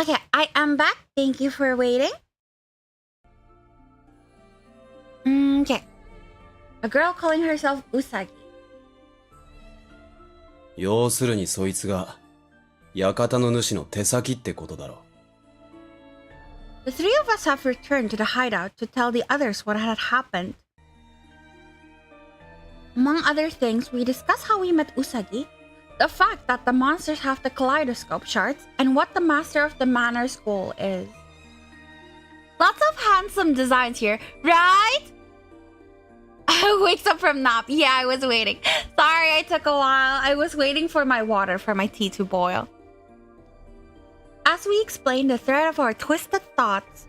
Okay, I am back. Thank you for waiting. Okay. A girl calling herself Usagi. 要するにそいつが、館の主の手先ってことだろ。The three of us have returned to the hideout to tell the others what had happened. Among other things, we discuss how we met Usagi, the fact that the monsters have the kaleidoscope charts, and what the master of the manor's goal is. Lots of handsome designs here, right? Wakes up from nap. Yeah, I was waiting. Sorry, I took a while. I was waiting for my water for my tea to boil. As we explain, the thread of our twisted thoughts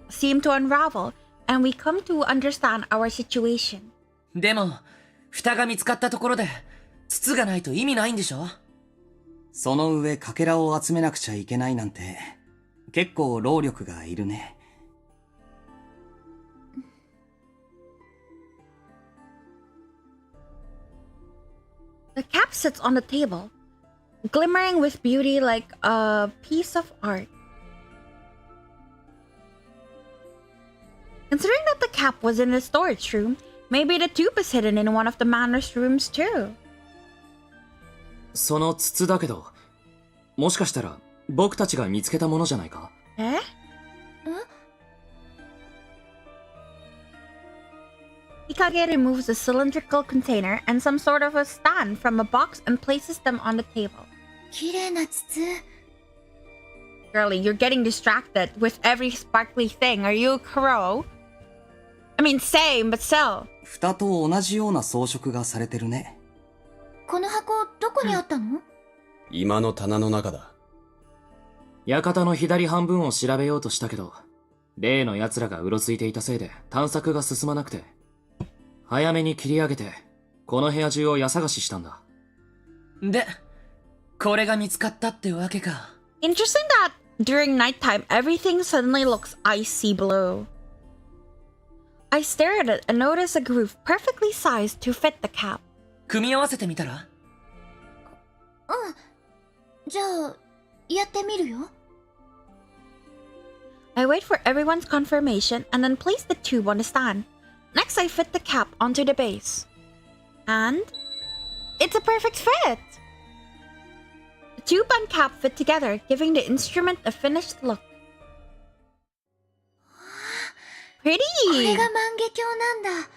seem to unravel, and we come to understand our situation. でも、蓋が見つかったところで、筒がないと意味ないんでしょ？その上かけらを集めなくちゃいけないなんて、結構労力がいるね。The cap sits on the table, glimmering with beauty like a piece of art. Considering that the cap was in the storage room, maybe the tube is hidden in one of the manor's rooms too. その筒だけど、もしかしたら僕たちが見つけたものじゃないか？Eh? Hikage removes the cylindrical container and some sort of a stand from a box and places them on the table. 綺麗な筒。 Girlie, you're getting distracted with every sparkly thing. Are you a crow? I mean, same, but still. 蓋と同じような装飾がされてるね。この箱、どこにあったの？今の棚の中だ。館の左半分を調べようとしたけど、例の奴らがうろついていたせいで探索が進まなくて、早めに切り上げて、この部屋中を家探ししたんだ。で、これが見つかったってわけか。Interesting that during nighttime, everything suddenly looks icy blue. I stare at it and notice a groove perfectly sized to fit the cap. 組み合わせてみたら？じゃあ、やってみるよ。I wait for everyone's confirmation and then place the tube on the stand. Next, I fit the cap onto the base. And it's a perfect fit! The tube and cap fit together, giving the instrument a finished look. Pretty! これが万華鏡なんだ。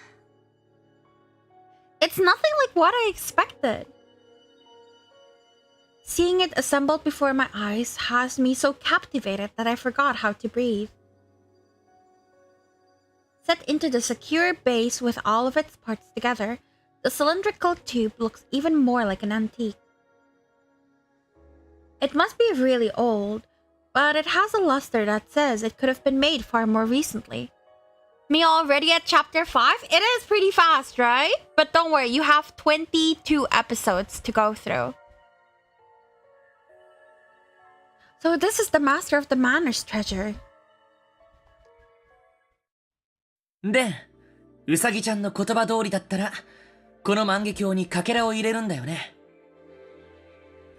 It's nothing like what I expected. Seeing it assembled before my eyes has me so captivated that I forgot how to breathe. Set into the secure base with all of its parts together, the cylindrical tube looks even more like an antique. It must be really old, but it has a luster that says it could have been made far more recently. Me already at chapter 5? It is pretty fast, right? But don't worry, you have 22 episodes to go through. So this is the master of the manor's treasure. で、うさぎちゃんの言葉通りだったら、この万華鏡にかけらを入れるんだよね。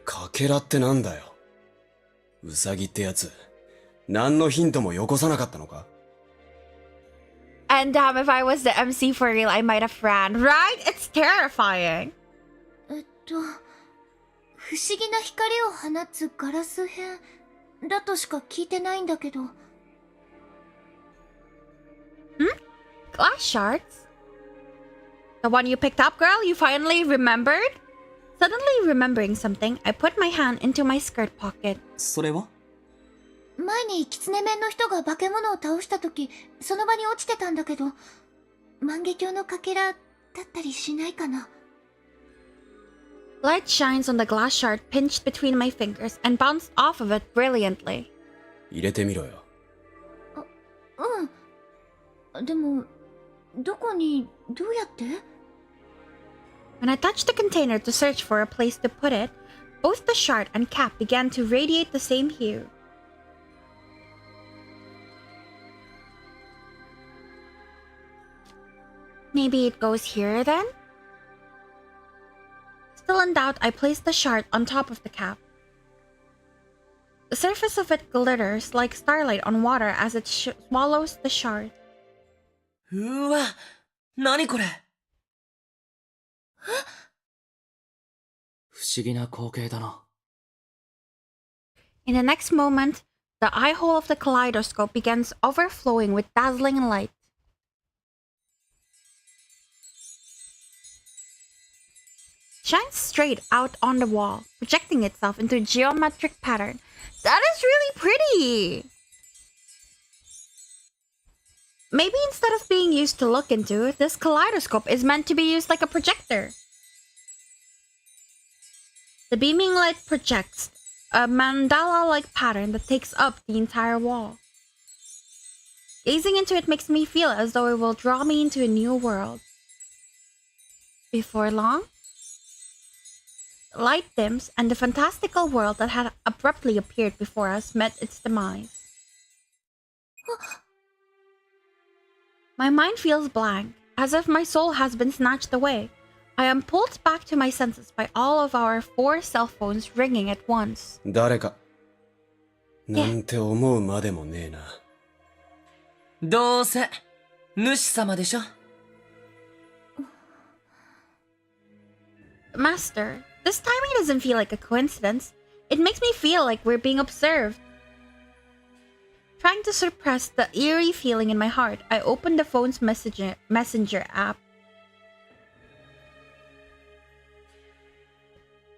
かけらってなんだよ。うさぎってやつ、何のヒントもよこさなかったのか？ And damn, if I was the MC for real, I might have ran, right? It's terrifying. 不思議な光を放つガラス片だとしか聞いてないんだけど。Glass shards? The one you picked up, girl? You finally remembered? Suddenly remembering something, I put my hand into my skirt pocket. それは？前に狐面の人が化け物を倒した時、その場に落ちてたんだけど、万華鏡のかけらだったりしないかな。Light shines on the glass shard pinched between my fingers and bounced off of it brilliantly. 入れてみろよ。でも、どこに、どうやって？ When I touched the container to search for a place to put it, both the shard and cap began to radiate the same hue. Maybe it goes here then? Still in doubt, I placed the shard on top of the cap. The surface of it glitters like starlight on water as it swallows the shard. うわ、何これ。不思議な光景だな。In the next moment, the eye hole of the kaleidoscope begins overflowing with dazzling light. Shines straight out on the wall, projecting itself into a geometric pattern. That is really pretty! Maybe instead of being used to look into, this kaleidoscope is meant to be used like a projector. The beaming light projects a mandala-like pattern that takes up the entire wall. Gazing into it makes me feel as though it will draw me into a new world. Before long, the light dims and the fantastical world that had abruptly appeared before us met its demise. My mind feels blank, as if my soul has been snatched away. I am pulled back to my senses by all of our 4 cell phones ringing at once. 誰かなんて思うまでもねえな。どうせ、主様でしょ。Master, this timing doesn't feel like a coincidence. It makes me feel like we're being observed. Trying to suppress the eerie feeling in my heart, I opened the phone's messenger app.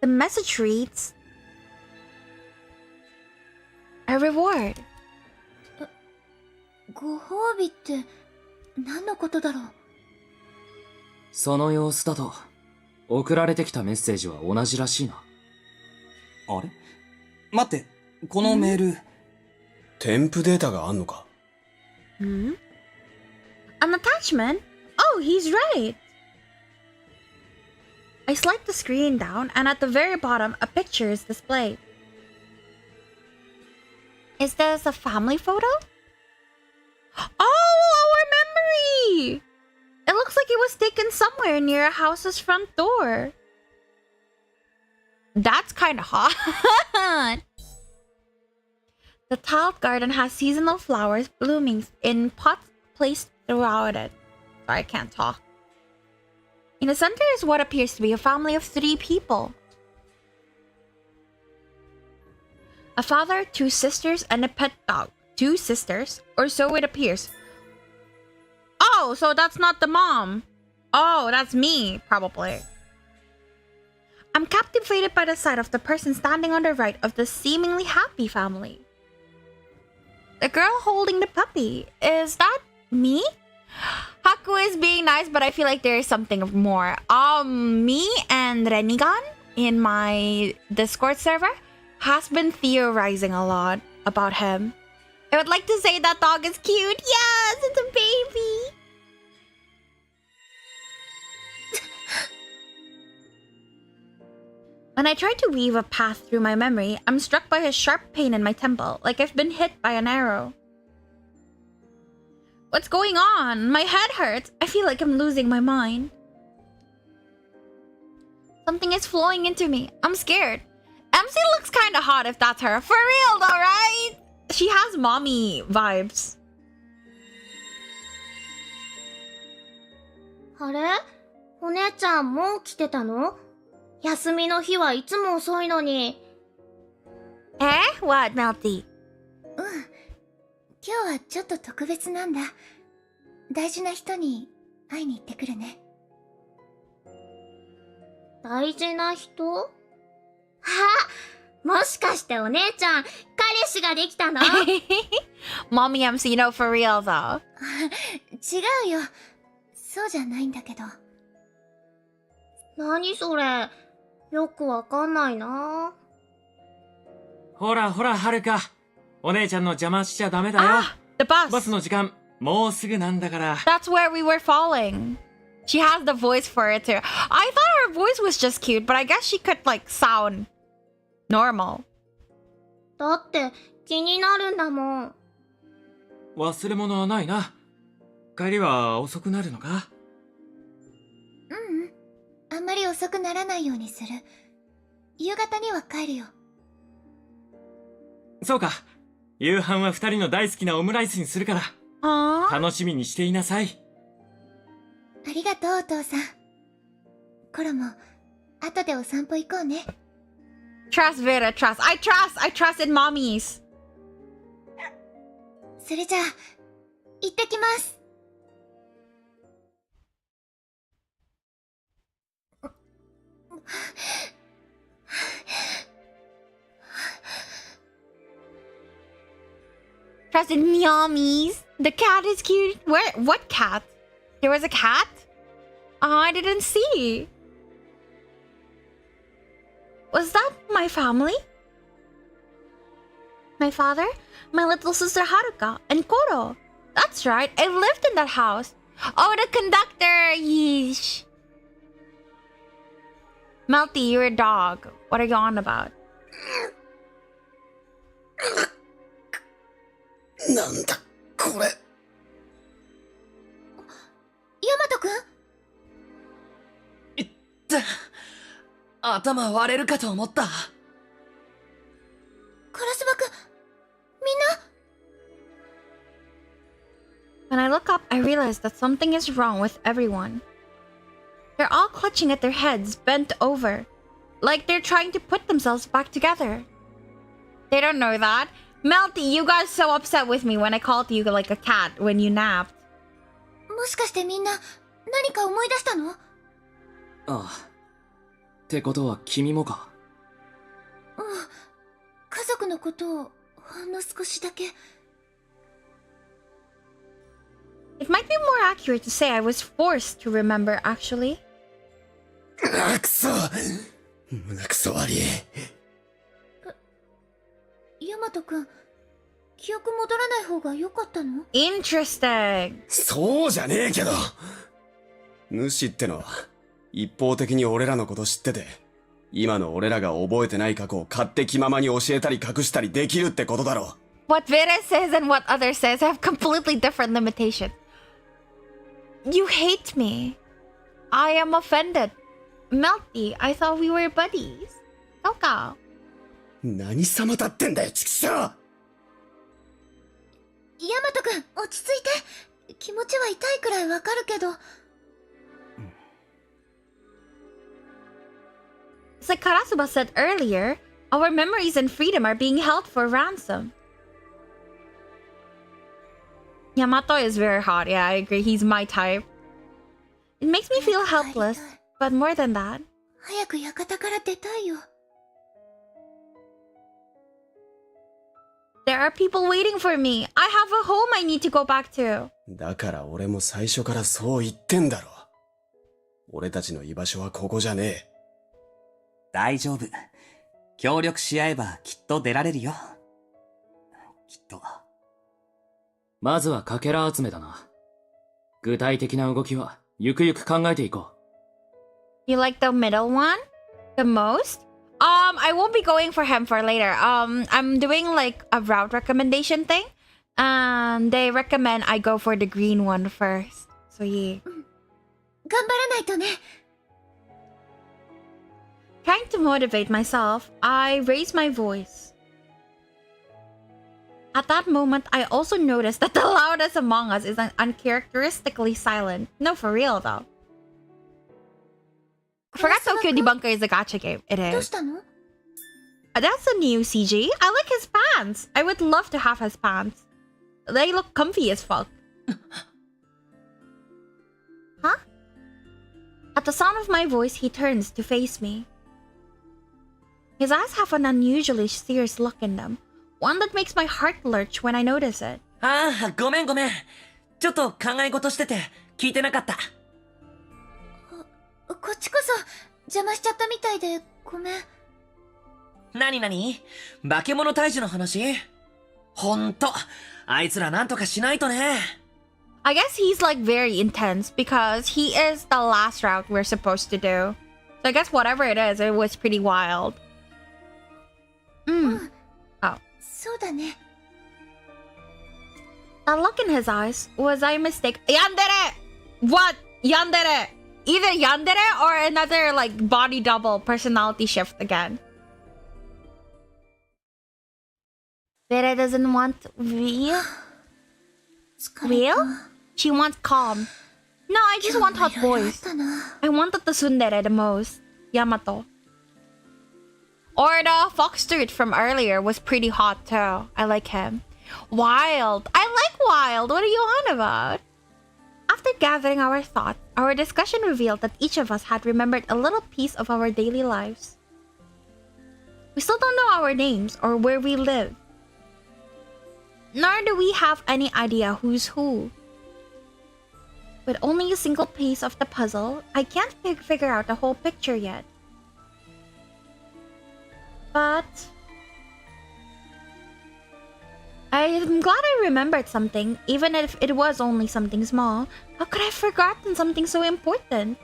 The message reads, a reward. ご褒美って何のことだろう。その様子だと、送られてきたメッセージは同じらしいな。あれ待って、このメール。添付データがあんのか。An attachment? Oh, he's right. I slide the screen down, and at the very bottom, a picture is displayed. Is this a family photo? Oh, our memory! It looks like it was taken somewhere near a house's front door. That's kind of hot. The tiled garden has seasonal flowers blooming in pots placed throughout it. Sorry, I can't talk. In the center is what appears to be a family of 3 people. A father, 2 sisters, and a pet dog. 2 sisters, or so it appears. Oh, so that's not the mom. Oh, that's me, probably. I'm captivated by the sight of the person standing on the right of the seemingly happy family. The girl holding the puppy. Is that me? Haku is being nice, but I feel like there is something more. Me and Renigan in my Discord server has been theorizing a lot about him. I would like to say that dog is cute. Yes, it's a baby. When I try to weave a path through my memory, I'm struck by a sharp pain in my temple, like I've been hit by an arrow. What's going on? My head hurts. I feel like I'm losing my mind. Something is flowing into me. I'm scared. MC looks kinda hot if that's her. For real though, right? She has mommy vibes. あれ？お姉ちゃんもう来てたの？休みの日はいつも遅いのに。What, Melty? 今日はちょっと特別なんだ。大事な人に会いに行ってくるね。大事な人？あ、もしかしてお姉ちゃん、彼氏ができたの？ Mommy MC, no, for real though. 違うよ。そうじゃないんだけど。何それ？よくわかんないな。ほらほら、はるか。お姉ちゃんの邪魔しちゃダメだよ。The bus. バスの時間、もうすぐなんだから。That's where we were falling. She has the voice for it too. I thought her voice was just cute, but I guess she could like sound normal. だって気になるんだもん。忘れ物はないな。帰りは遅くなるのか？あんまり遅くならないようにする。夕方には帰るよ。そうか。夕飯は二人の大好きなオムライスにするから、 Aww. 楽しみにしていなさい。ありがとう、お父さん。コロも、後でお散歩行こうね。Trust, Vera, trust. I trust in mommies. それじゃあ、行ってきます。Trust in mommies. The cat is cute. Where? What cat? There was a cat? Oh, I didn't see. Was that my family? My father, my little sister Haruka, and Koro. That's right, I lived in that house. Oh, the conductor! Yeesh. Melty, you're a dog. What are you on about? なんだこれ。ヤマトくん、いった頭割れるかと思った。カラスバくん、みんな。 When I look up, I realize that something is wrong with everyone. They're all clutching at their heads, bent over, like they're trying to put themselves back together. They don't know that. Melty, you got so upset with me when I called you like a cat when you napped. もしかしてみんな、何か思い出したの？ああ。ってことは君もか。うん。家族のことを、ほんの少しだけ。 It might be more accurate to say I was forced to remember, actually. あくそ胸くそ悪い。ヤマトくん、記憶戻らない方が良かったの？ Interesting. そうじゃねえけど。主ってのは、一方的に俺らのこと知ってて、今の俺らが覚えてない過去を勝手気ままに教えたり隠したりできるってことだろ。What Vera says and what others says have completely different limitations. You hate me. I am offended. Melty, I thought we were buddies. Koko. 何様だってんだよ、チクショー。ヤマトくん、落ち着いて。気持ちは痛いくらいわかるけど。As like Karasuba said earlier, our memories and freedom are being held for ransom. Yamato is very hot. Yeah, I agree. He's my type. It makes me feel helpless, but more than that, 早く館から出たいよ。 there are people waiting for me. I have a home I need to go back to. だから俺も最初からそう言ってんだろ。俺たちの居場所はここじゃねえ。大丈夫。協力し合えばきっと出られるよ。きっと。まずはかけら集めだな。具体的な動きはゆくゆく考えていこう。 You like the middle one? The most? I won't be going for him for later. I'm doing like a route recommendation thing. And they recommend I go for the green one first. So yeah. 頑張らないとね。 Trying to motivate myself, I raise my voice. At that moment, I also noticed that the loudest among us is uncharacteristically silent. No, for real though. I forgot Tokyo Debunker is a gacha game. It どう is. したの？ That's a new CG. I like his pants. I would love to have his pants. They look comfy as fuck. Huh? At the sound of my voice, he turns to face me. His eyes have an unusually serious look in them. One that makes my heart lurch when I notice it. ああ、ごめんごめん。ちょっと考え事してて聞いてなかった。こっちこそ邪魔しちゃったみたいでごめん。なになに？化け物退治の話？ほんと、あいつらなんとかしないとね。I guess he's like very intense because he is the last route we're supposed to do. So I guess whatever it is, it was pretty wild. Oh. そうだね。 That look in his eyes, was I mistaken? Yandere! What? Yandere! Either yandere or another like body double personality shift again. Vera doesn't want real. 疲れた。 Real? She wants calm. No, I just want hot 今日も色々あっ boys. たな。 I wanted the tsundere the most. Yamato. Or the fox dude from earlier was pretty hot too. I like him. Wild. I like Wild. What are you on about? After gathering our thoughts, our discussion revealed that each of us had remembered a little piece of our daily lives. We still don't know our names or where we live. Nor do we have any idea who's who. With only a single piece of the puzzle, I can't figure out the whole picture yet. But I'm glad I remembered something, even if it was only something small. How could I have forgotten something so important?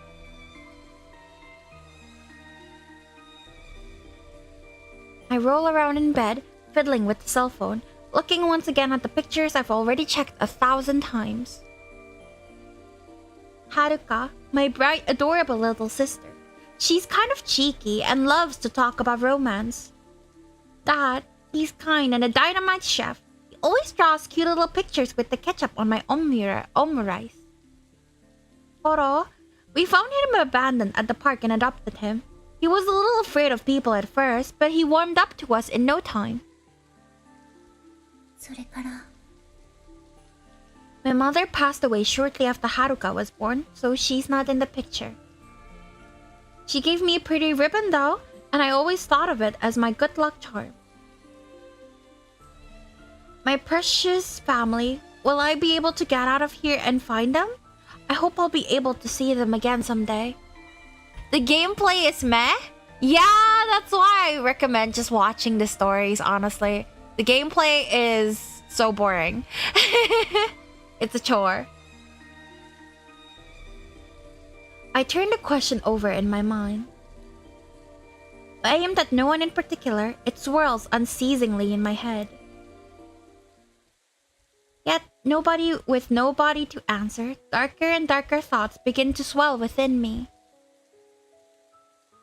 I roll around in bed, fiddling with the cell phone, looking once again at the pictures I've already checked 1,000 times. Haruka, my bright, adorable little sister. She's kind of cheeky and loves to talk about romance. Dad, he's kind and a dynamite chef. He always draws cute little pictures with the ketchup on my omurice. Toro, we found him abandoned at the park and adopted him. He was a little afraid of people at first, but he warmed up to us in no time. それから、 My mother passed away shortly after Haruka was born, so she's not in the picture. She gave me a pretty ribbon though, and I always thought of it as my good luck charm. My precious family, will I be able to get out of here and find them? I hope I'll be able to see them again someday. The gameplay is meh? Yeah, that's why I recommend just watching the stories, honestly. The gameplay is so boring. It's a chore. I turn the question over in my mind. Aimed at no one in particular, it swirls unceasingly in my head. Yet, with nobody to answer, darker and darker thoughts begin to swell within me.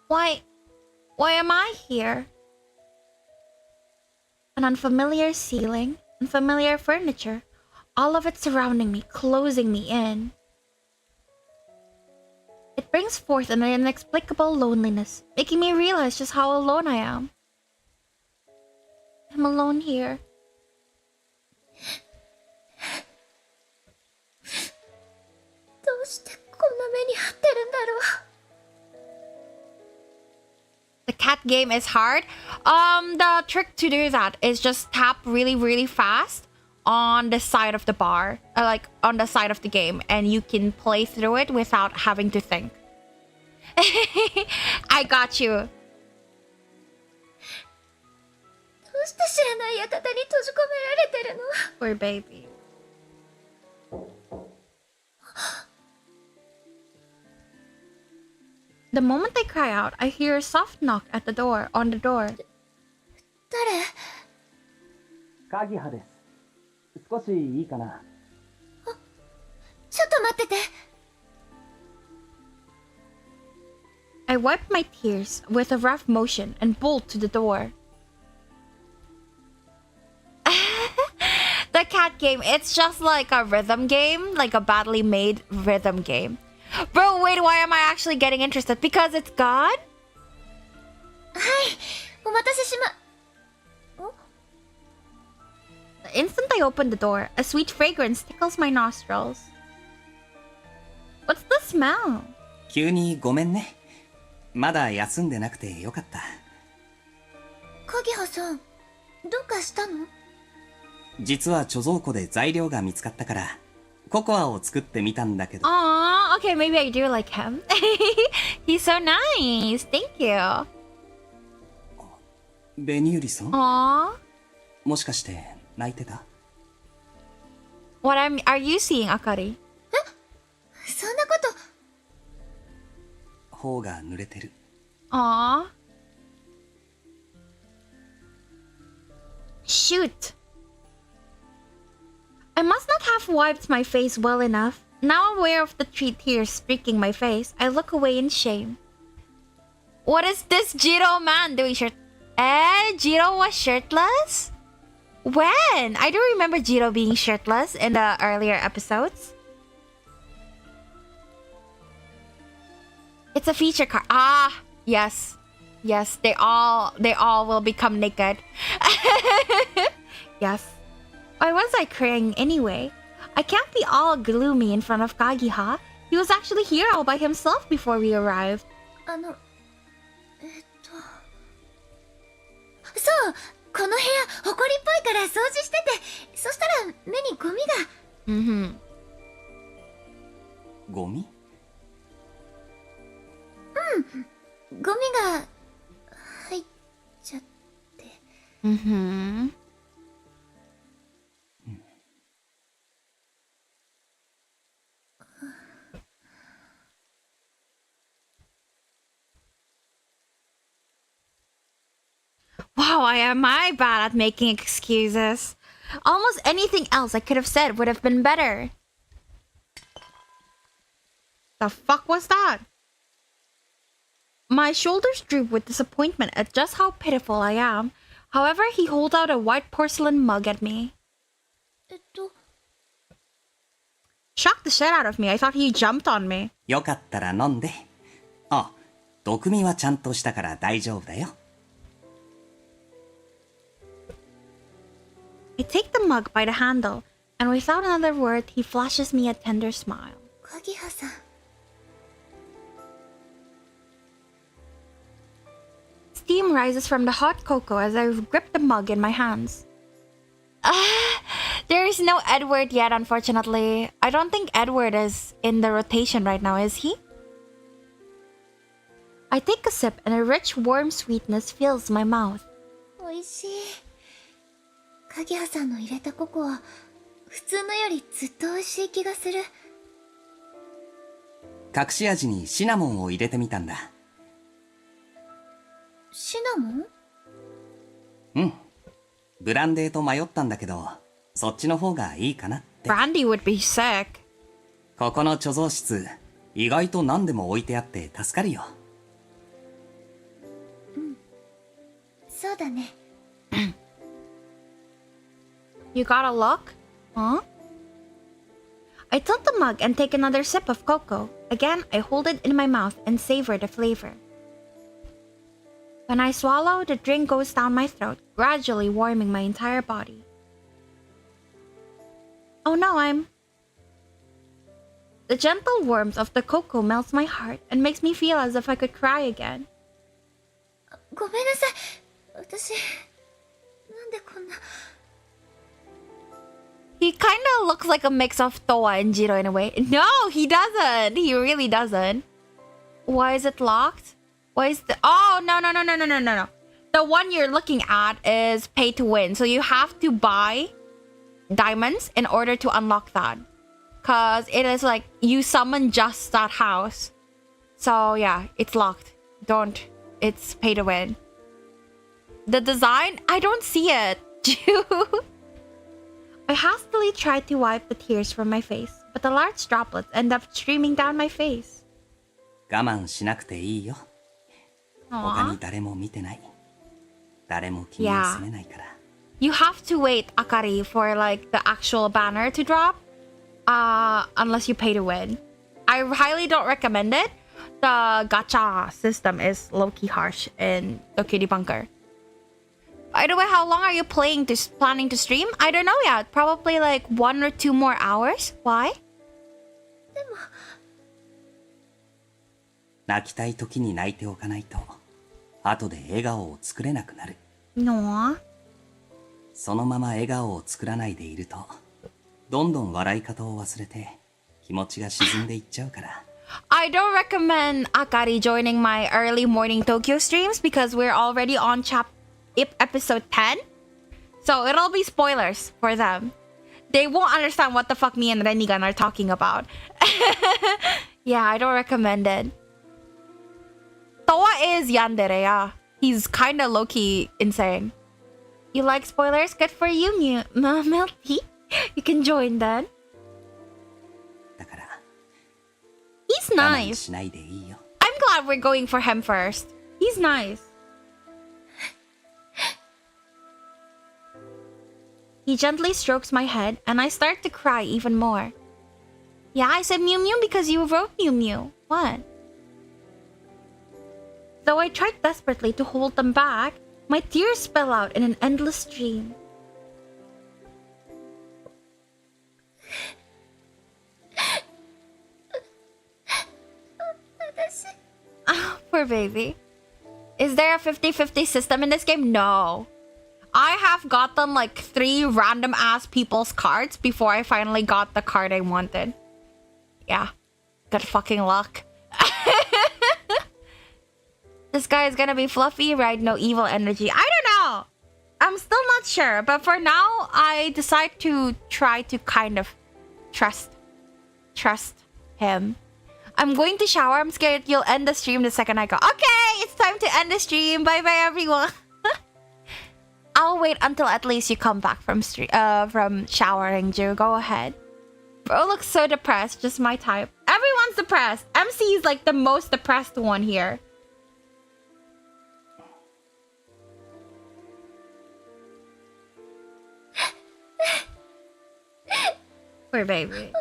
Why am I here? An unfamiliar ceiling, unfamiliar furniture, all of it surrounding me, closing me in. It brings forth an inexplicable loneliness, making me realize just how alone I am. I'm alone here. どうしてこんな目に遭ってるんだろう。 The cat game is hard. The trick to do that is just tap really, really fast on the side of the bar, like on the side of the game, and you can play through it without having to think. I got you. どうして知らない館に閉じ込められてるの？ Poor baby. The moment I cry out, I hear a soft knock at the door, on the door. 誰？カギハです。少しいいかな。ちょっと待ってて。 I wipe my tears with a rough motion and bolt to the door. The cat game, it's just like a rhythm game, like a badly made rhythm game. Bro, wait, why am I actually getting interested? Because it's God? はい、お待たせしま。 The instant I open the door, a sweet fragrance tickles my nostrils. What's the smell? 急にごめんね。まだ休んでなくてよかった。鍵葉さん、どうかしたの？実は貯蔵庫で材料が見つかったから、ココアを作ってみたんだけど。Aww, okay, maybe I do like him. He's so nice. Thank you. ベニユリさん？ Aww. もしかして泣いてた？ Are you seeing, Akari? そんなこと。頬が濡れてる。Aww. Shoot. I must not have wiped my face well enough. Now aware of the tears streaking my face, I look away in shame. What is this Jiro man doing? Jiro was shirtless? When? I do remember Jiro being shirtless in the earlier episodes. It's a feature card. Ah, yes. Yes, they all will become naked. Yes. Why was I crying anyway? I can't be all gloomy in front of Kagiha. He was actually here all by himself before we arrived. そう、この部屋、埃っぽいから掃除してて、そしたら目にゴミが。Mm-hmm. ゴミ？ゴミが入っちゃって。Mm-hmm. Wow, am I bad at making excuses? Almost anything else I could have said would have been better. The fuck was that? My shoulders droop with disappointment at just how pitiful I am. However, he holds out a white porcelain mug at me. Shocked the shit out of me. I thought he jumped on me. よかったら飲んで。あ、毒味はちゃんとしたから大丈夫だよ。I take the mug by the handle, and without another word, he flashes me a tender smile. 鍵葉さん。Steam rises from the hot cocoa as I grip the mug in my hands. There is no Edward yet, unfortunately. I don't think Edward is in the rotation right now, is he? I take a sip and a rich, warm sweetness fills my mouth. おいしい。鍵葉さんの入れたココア、普通のよりずっと美味しい気がする。隠し味にシナモンを入れてみたんだ。シナモン？うん。ブランデーと迷ったんだけど、そっちの方がいいかなって。Brandy would be sick. ここの貯蔵室、意外と何でも置いてあって助かるよ。うん。そうだね。You got a look? Huh? I tilt the mug and take another sip of cocoa. Again, I hold it in my mouth and savor the flavor. When I swallow, the drink goes down my throat, gradually warming my entire body. Oh no, The gentle warmth of the cocoa melts my heart and makes me feel as if I could cry again. ごめんなさい。私、なんでこんな。He kind of looks like a mix of Toa and Jiro in a way. No, he doesn't. He really doesn't. Why is it locked? Why is the... Oh, no. The one you're looking at is pay to win. So you have to buy diamonds in order to unlock that. Because it is like you summon just that house. So yeah, it's locked. Don't. It's pay to win. The design, I don't see it. I hastily tried to wipe the tears from my face, but the large droplets end up streaming down my face. 我慢しなくていいよ。他に誰も見てない。誰も君を責めないから。You have to wait, Akari, for like the actual banner to drop. Unless you pay to win. I highly don't recommend it. The gacha system is low-key harsh in the Kitty Bunker. By the way, how long are you planning to stream? I don't know yet. Probably like 1 or 2 more hours. Why? 泣きたい時に泣いておかないと、後で笑顔を作れなくなる。No. そのまま笑顔を作らないでいると、どんどん笑い方を忘れて、気持ちが沈んでいっちゃうから。I don't recommend Akari joining my early morning Tokyo streams because we're already on episode 10. So it'll be spoilers for them. They won't understand what the fuck me and Renigan are talking about. Yeah, I don't recommend it. Toa is yandere, yeah. He's kinda low-key insane. You like spoilers? Good for you, Milty. You can join then. だから、 He's 我慢 nice. しないでいいよ。I'm glad we're going for him first. He's nice. He gently strokes my head, and I start to cry even more. Yeah, I said Mew Mew because you wrote Mew Mew. What? Though I tried desperately to hold them back, my tears spill out in an endless stream. Oh, poor baby. Is there a 50-50 system in this game? No. I have gotten like 3 random ass people's cards before I finally got the card I wanted. Yeah. Good fucking luck. This guy is gonna be fluffy, right? No evil energy. I don't know. I'm still not sure, but for now, I decide to try to kind of trust him. I'm going to shower. I'm scared you'll end the stream the second I go. Okay, it's time to end the stream. Bye bye, everyone. I'll wait until at least you come back from showering, Drew. Go ahead. Bro looks so depressed. Just my type. Everyone's depressed. MC is like the most depressed one here. Poor baby.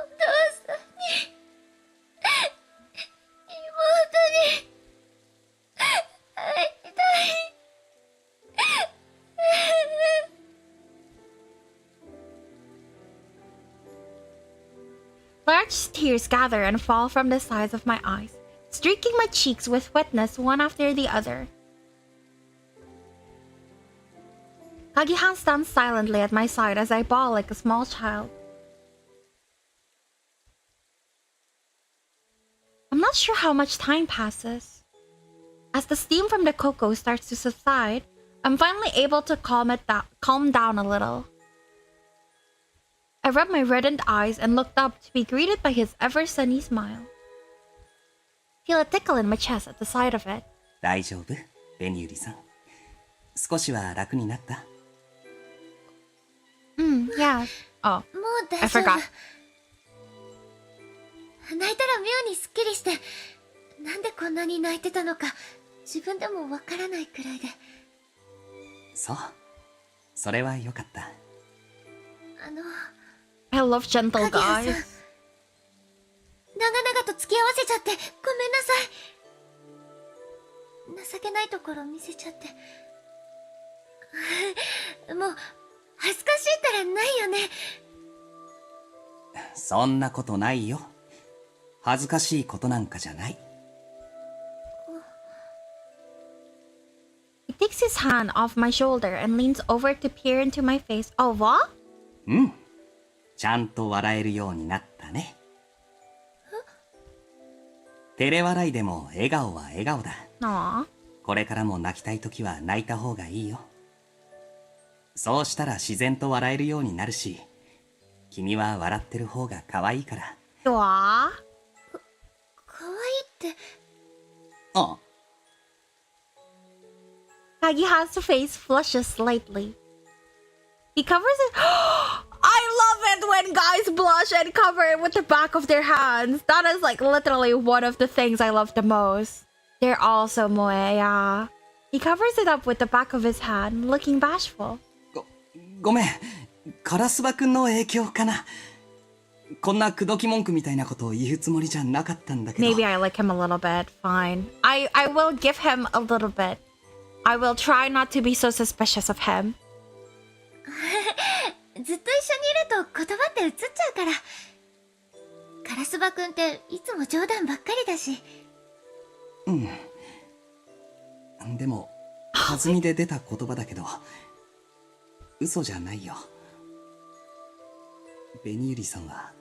Large tears gather and fall from the sides of my eyes, streaking my cheeks with wetness one after the other. Kagiha stands silently at my side as I bawl like a small child. I'm not sure how much time passes. As the steam from the cocoa starts to subside, I'm finally able to calm down a little. I rubbed my reddened eyes and looked up to be greeted by his ever-sunny smile. Feel a tickle in my chest at the sight of it. 大丈夫、ベニユリさん。少しは楽になった？ Yeah. Oh, もう大 I 丈夫。 forgot. 泣いたら妙にすっきりして、なんでこんなに泣いてたのか自分でもわからないくらいで。そう。それはよかった。I love gentle 影谷さん、 guys. 長々と付き合わせちゃってごめんなさい。情けないところ見せちゃって。もう恥ずかしいったらないよね。そんなことないよ。恥ずかしいことなんかじゃない。He takes his hand off my shoulder and leans over to peer into my face. Oh, what? うん。ちゃんと笑えるようになったね。照れ笑いでも笑顔は笑顔だ。Aw. これからも泣きたいときは泣いた方がいいよ。そうしたら自然と笑えるようになるし、君は笑ってる方が可愛いから。Aw. 可愛いって。ああ。Kagiha's face flushes slightly. He covers it. I love it when guys blush and cover it with the back of their hands. That is like literally one of the things I love the most. They're all so moe, yeah. He covers it up with the back of his hand, looking bashful. ごめん。カラスバくんの影響かな。こんな口説き文句みたいなことを言うつもりじゃなかったんだけど。 Maybe I like him a little bit. Fine. I will give him a little bit. I will try not to be so suspicious of him. ずっと一緒にいると言葉って映っちゃうから。カラスバくんっていつも冗談ばっかりだし。うん。でも、弾みで出た言葉だけど、嘘じゃないよ。ベニユリさんは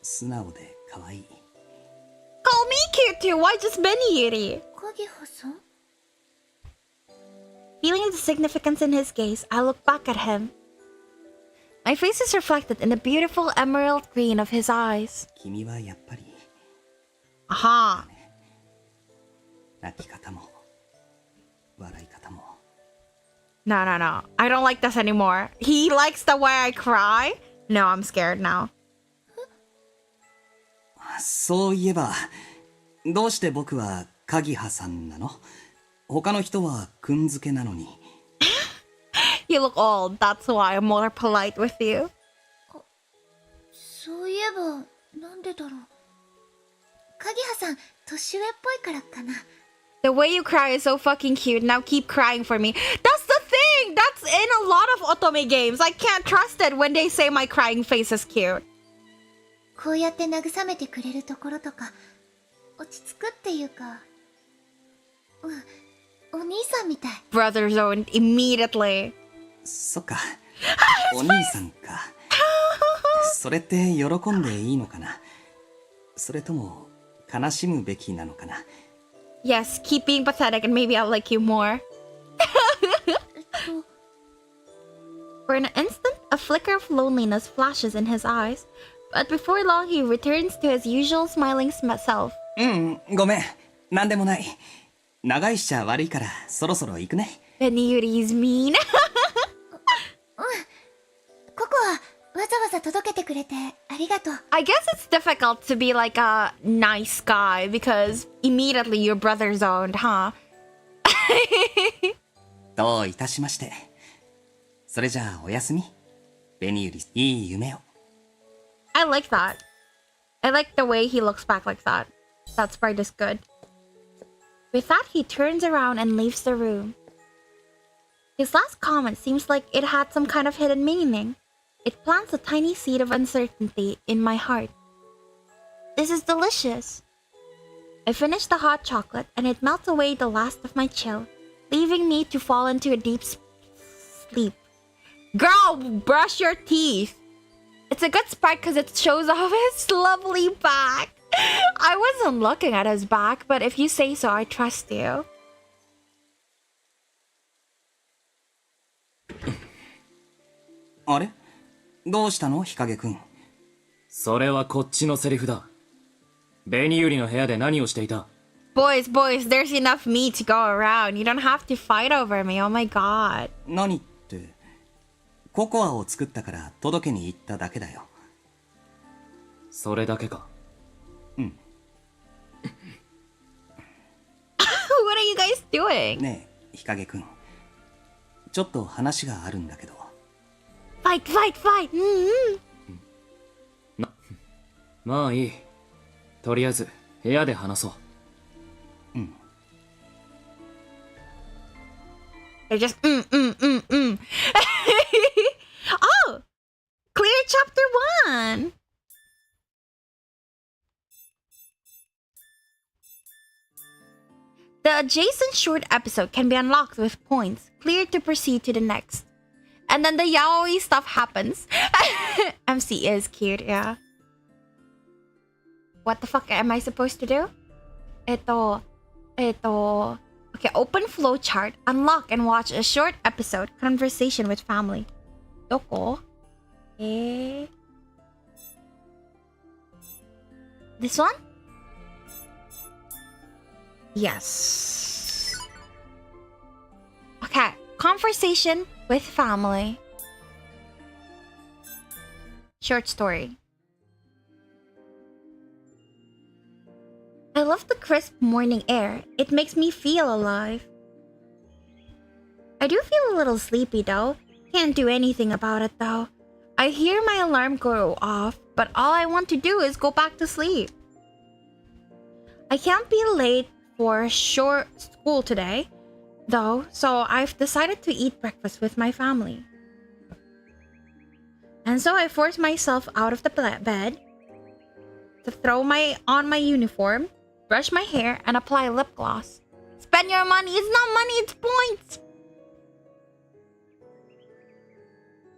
素直で可愛い。Call me cute too. Why just Beniyuri? カギハさん？ Feeling the significance in his gaze, I look back at him. My face is reflected in the beautiful emerald green of his eyes. 君はやっぱり。Aha. 泣き方も笑い方も。No. I don't like this anymore. He likes the way I cry? No, I'm scared now. そういえば、どうして僕はカギハさんなの？他の人はくんづけなのに。You look old. That's why I'm more polite with you. そういえば、なんでだろう。カギハさん、年上っぽいからかな。The way you cry is so fucking cute. Now keep crying for me. That's the thing! That's in a lot of otome games. I can't trust it when they say my crying face is cute. こうやって慰めてくれるところとか、落ち着くっていうか、お兄さんみたい。Brother zoned immediately. そっか。お兄さんか。それって喜んでいいのかな。それとも悲しむべきなのかな。Yes, keep being pathetic and maybe I'll like you more. For an instant, a flicker of loneliness flashes in his eyes, but before long he returns to his usual smiling self. ごめん。なんでもない。長いしちゃ悪いからそろそろ行くね。Beniyuri is mean. ココはわざわざ届けてくれてありがとう。I guess it's difficult to be like a nice guy because immediately your brother's owned, huh? どういたしまして。それじゃあおやすみ。ベニユリ、いい夢を。I like that. I like the way he looks back like that. That sprite is good. With that, he turns around and leaves the room. His last comment seems like it had some kind of hidden meaning. It plants a tiny seed of uncertainty in my heart. This is delicious. I finish the hot chocolate and it melts away the last of my chill, leaving me to fall into a deep sleep. Girl, brush your teeth. It's a good sprite because it shows off his lovely back. I wasn't looking at his back, but if you say so, I trust you. あれどうしたの日陰くん。それはこっちのセリフだ。ベニユリの部屋で何をしていた？ Boys, there's enough meat to go around. You don't have to fight over me. Oh my god. 何って、ココアを作ったから届けに行っただけだよ。それだけか。What are you guys doing? ねえ、日陰くん。ちょっと話があるんだけど。Fight! Mm-hmm. まあいい。とりあえず部屋で話そう。They're just Oh! Clear chapter 1! The adjacent short episode can be unlocked with points, cleared to proceed to the next. And then the yaoi stuff happens. MC is cute, yeah. What the fuck am I supposed to do? Okay, open flowchart, unlock and watch a short episode, conversation with family. Doko? This one? Yes. Okay, conversation with family. Short story. I love the crisp morning air. It makes me feel alive. I do feel a little sleepy though. Can't do anything about it though. I hear my alarm go off, but all I want to do is go back to sleep. I can't be late for short school today, though, so I've decided to eat breakfast with my family. And so I force myself out of the bed to throw on my uniform, brush my hair, and apply lip gloss. Spend your money. It's not money, it's points.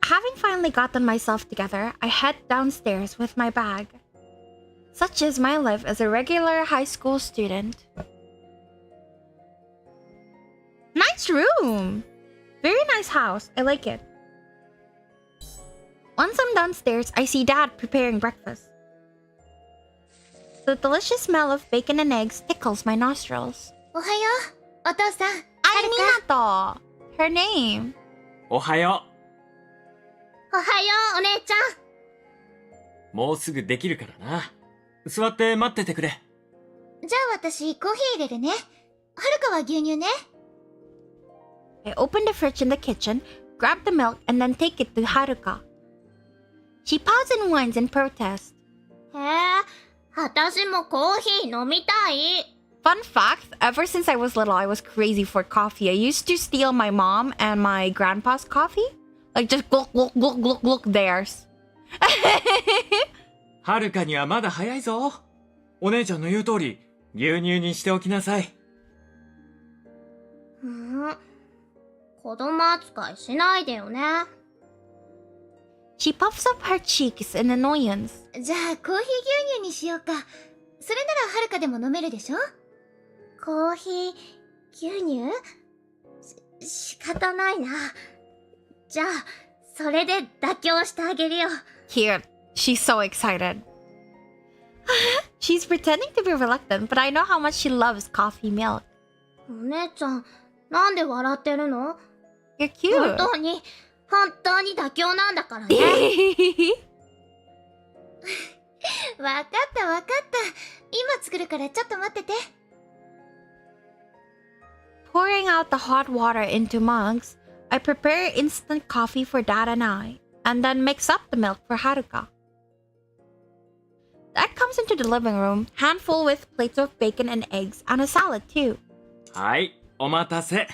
Having finally gotten myself together, I head downstairs with my bag. Such is my life as a regular high school student. Nice room! Very nice house. I like it. Once I'm downstairs, I see Dad preparing breakfast. The delicious smell of bacon and eggs tickles my nostrils. おはよう、お父さん。I'm Minato. Her name. おはよおはよう、お姉ちゃん。う。もうすぐできるからな。座って待っててくれ。じゃあ私、コーヒー入れるね。はるかは牛乳ね。I open the fridge in the kitchen, grab the milk, and then take it to Haruka. She pouts and whines in protest. へえ、私もコーヒー飲みたい。Fun fact, ever since I was little, I was crazy for coffee. I used to steal my mom and my grandpa's coffee. Like just gluk, gluk, gluk, gluk, gluk theirs. はるかにはまだ早いぞ。お姉ちゃんの言う通り、牛乳にしておきなさい。子供扱いしないでよね。She puffs up her cheeks in annoyance. じゃあコーヒー牛乳にしようか。それならはるかでも飲めるでしょ。コーヒー牛乳？仕方ないな。じゃあ、それで妥協してあげるよ。Cute. She's so excited. She's pretending to be reluctant, but I know how much she loves coffee milk. お姉ちゃん、なんで笑ってるの？ You're cute. 本当に妥協なんだからね。わかったわかった。今作るからちょっと待ってて。Pouring out the hot water into mugs, I prepare instant coffee for Dad and I, and then mix up the milk for Haruka. Dad comes into the living room, handful with plates of bacon and eggs, and a salad too. はい、お待たせ。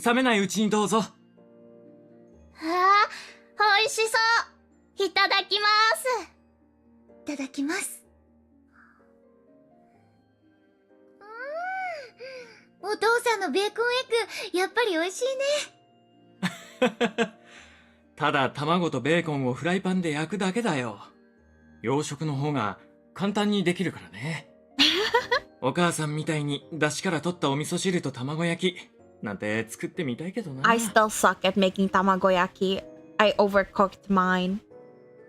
冷めないうちにどうぞ。はあ、美味しそう。いただきます。いただきます。お父さんのベーコンエッグ、やっぱり美味しいね。ただ卵とベーコンをフライパンで焼くだけだよ。洋食の方が簡単にできるからね。お母さんみたいに出汁から取ったお味噌汁と卵焼きなんて作ってみたいけどな。I still suck at making tamagoyaki. I overcooked mine.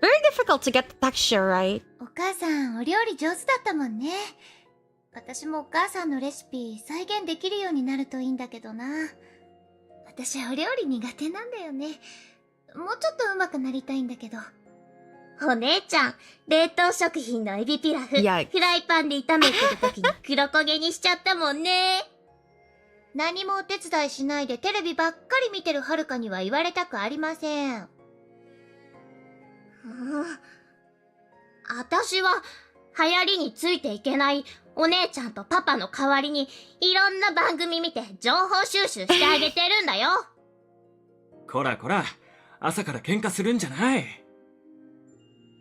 Very difficult to get the texture right. お母さんお料理上手だったもんね。私もお母さんのレシピ再現できるようになるといいんだけどな。私お料理苦手なんだよね。もうちょっと上手くなりたいんだけど。お姉ちゃん、冷凍食品のエビピラフ、フいやライパンで炒めてる時に黒焦げにしちゃったもんね。何もお手伝いしないでテレビばっかり見てるはるかには言われたくありません。私は流行りについていけないお姉ちゃんとパパの代わりにいろんな番組見て情報収集してあげてるんだよ。こらこら、朝から喧嘩するんじゃない。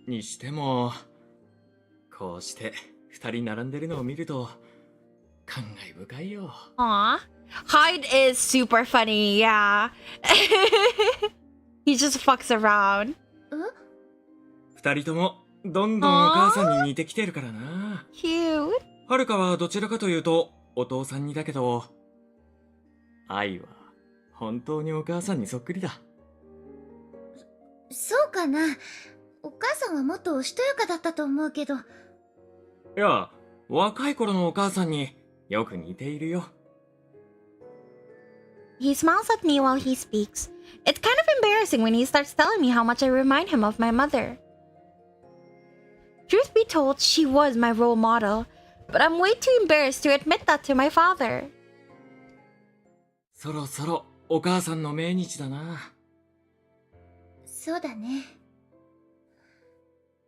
にしても、こうして二人並んでるのを見ると感慨深いよ。Aw. Hyde is super funny, yeah. He just fucks around. 二人ともどんどんお母さんに似てきてるからな。Cute. はるかはどちらかというとお父さんにだけど、愛は本当にお母さんにそっくりだ。そうかな。お母さんはもっとおしとやかだったと思うけど。いや、若い頃のお母さんによく似ているよ。He smiles at me while he speaks. It's kind of embarrassing when he starts telling me how much I remind him of my mother. Truth be told, she was my role model, but I'm way too embarrassed to admit that to my father. そろそろお母さんの命日だな。そうだね。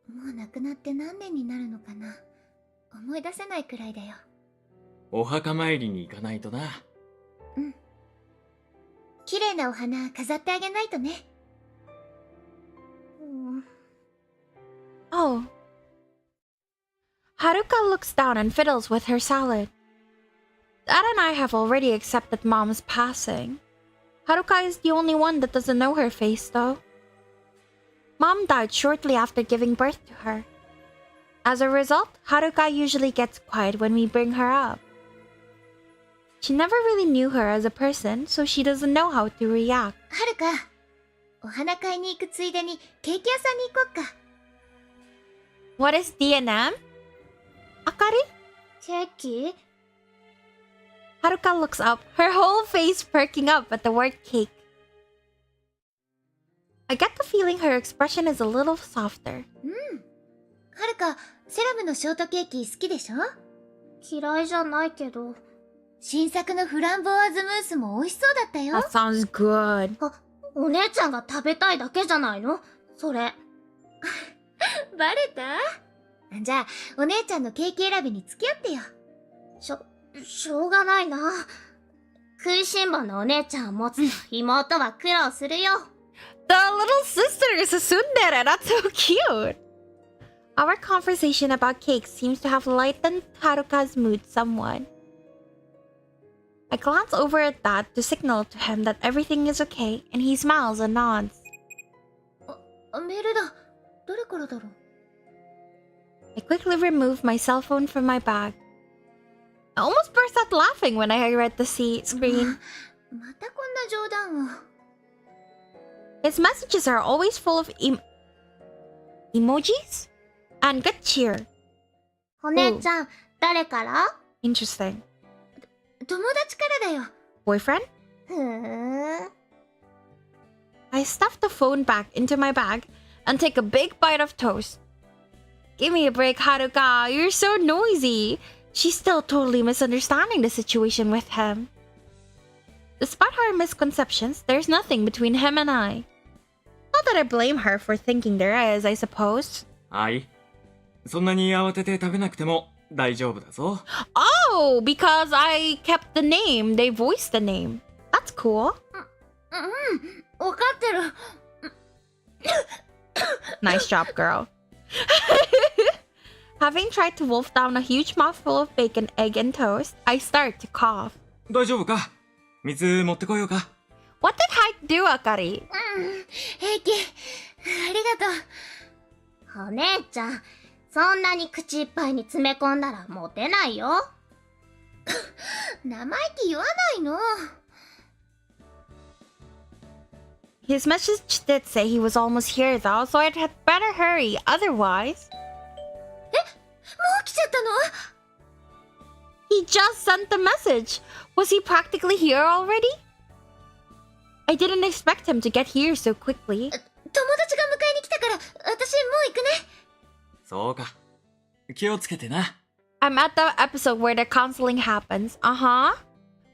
もう亡くなって何年になるのかな。思い出せないくらいだよ。お墓参りに行かないとな。うん。綺麗なお花飾ってあげないとね。Oh. Haruka looks down and fiddles with her salad. Dad and I have already accepted Mom's passing. Haruka is the only one that doesn't know her face, though. Mom died shortly after giving birth to her. As a result, Haruka usually gets quiet when we bring her up. She never really knew her as a person, so she doesn't know how to react. はるか、お花買いに行くついでにケーキ屋さんに行こっか。What is D&M? Akari? ケーキ？ Haruka looks up, her whole face perking up at the word cake. I get the feeling her expression is a little softer. はるか、セラムのショートケーキ好きでしょ？嫌いじゃないけど。新作のフランボワーズムースも美味しそうだったよ。 That sounds good. お姉ちゃんが食べたいだけじゃないのそれ。バレた？じゃあ、お姉ちゃんのケーキ選びに付き合ってよ。しょうがないな。食いしん坊のお姉ちゃんを持つと妹は苦労するよ。The little sister is a tsundere. That's so cute. Our conversation about cake seems to have lightened Haruka's mood somewhat. I glance over at that to signal to him that everything is okay, and he smiles and nods. メールだ。誰からだろう。 I quickly remove my cell phone from my bag. I almost burst out laughing when I read the screen. またこんな冗談を。 His messages are always full of emojis and good cheer. お姉ちゃん、誰から？ Interesting. 友達からだよ。 Boyfriend? ふーん。 I stuff the phone back into my bag and take a big bite of toast. Give me a break, Haruka. You're so noisy. She's still totally misunderstanding the situation with him. Despite our misconceptions, there's nothing between him and I. Not that I blame her for thinking there is, I suppose. はい。そんなに慌てて食べなくても大丈夫だぞ。Oh, because I kept the name. They voiced the name. That's cool. わかってる。Nice job, girl. Having tried to wolf down a huge mouthful of bacon, egg, and toast, I start to cough. 大丈夫か？水持ってこようか？ What did Hike do, Akari? 平気。ありがとう。お姉ちゃん、そんなに口いっぱいに詰め込んだらモテないよ。生意気言わないの。 His message did say he was almost here though, so I'd had better hurry, otherwise... もう来ちゃったの？ He just sent the message! Was he practically here already? I didn't expect him to get here so quickly. 友達が迎えに来たから、私もう行くね。そうか。気をつけてな。I'm at the episode where the counseling happens. Uh-huh.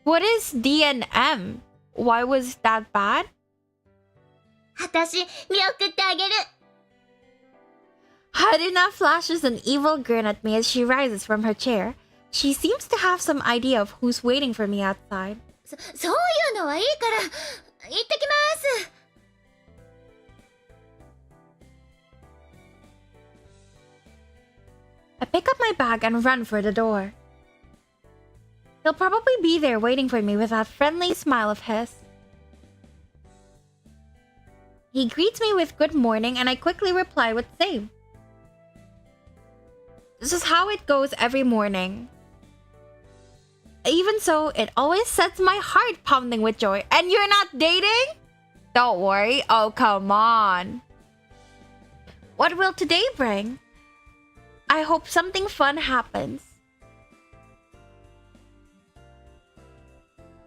What is D and M? Why was that bad? 私、見送ってあげる。 Haruna flashes an evil grin at me as she rises from her chair. She seems to have some idea of who's waiting for me outside. そういうのはいいから、行ってきます。 I pick up my bag and run for the door. He'll probably be there waiting for me with that friendly smile of his. He greets me with good morning and I quickly reply with same. This is how it goes every morning. Even so, it always sets my heart pounding with joy. And you're not dating? Don't worry. Oh, come on. What will today bring? I hope something fun happens.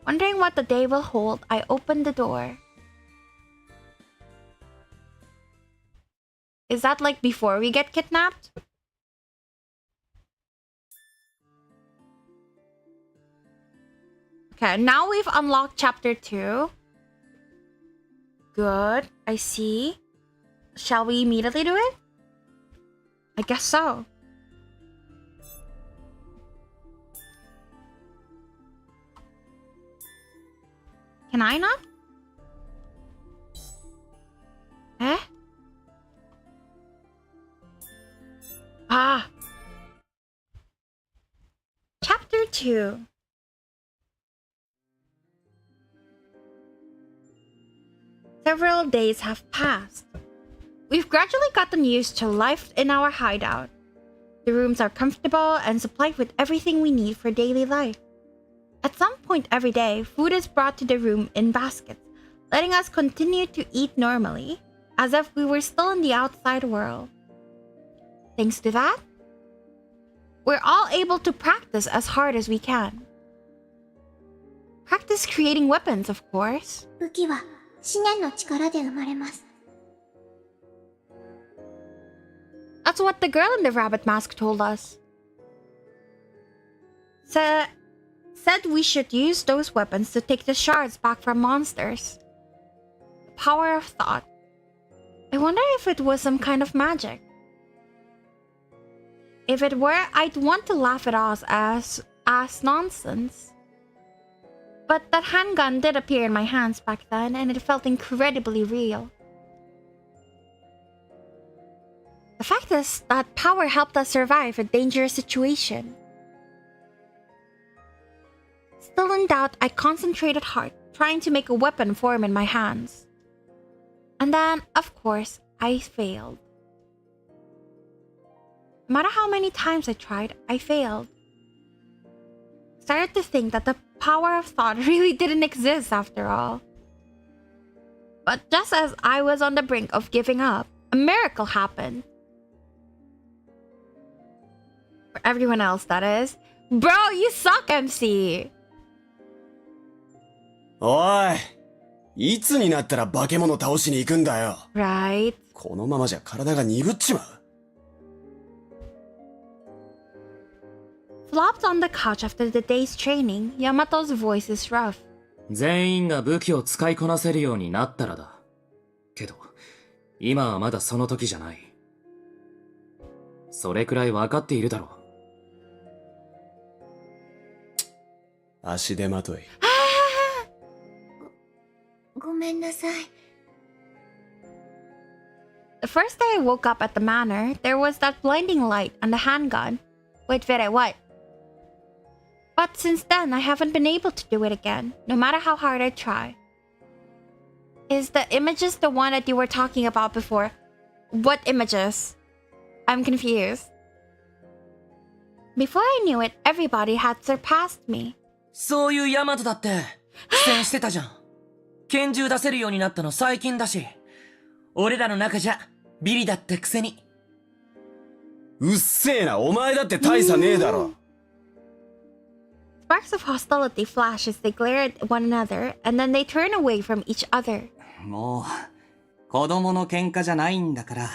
Wondering what the day will hold, I open the door. Is that like before we get kidnapped? Okay, now we've unlocked chapter 2. Good, I see. Shall we immediately do it? I guess so. Can I not? Eh? Ah. Chapter 2. Several days have passed. We've gradually gotten used to life in our hideout. The rooms are comfortable and supplied with everything we need for daily life. At some point every day, food is brought to the room in baskets, letting us continue to eat normally, as if we were still in the outside world. Thanks to that, we're all able to practice as hard as we can. Practice creating weapons, of course. 武器は思念の力で生まれます。 That's what the girl in the rabbit mask told us. Said we should use those weapons to take the shards back from monsters. power of thought. I wonder if it was some kind of magic. If it were, I'd want to laugh it off as nonsense. But that handgun did appear in my hands back then, and it felt incredibly real. The fact is that power helped us survive a dangerous situation. Still in doubt, I concentrated hard, trying to make a weapon form in my hands. And then, of course, I failed. No matter how many times I tried, I failed. I started to think that the power of thought really didn't exist after all. But just as I was on the brink of giving up, a miracle happened. For everyone else, that is. Bro, you suck, MC! おい、いつになったら化け物倒しに行くんだよ。Right? このままじゃ体が鈍っちまう。Flopped on the couch after the day's training, Yamato's voice is rough. 全員が武器を使いこなせるようになったらだ。けど、今はまだその時じゃない。それくらい分かっているだろう。足手まとい。ごめんなさい。The first day I woke up at the manor, there was that blinding light and the handgun. Wait, Vere, what? But since then, I haven't been able to do it again, no matter how hard I try. Is the images the one that you were talking about before? What images? I'm confused. Before I knew it, everybody had surpassed me. そういうヤマトだって苦戦してたじゃん。拳銃出せるようになったの最近だし、俺らの中じゃビリだったくせに。うっせえな、お前だって大差ねえだろ。Sparks of hostility flash as they glare at one another, and then they turn away from each other. もう子供の喧嘩じゃないんだから。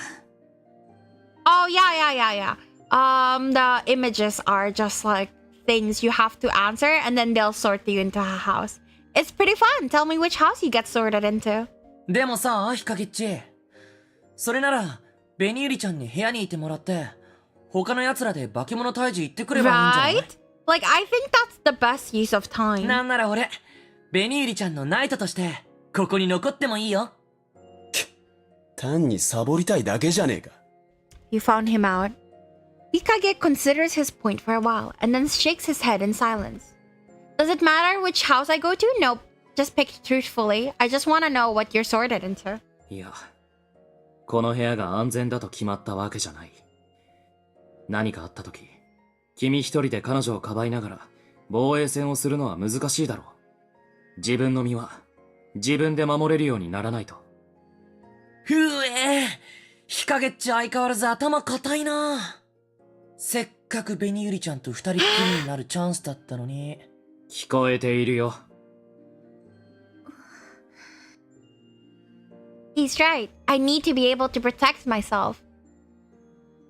Oh, yeah. The images are just like things you have to answer, and then they'll sort you into a house. It's pretty fun. Tell me which house you get sorted into. でもさ、ヒカゲッチ。それなら、ベニユリちゃんに部屋にいてもらって、他の奴らで化け物退治行ってくればいいんじゃない？ Right? Like, I think that's the best use of time. なんなら俺、ベニユリちゃんのナイトとして、ここに残ってもいいよ。単にサボりたいだけじゃねえか。You found him out. Hikage considers his point for a while, and then shakes his head in silence. Does it matter which house I go to? Nope. Just pick truthfully. I just want to know what you're sorted into. いや、この部屋が安全だと決まったわけじゃない。何かあった時、君一人で彼女をかばいながら防衛戦をするのは難しいだろう。自分の身は自分で守れるようにならないと。ふえー、ヒカゲッチ相変わらず頭固いな。せっかくベニユリちゃんと二人っきりになるチャンスだったのに。聞こえているよ。He's right. I need to be able to protect myself.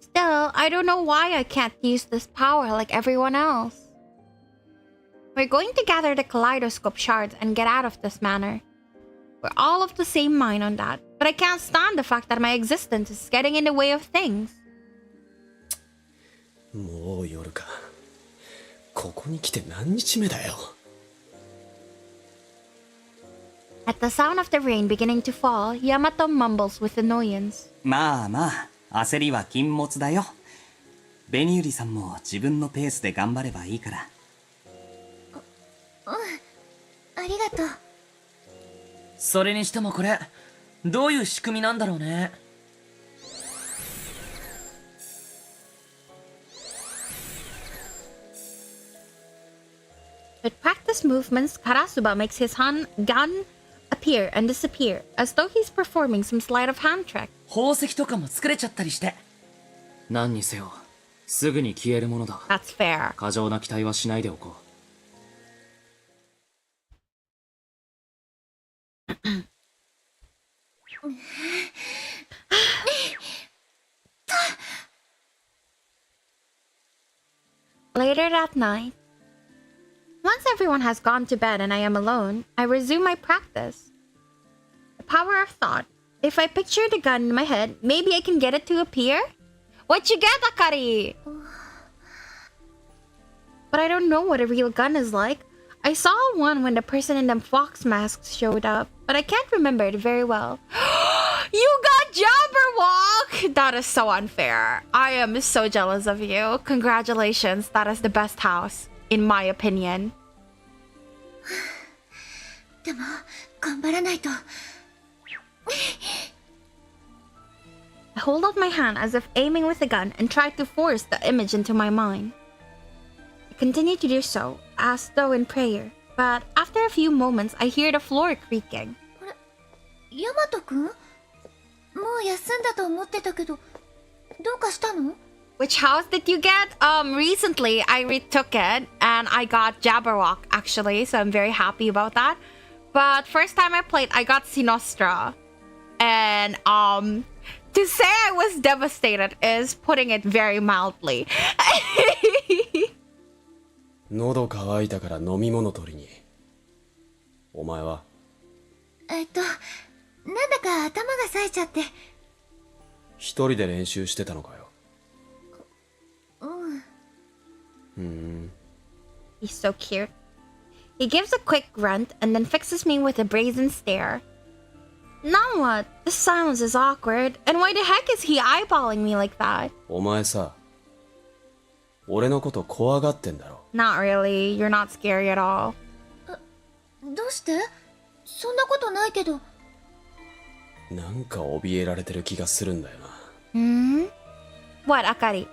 Still, I don't know why I can't use this power like everyone else. We're going to gather the kaleidoscope shards and get out of this manor. We're all of the same mind on that, but I can't stand the fact that my existence is getting in the way of things. もう夜か。ここに来て何日目だよ。At the sound of the rain beginning to fall, Yamato mumbles with annoyance. まあまあ、焦りは禁物だよ。ベニユリさんも自分のペースで頑張ればいいから。ありがとう。それにしてもこれ、どういう仕組みなんだろうね。With practice movements, Karasuba makes his gun appear and disappear, as though he's performing some sleight of hand trick. 宝石とかも作れちゃったりして。何にせよ、すぐに消えるものだ。 That's fair. 過剰な期待はしないでおこう。Later that night, once everyone has gone to bed and I am alone, I resume my practice. The power of thought. If I picture the gun in my head, maybe I can get it to appear? What you get, Akari? But I don't know what a real gun is like. I saw one when the person in the fox masks showed up, but I can't remember it very well. You got Jabberwock! That is so unfair. I am so jealous of you. Congratulations, that is the best house, in my opinion. でも、頑張らないと。I hold out my hand as if aiming with a gun and try to force the image into my mind. I continue to do so, as though in prayer, but after a few moments I hear the floor creaking. ヤマトくん？もう休んだと思ってたけど、どうかしたの？ Which house did you get? Recently I retook it and I got Jabberwock actually, so I'm very happy about that. But first time I played, I got Sinostra. And to say I was devastated is putting it very mildly. 喉乾いたから飲み物取りに。お前は？なんだか頭が冴えちゃって。一人で練習してたのかよ。He's so cute. He gives a quick grunt and then fixes me with a brazen stare. Now what? The silence is awkward. And why the heck is he eyeballing me like that? お前さ、俺のこと怖がってんだろ。Not really. You're not scary at all. どうして？そんなことないけど。なんか怯えられてる気がするんだよな。What, Akari?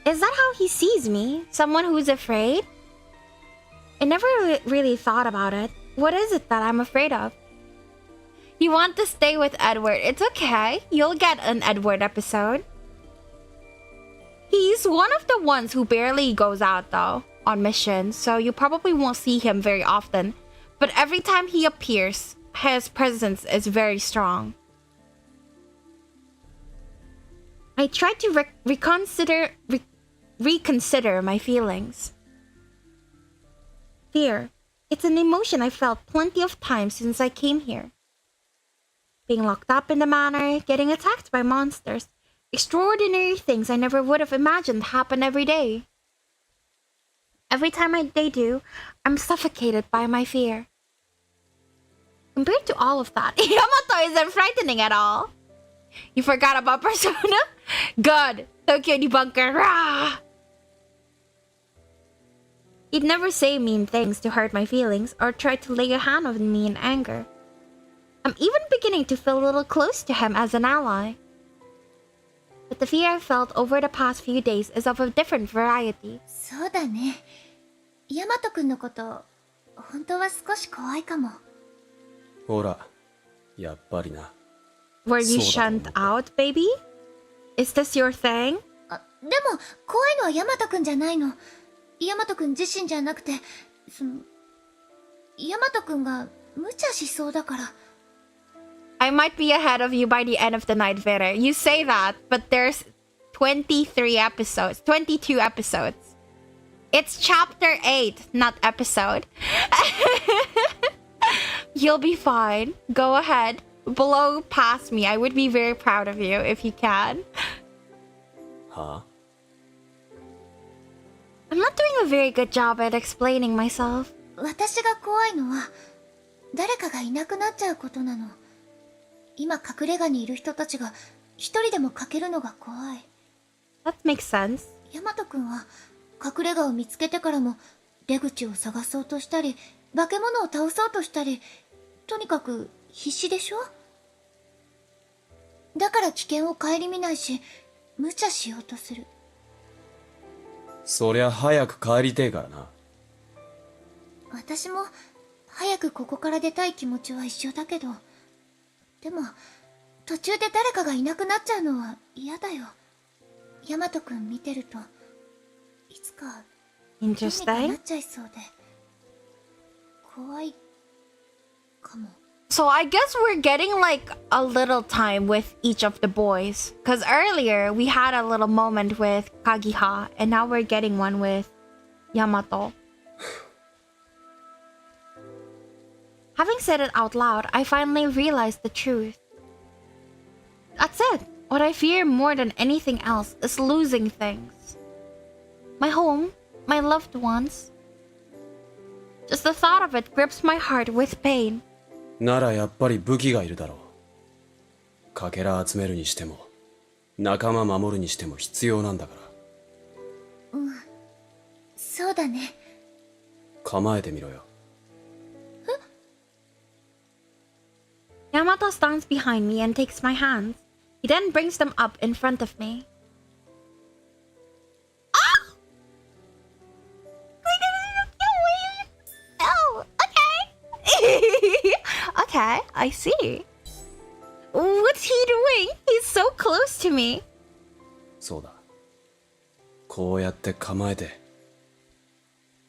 Is that how he sees me? Someone who's afraid? I never really thought about it. What is it that I'm afraid of? You want to stay with Edward. It's okay. You'll get an Edward episode. He's one of the ones who barely goes out, though, on missions, so you probably won't see him very often. But every time he appears, his presence is very strong. I try to reconsider my feelings. Fear. It's an emotion I felt plenty of times since I came here. Being locked up in the manor, getting attacked by monsters, extraordinary things I never would have imagined happen every day. Every time they do, I'm suffocated by my fear. Compared to all of that, Yamato isn't frightening at all. You forgot about Persona? Good. Tokyo debunker. Rah! He'd never say mean things to hurt my feelings or try to lay a hand on me in anger. I'm even beginning to feel a little close to him as an ally. But the fear I've felt over the past few days is of a different variety. そうだね。ヤマトくんのこと、本当は少し怖いかも。ほら、やっぱりな。Were you shunned out, baby? Is this your thing? でも、怖いのはヤマトくんじゃないの。ヤマトくん自身じゃなくて、ヤマトくんが無茶しそうだから。I might be ahead of you by the end of the night, Vera. You say that, but there's 23 episodes, 22 episodes. It's chapter 8, not episode. You'll be fine. Go ahead. Blow past me. I would be very proud of you if you can. Huh? I'm not doing a very good job at explaining myself. 私が怖いのは、誰かがいなくなっちゃうことなの。今隠れ家にいる人たちが一人でも欠けるのが怖い。That makes sense. ヤマトくんは隠れ家を見つけてからも出口を探そうとしたり、化け物を倒そうとしたり、とにかく必死でしょ？だから危険を顧みないし、無茶しようとする。そりゃ早く帰りてえからな。私も早くここから出たい気持ちは一緒だけど、でも途中で誰かがいなくなっちゃうのは嫌だよ。ヤマトくん見てるといつかどうにかなっちゃいそうで怖いかも。 So I guess we're getting like a little time with each of the boys. Because earlier we had a little moment with Kagiha and now we're getting one with Yamato. Having said it out loud, I finally realized the truth. That's it. What I fear more than anything else is losing things. My home, my loved ones. Just the thought of it grips my heart with pain. ならやっぱり武器がいるだろう。かけら集めるにしても、仲間守るにしても必要なんだから。そうだね。構えてみろよ。Yamato stands behind me and takes my hands. He then brings them up in front of me. Ah! Oh, okay. Okay, I see. What's he doing? He's so close to me. そうだ。こうやって構えて、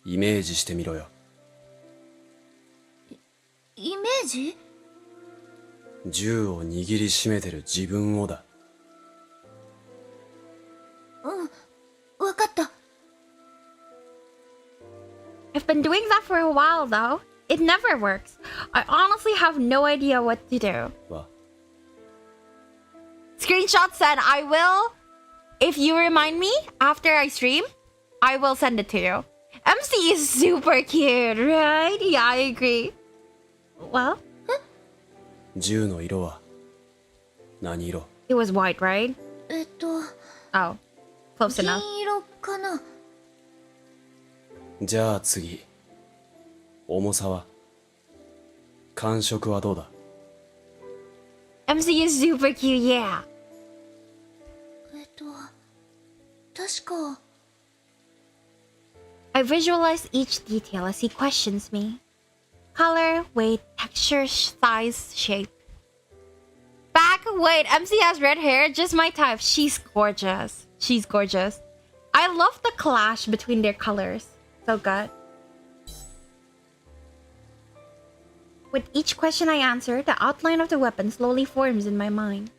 イメージしてみろよ。イメージ？銃を握りしめてる自分をだ。わかった。I've been doing that for a while though. It never works. I honestly have no idea what to do. わ。Screenshot said I will. If you remind me after I stream, I will send it to you. MC is super cute, right? Yeah, I agree. Well, 銃の色は何色？ it was white, right? Oh, close enough. 銀色かな。じゃあ次。重さは？感触はどうだ？ MC is super cute, yeah. 確か。I visualize each detail as he questions me. Color, weight, texture, size, shape. Wait, MC has red hair, just my type. She's gorgeous. She's gorgeous. I love the clash between their colors. So good. With each question I answer, the outline of the weapon slowly forms in my mind.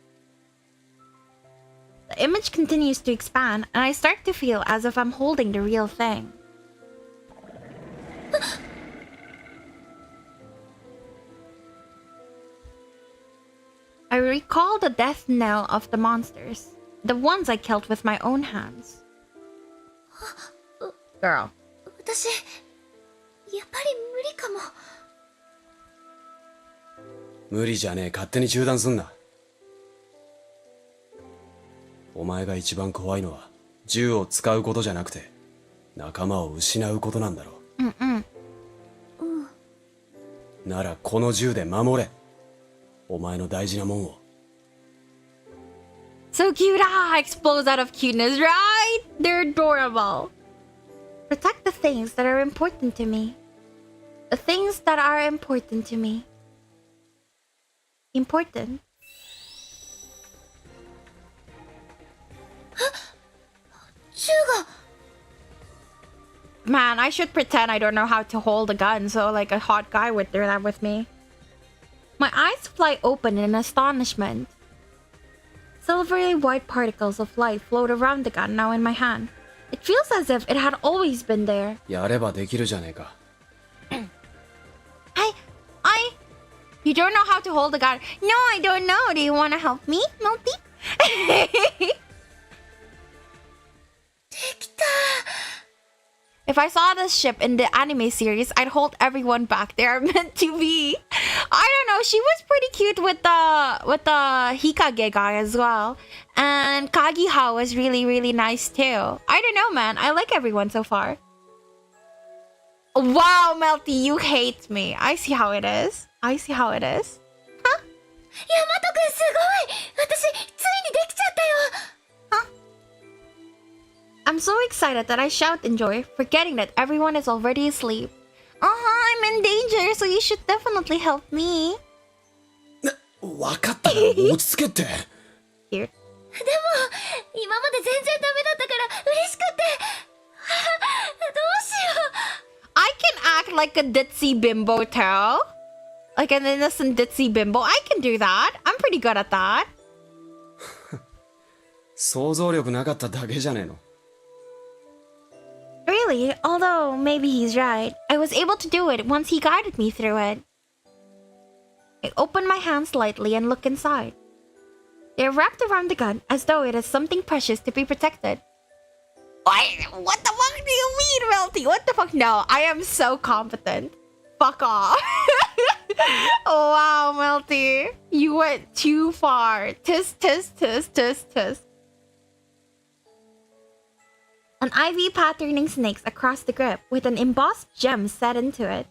The image continues to expand, and I start to feel as if I'm holding the real thing. I recall the death knell of the monsters, the ones I killed with my own hands. Girl. 私、やっぱり無理かも。無理じゃねえ、勝手に中断すんな。お前が一番怖いのは銃を使うことじゃなくて仲間を失うことなんだろう。ならこの銃で守れ。お前の大事なもんを。So cute, explodes out of cuteness, right? They're adorable. Protect the things that are important to me. The things that are important to me. Important? Man, I should pretend I don't know how to hold a gun so like a hot guy would do that with me. My eyes fly open in astonishment. Silvery white particles of light float around the gun now in my hand. It feels as if it had always been there. やればできるじゃねえか。You don't know how to hold a gun. No, I don't know. Do you want to help me, Multi? If I saw this ship in the anime series, I'd hold everyone back. They are meant to be. I don't know. She was pretty cute with the Hikage guy as well, and Kagiha was really, really nice too. I don't know, man. I like everyone so far. Wow, Melty, you hate me. I see how it is. I see how it is. Huh? ヤマトくんすごい。私ついにできちゃったよ。 Huh? I'm so excited that I shout in joy, forgetting that everyone is already asleep. I'm in danger, so you should definitely help me. わかったから落ち着けって。Cute. でも今まで全然ダメだったから嬉しくて。どうしよう。I can act like a ditzy bimbo too. Like an innocent ditzy bimbo. I can do that. I'm pretty good at that. 想像力なかっただけじゃねえの。Really? Although, maybe he's right. I was able to do it once he guided me through it. I open my hand slightly and look inside. They are wrapped around the gun as though it is something precious to be protected. What the fuck do you mean, Melty? What the fuck? No, I am so competent. Fuck off. Wow, Melty. You went too far. Tisk, tisk, tisk, tisk, tisk. An IV patterning snakes across the grip with an embossed gem set into it.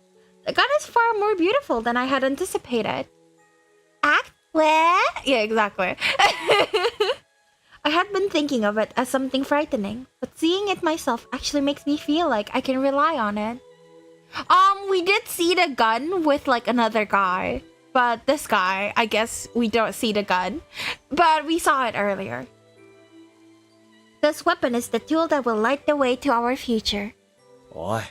The gun is far more beautiful than I had anticipated. Act where? Yeah, exactly. I had been thinking of it as something frightening, but seeing it myself actually makes me feel like I can rely on it. We did see the gun with like another guy, but this guy, I guess we don't see the gun, but we saw it earlier. This weapon is the tool that will light the way to our future. おい、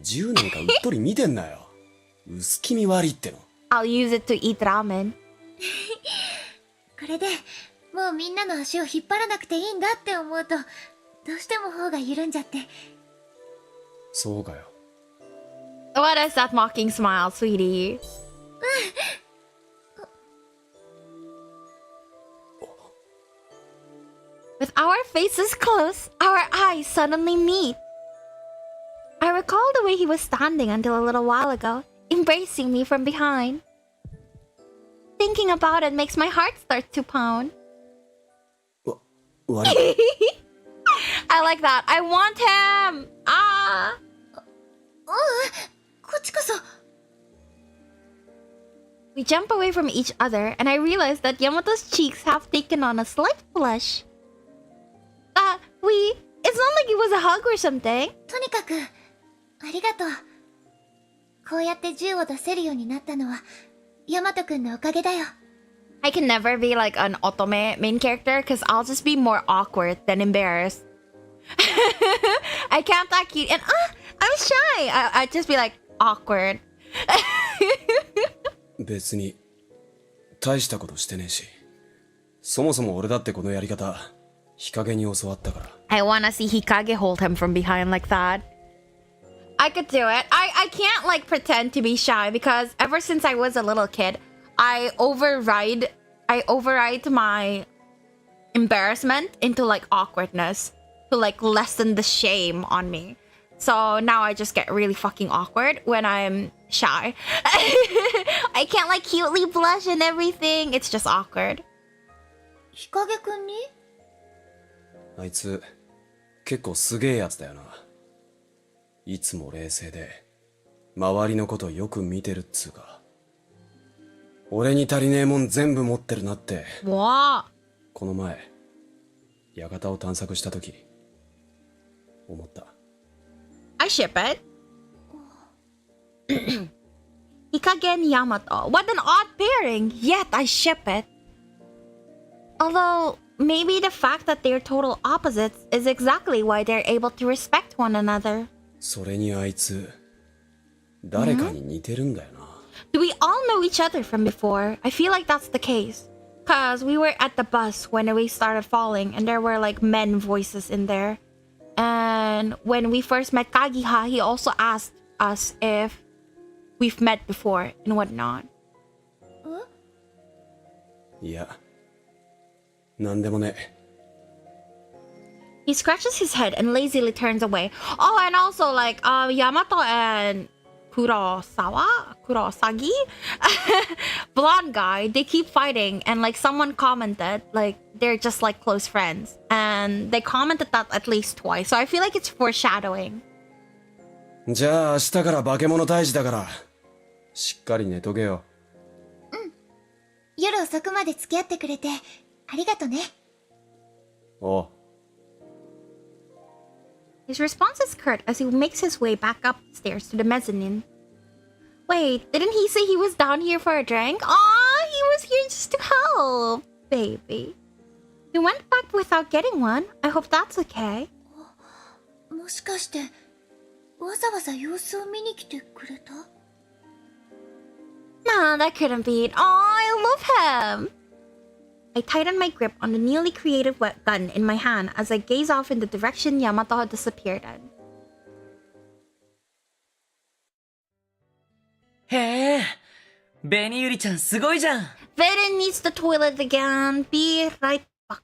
銃なんかうっとり見てんなよ。薄気味悪いっての。I'll use it to eat ramen. これでもうみんなの足を引っ張らなくていいんだって思うと、どうしても方が緩んじゃって。そうかよ。What is that mocking smile, sweetie? With our faces close, our eyes suddenly meet. I recall the way he was standing until a little while ago, embracing me from behind. Thinking about it makes my heart start to pound. What? I like that. I want him! Ah! こっちこそ。 We jump away from each other, and I realize that Yamato's cheeks have taken on a slight blush. It's not like it was a hug or something. とにかくありがとう。こうやって銃を出せるようになったのはヤマトくんのおかげだよ。 I can never be like an otome main character because I'll just be more awkward than embarrassed. I can't act cute and I'm shy. I'd just be like awkward. 別に大したことしてねえし、そもそも俺だってこのやり方日陰に教わったから。 I wanna see Hikage hold him from behind like that. I could do it. I can't like pretend to be shy because ever since I was a little kid, I override my embarrassment into like awkwardness to like lessen the shame on me. So now I just get really fucking awkward when I'm shy. I can't like cutely blush and everything. It's just awkward. 日陰くんに？あいつ結構すげえやつだよな。いつも冷静で周りのことよく見てるっつうか。俺に足りねえもん全部持ってるなって。What? この前館を探索した時思った。 I ship it. Hikage and Yamato. What an odd pairing, yet I ship it. Although, maybe the fact that they're total opposites is exactly why they're able to respect one another. それにあいつ誰かに似てるんだよな。Do we all know each other from before? I feel like that's the case. Cause we were at the bus when we started falling and there were like men voices in there. And when we first met Kagiha, he also asked us if we've met before and whatnot. いや、なんでもね。 He scratches his head and lazily turns away. Oh, and also like Yamato and Kurosagi, blonde guy, they keep fighting and like someone commented like they're just like close friends and they commented that at least twice, so I feel like it's foreshadowing. じゃあ明日から化け物退治だからしっかり寝とけよ。夜遅くまで付き合ってくれてありがとね。おう。 His response is curt as he makes his way back upstairs to the mezzanine. Wait, didn't he say he was down here for a drink? Aw, he was here just to help, baby. He went back without getting one. I hope that's okay. もしかしてわざわざ様子を見に来てくれた？ Nah, that couldn't be it. Aw, I love him. I tighten my grip on the newly created gun in my hand as I gaze off in the direction Yamato had disappeared in. へえ、ベニユリちゃんすごいじゃん。 Veren needs the toilet again. Be right back.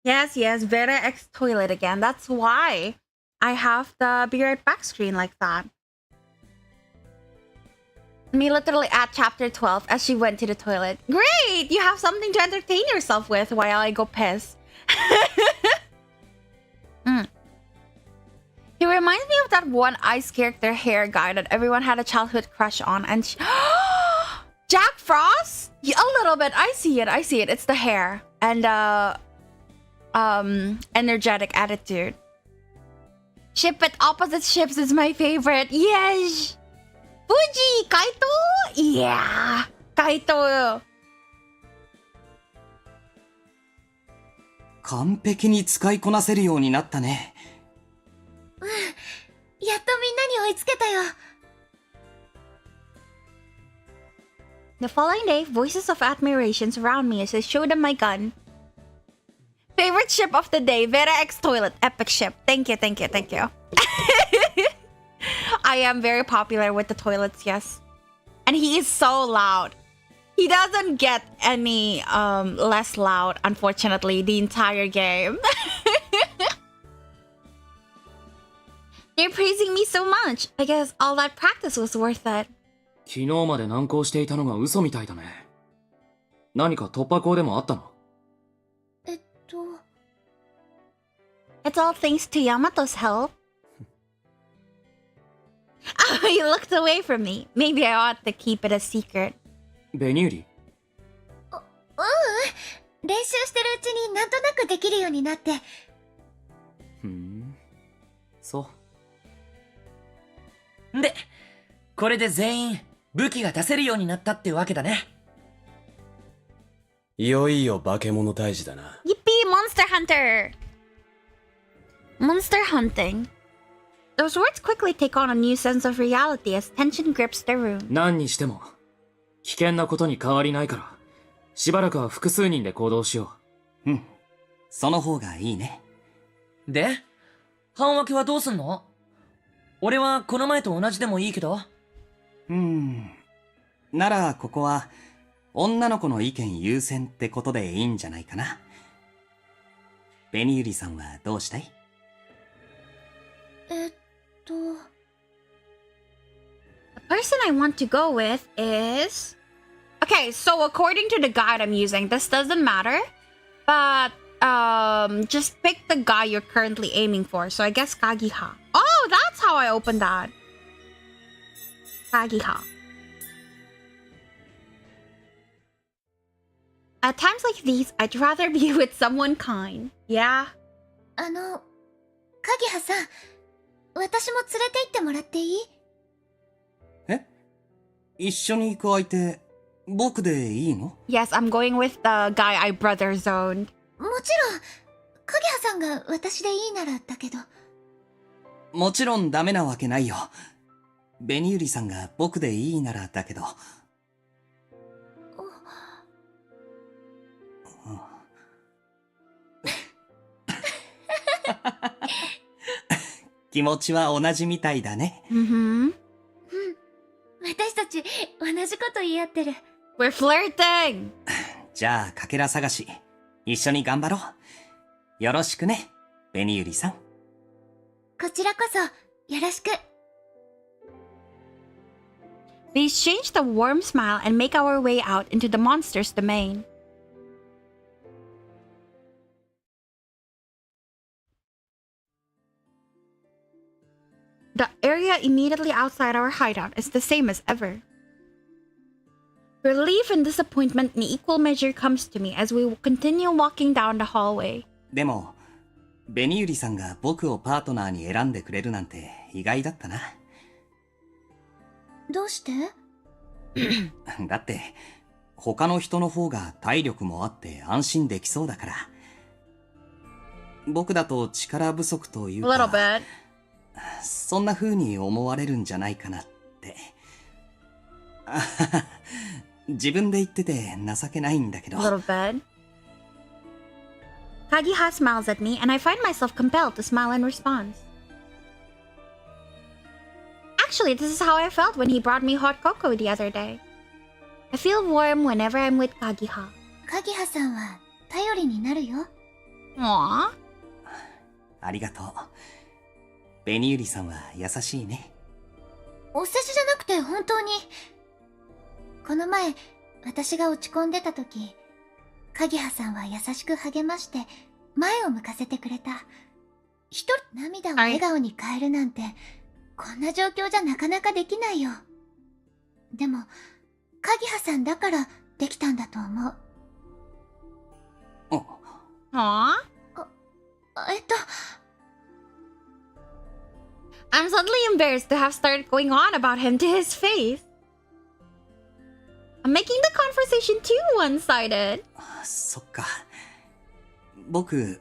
Yes, yes, Vera X toilet again. That's why I have the Be Right Back screen like that. Me literally at chapter 12 as she went to the toilet. Great! You have something to entertain yourself with while I go piss. He reminds me of that one ice character hair guy that everyone had a childhood crush on. And Jack Frost? Yeah, a little bit. I see it. I see it. It's the hair. And energetic attitude. Ship at opposite ships is my favorite. Yes! Fuji! Kaito? Yeah! Kaito! 完璧に使いこなせるようになったね。やっとみんなに追いつけたよ。The following day, voices of admiration surround me as I show them my gun. Favorite ship of the day, Vera X Toilet, epic ship. Thank you, thank you, thank you. I am very popular with the toilets, yes. And he is so loud. He doesn't get any less loud, unfortunately, the entire game. They're praising me so much. I guess all that practice was worth it. 昨日まで難航していたのが嘘みたいだね。何か突破口でもあったの？It's all thanks to Yamato's help. Oh, he looked away from me. Maybe I ought to keep it a secret. ベニューリ？練習してるうちになんとなくできるようになって。ふん。そう。で、これで全員武器が出せるようになったってわけだね。いよいよ化け物退治だな。Yippee, Monster Hunter! Monster hunting. Those words quickly take on a new sense of reality as tension grips the room. 何にしても、危険なことに変わりないから、しばらくは複数人で行動しよう。うん。その方がいいね。で、半分けはどうすんの？俺はこの前と同じでもいいけど。ならここは女の子の意見優先ってことでいいんじゃないかな。ベニユリさんはどうしたい？The person I want to go with is... Okay, so according to the guide I'm using, this doesn't matter. But, just pick the guy you're currently aiming for. So I guess Kagiha. Oh, that's how I opened that. Kagiha. At times like these, I'd rather be with someone kind. Yeah? カギハさん、私も連れて行ってもらっていい？え？一緒に行く相手、僕でいいの？ Yes, I'm going with the guy I brother zoned. もちろん、カギハさんが私でいいならだけど。もちろんダメなわけないよ。ベニユリさんが僕でいいならだけど。気持ちは同じみたいだね。私たち同じこと言い合ってる。We're flirting! じゃあ、かけら探し、一緒に頑張ろう。よろしくね、ベニユリさん。こちらこそ、よろしく。We exchanged a warm smile and make our way out into the monster's domain. The area immediately outside our hideout is the same as ever. Relief and disappointment in equal measure comes to me as we continue walking down the hallway. でも、ベニユリさんが僕をパートナーに選んでくれるなんて意外だったな。どうして？だって、他の人の方が体力もあって安心できそうだから。僕だと力不足というか。A little bit. そんな風に思われるんじゃないかなって。自分で言ってて情けないんだけど。A little bit. Kagiha smiles at me and I find myself compelled to smile in response. Actually, this is how I felt when he brought me hot cocoa the other day. I feel warm whenever I'm with Kagiha. カギハさんは頼りになるよ。Aww. ありがとう。ベニユリさんは優しいね。お世辞じゃなくて本当に。この前、私が落ち込んでた時、カギハさんは優しく励まして、前を向かせてくれた。一人涙を笑顔に変えるなんて、こんな状況じゃなかなかできないよ。でも、カギハさんだからできたんだと思う。Aww. I'm suddenly embarrassed to have started going on about him to his face. I'm making the conversation too one-sided. そっか。僕、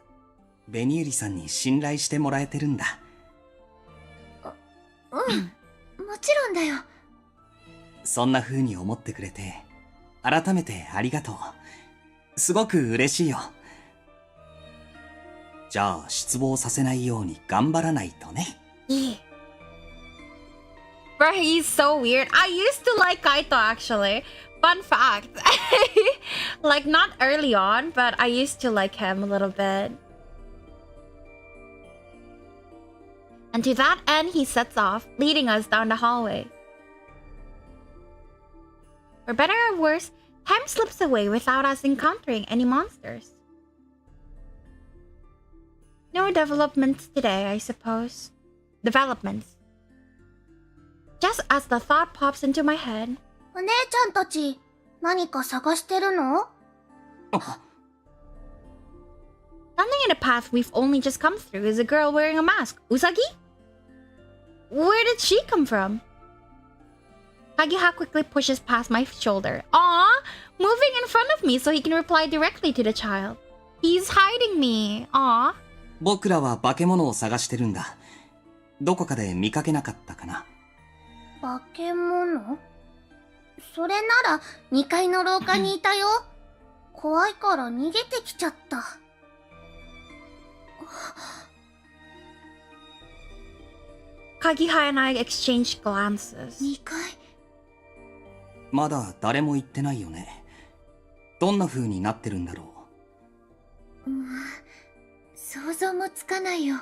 ベニユリさんに信頼してもらえてるんだ。もちろんだよ。そんな風に思ってくれて、改めてありがとう。すごく嬉しいよ。じゃあ、失望させないように頑張らないとね。Yeah. Bro, he's so weird. I used to like Kaito actually. Fun fact. Like not early on, but I used to like him a little bit. And to that end, he sets off, leading us down the hallway. For better or worse, Time slips away without us encountering any monsters. No developments today, I suppose. Developments. Just as the thought pops into my head. お姉ちゃんたち、何か探してるの？ Standing in a path we've only just come through is a girl wearing a mask. Usagi? Where did she come from? Kagiha quickly pushes past my shoulder. Aww! Moving in front of me so he can reply directly to the child. He's hiding me. Aww. 僕らは化け物を探してるんだ。どこかで見かけなかったかな。化け物？それなら2階の廊下にいたよ。怖いから逃げてきちゃった。Kagiha and I exchanged glances. 2階？まだ誰も行ってないよね。どんな風になってるんだろう。想像もつかないよ。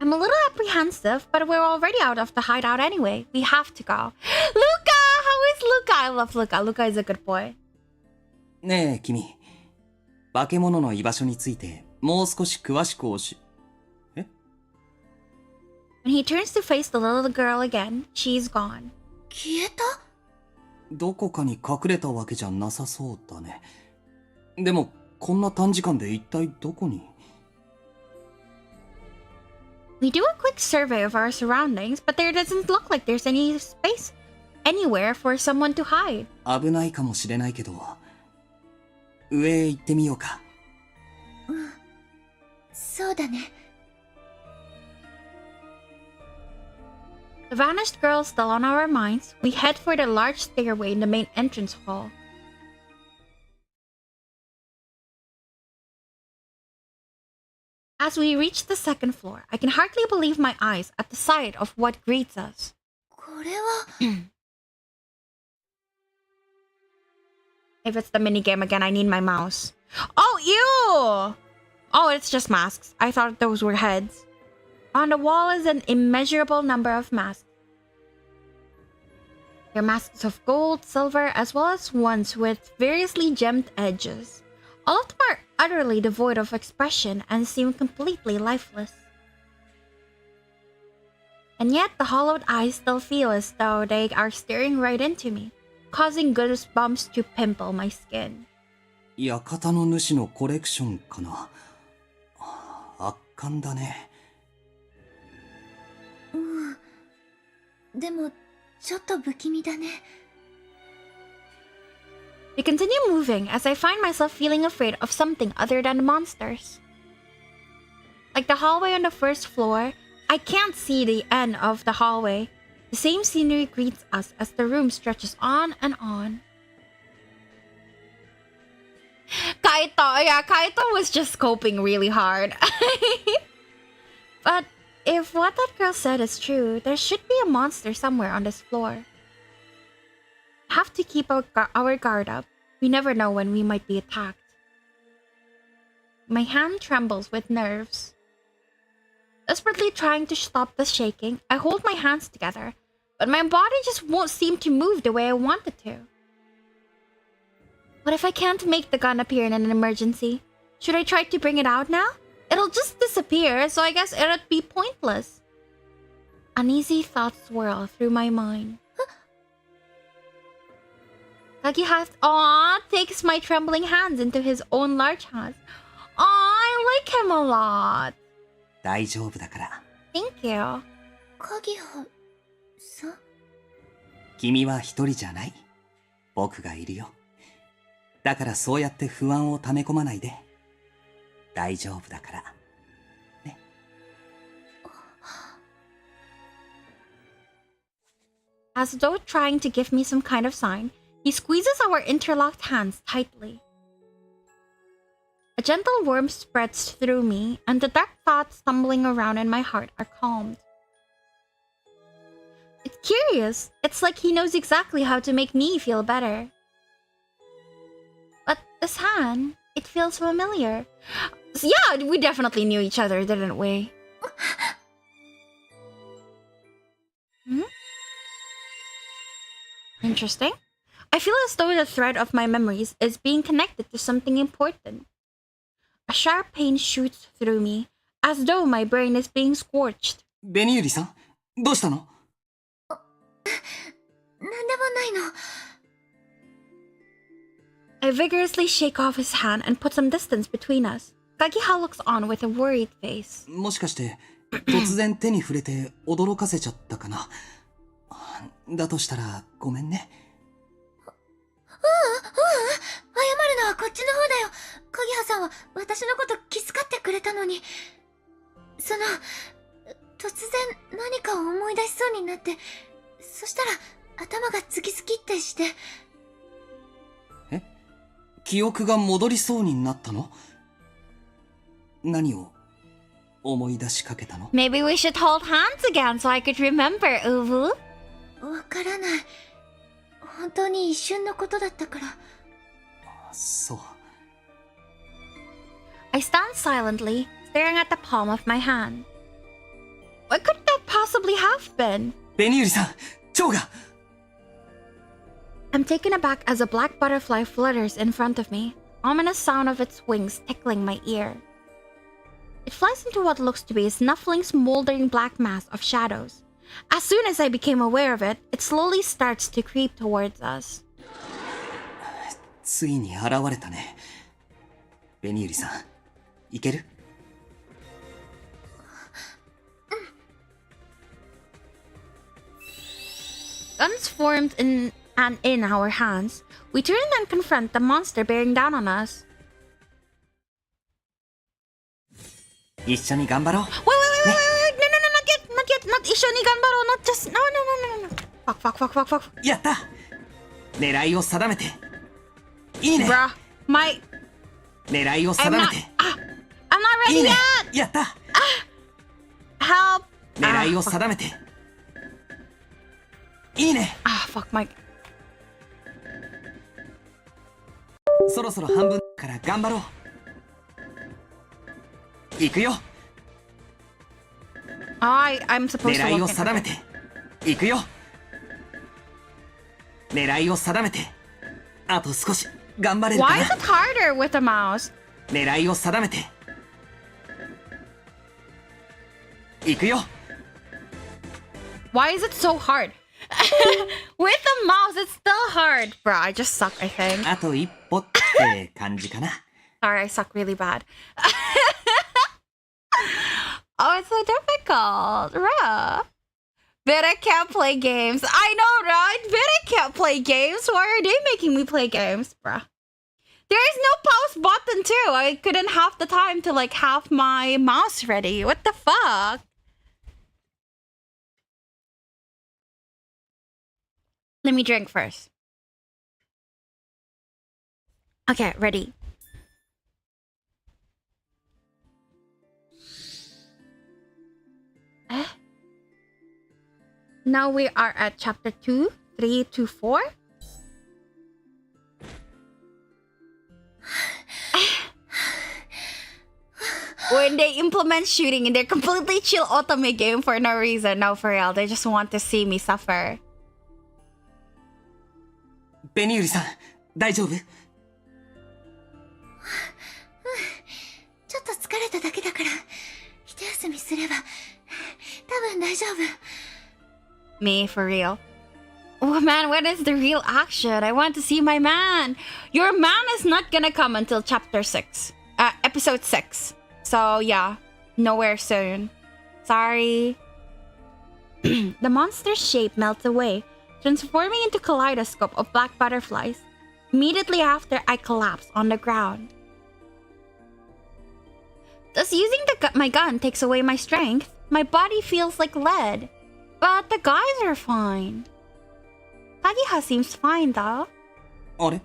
I'm a little apprehensive, but we're already out of the hideout anyway. We have to go. Luca! How is Luca? I love Luca. Luca is a good boy. ねえ、君。化け物の居場所について、もう少し詳しくWhen he turns to face the little girl again, she's gone. 消えた？どこかに隠れたわけじゃなさそうだね。でも、こんな短時間で一体どこに？ We do a quick survey of our surroundings, but there doesn't look like there's any space anywhere for someone to hide. 危ないかもしれないけど、上へ行ってみようか。そうだね。The vanished girl still on our minds, we head for the large stairway in the main entrance hall. As we reach the second floor, I can hardly believe my eyes at the sight of what greets us. これは If it's the minigame again, I need my mouse. Oh, ew! Oh, it's just masks. I thought those were heads. On the wall is an immeasurable number of masks. They're masks of gold, silver, as well as ones with variously gemmed edges. All of them are utterly devoid of expression and seem completely lifeless. And yet the hollowed eyes still feel as though they are staring right into me, causing goosebumps to pimple my skin. 館の主のコレクションかな。圧巻だね。でもちょっと不気味だね。We continue moving as I find myself feeling afraid of something other than monsters. Like the hallway on the first floor, I can't see the end of the hallway. The same scenery greets us as the room stretches on and on. Kaito was just coping really hard. But if what that girl said is true, there should be a monster somewhere on this floor. Have to keep our guard up. We never know when we might be attacked. My hand trembles with nerves. Desperately trying to stop the shaking, I hold my hands together, but my body just won't seem to move the way I want it to. What if I can't make the gun appear in an emergency? Should I try to bring it out now? It'll just disappear, so I guess it'd be pointless. Uneasy thoughts swirl through my mind. Kagiha takes my trembling hands into his own large hands. I like him a lot. 大丈夫だから。Thank you. 鍵葉さん？君は一人じゃない。僕がいるよ。だからそうやって不安を溜め込まないで。大丈夫だから。ね。As though trying to give me some kind of sign, he squeezes our interlocked hands tightly. A gentle warmth spreads through me, and the dark thoughts stumbling around in my heart are calmed. It's curious. It's like he knows exactly how to make me feel better. But this hand, it feels familiar. Yeah, we definitely knew each other, didn't we? Interesting. I feel as though the thread of my memories is being connected to something important. A sharp pain shoots through me, as though my brain is being scorched. ベニユリさん、どうしたの？なんでもないの。I vigorously shake off his hand and put some distance between us. Kagiha looks on with a worried face. もしかして、突然手に触れて驚かせちゃったかな。だとしたら、ごめんね。謝るのはこっちの方だよ。鍵葉さんは私のこと気遣ってくれたのに。突然何かを思い出しそうになって、そしたら頭がズキズキってして。え？記憶が戻りそうになったの？何を思い出しかけたの？ Maybe we should hold hands again so I could remember, Uvu. わからない。本当に一瞬のことだったから。そう。I stand silently, staring at the palm of my hand. What could that possibly have been? ベニユリさん、蝶が！ I'm taken aback as a black butterfly flutters in front of me, ominous sound of its wings tickling my ear. It flies into what looks to be a snuffling, smoldering black mass of shadows. As soon as I became aware of it, it slowly starts to creep towards us. ついに現れたね。ベニユリさん、いける？Guns formed in our hands, we turn and confront the monster bearing down on us. 一緒に頑張ろう。Wait, no, not ishoni ganbaro, not just, no. Fuck. やった！狙いを定めて。いいね。Bruh, my... 狙いを定めて。I'm not いい ready ね。 yet! やった！ Help! 狙いを定めて。いいね。Fuck my... そろそろ半分から頑張ろう。行くよ。I'm supposed to 狙いを look 定めて。行くよ。狙いを定めて。あと少し頑張れるか Why is な。 it harder with a mouse? 狙いを定めて。行くよ。Why is it so hard? With a mouse, it's still hard. Bro, I just suck, I think. あと一歩って感じかな。Sorry, I suck really bad. Oh, it's so difficult. Bruh. Vita can't play games. I know, right? Vita can't play games. Why are they making me play games, bruh? There is no pause button, too. I couldn't have the time to, like, have my mouse ready. What the fuck? Let me drink first. Okay, ready. Now we are at chapter 2, 3 to 4. When they implement shooting in their completely chill otome game for no reason. No, for real. They just want to see me suffer. ベニユリさん、大丈夫？ちょっと疲れただけだから、一休みすれば、多分大丈夫。Me, for real. Oh man, when is the real action? I want to see my man. Your man is not gonna come until chapter 6. Episode 6. So yeah, nowhere soon. Sorry. The monster's shape melts away, transforming into a kaleidoscope of black butterflies. Immediately after, I collapse on the ground. Thus, using my gun takes away my strength. My body feels like lead. But the guys are fine. Kagiha seems fine, though. あれ？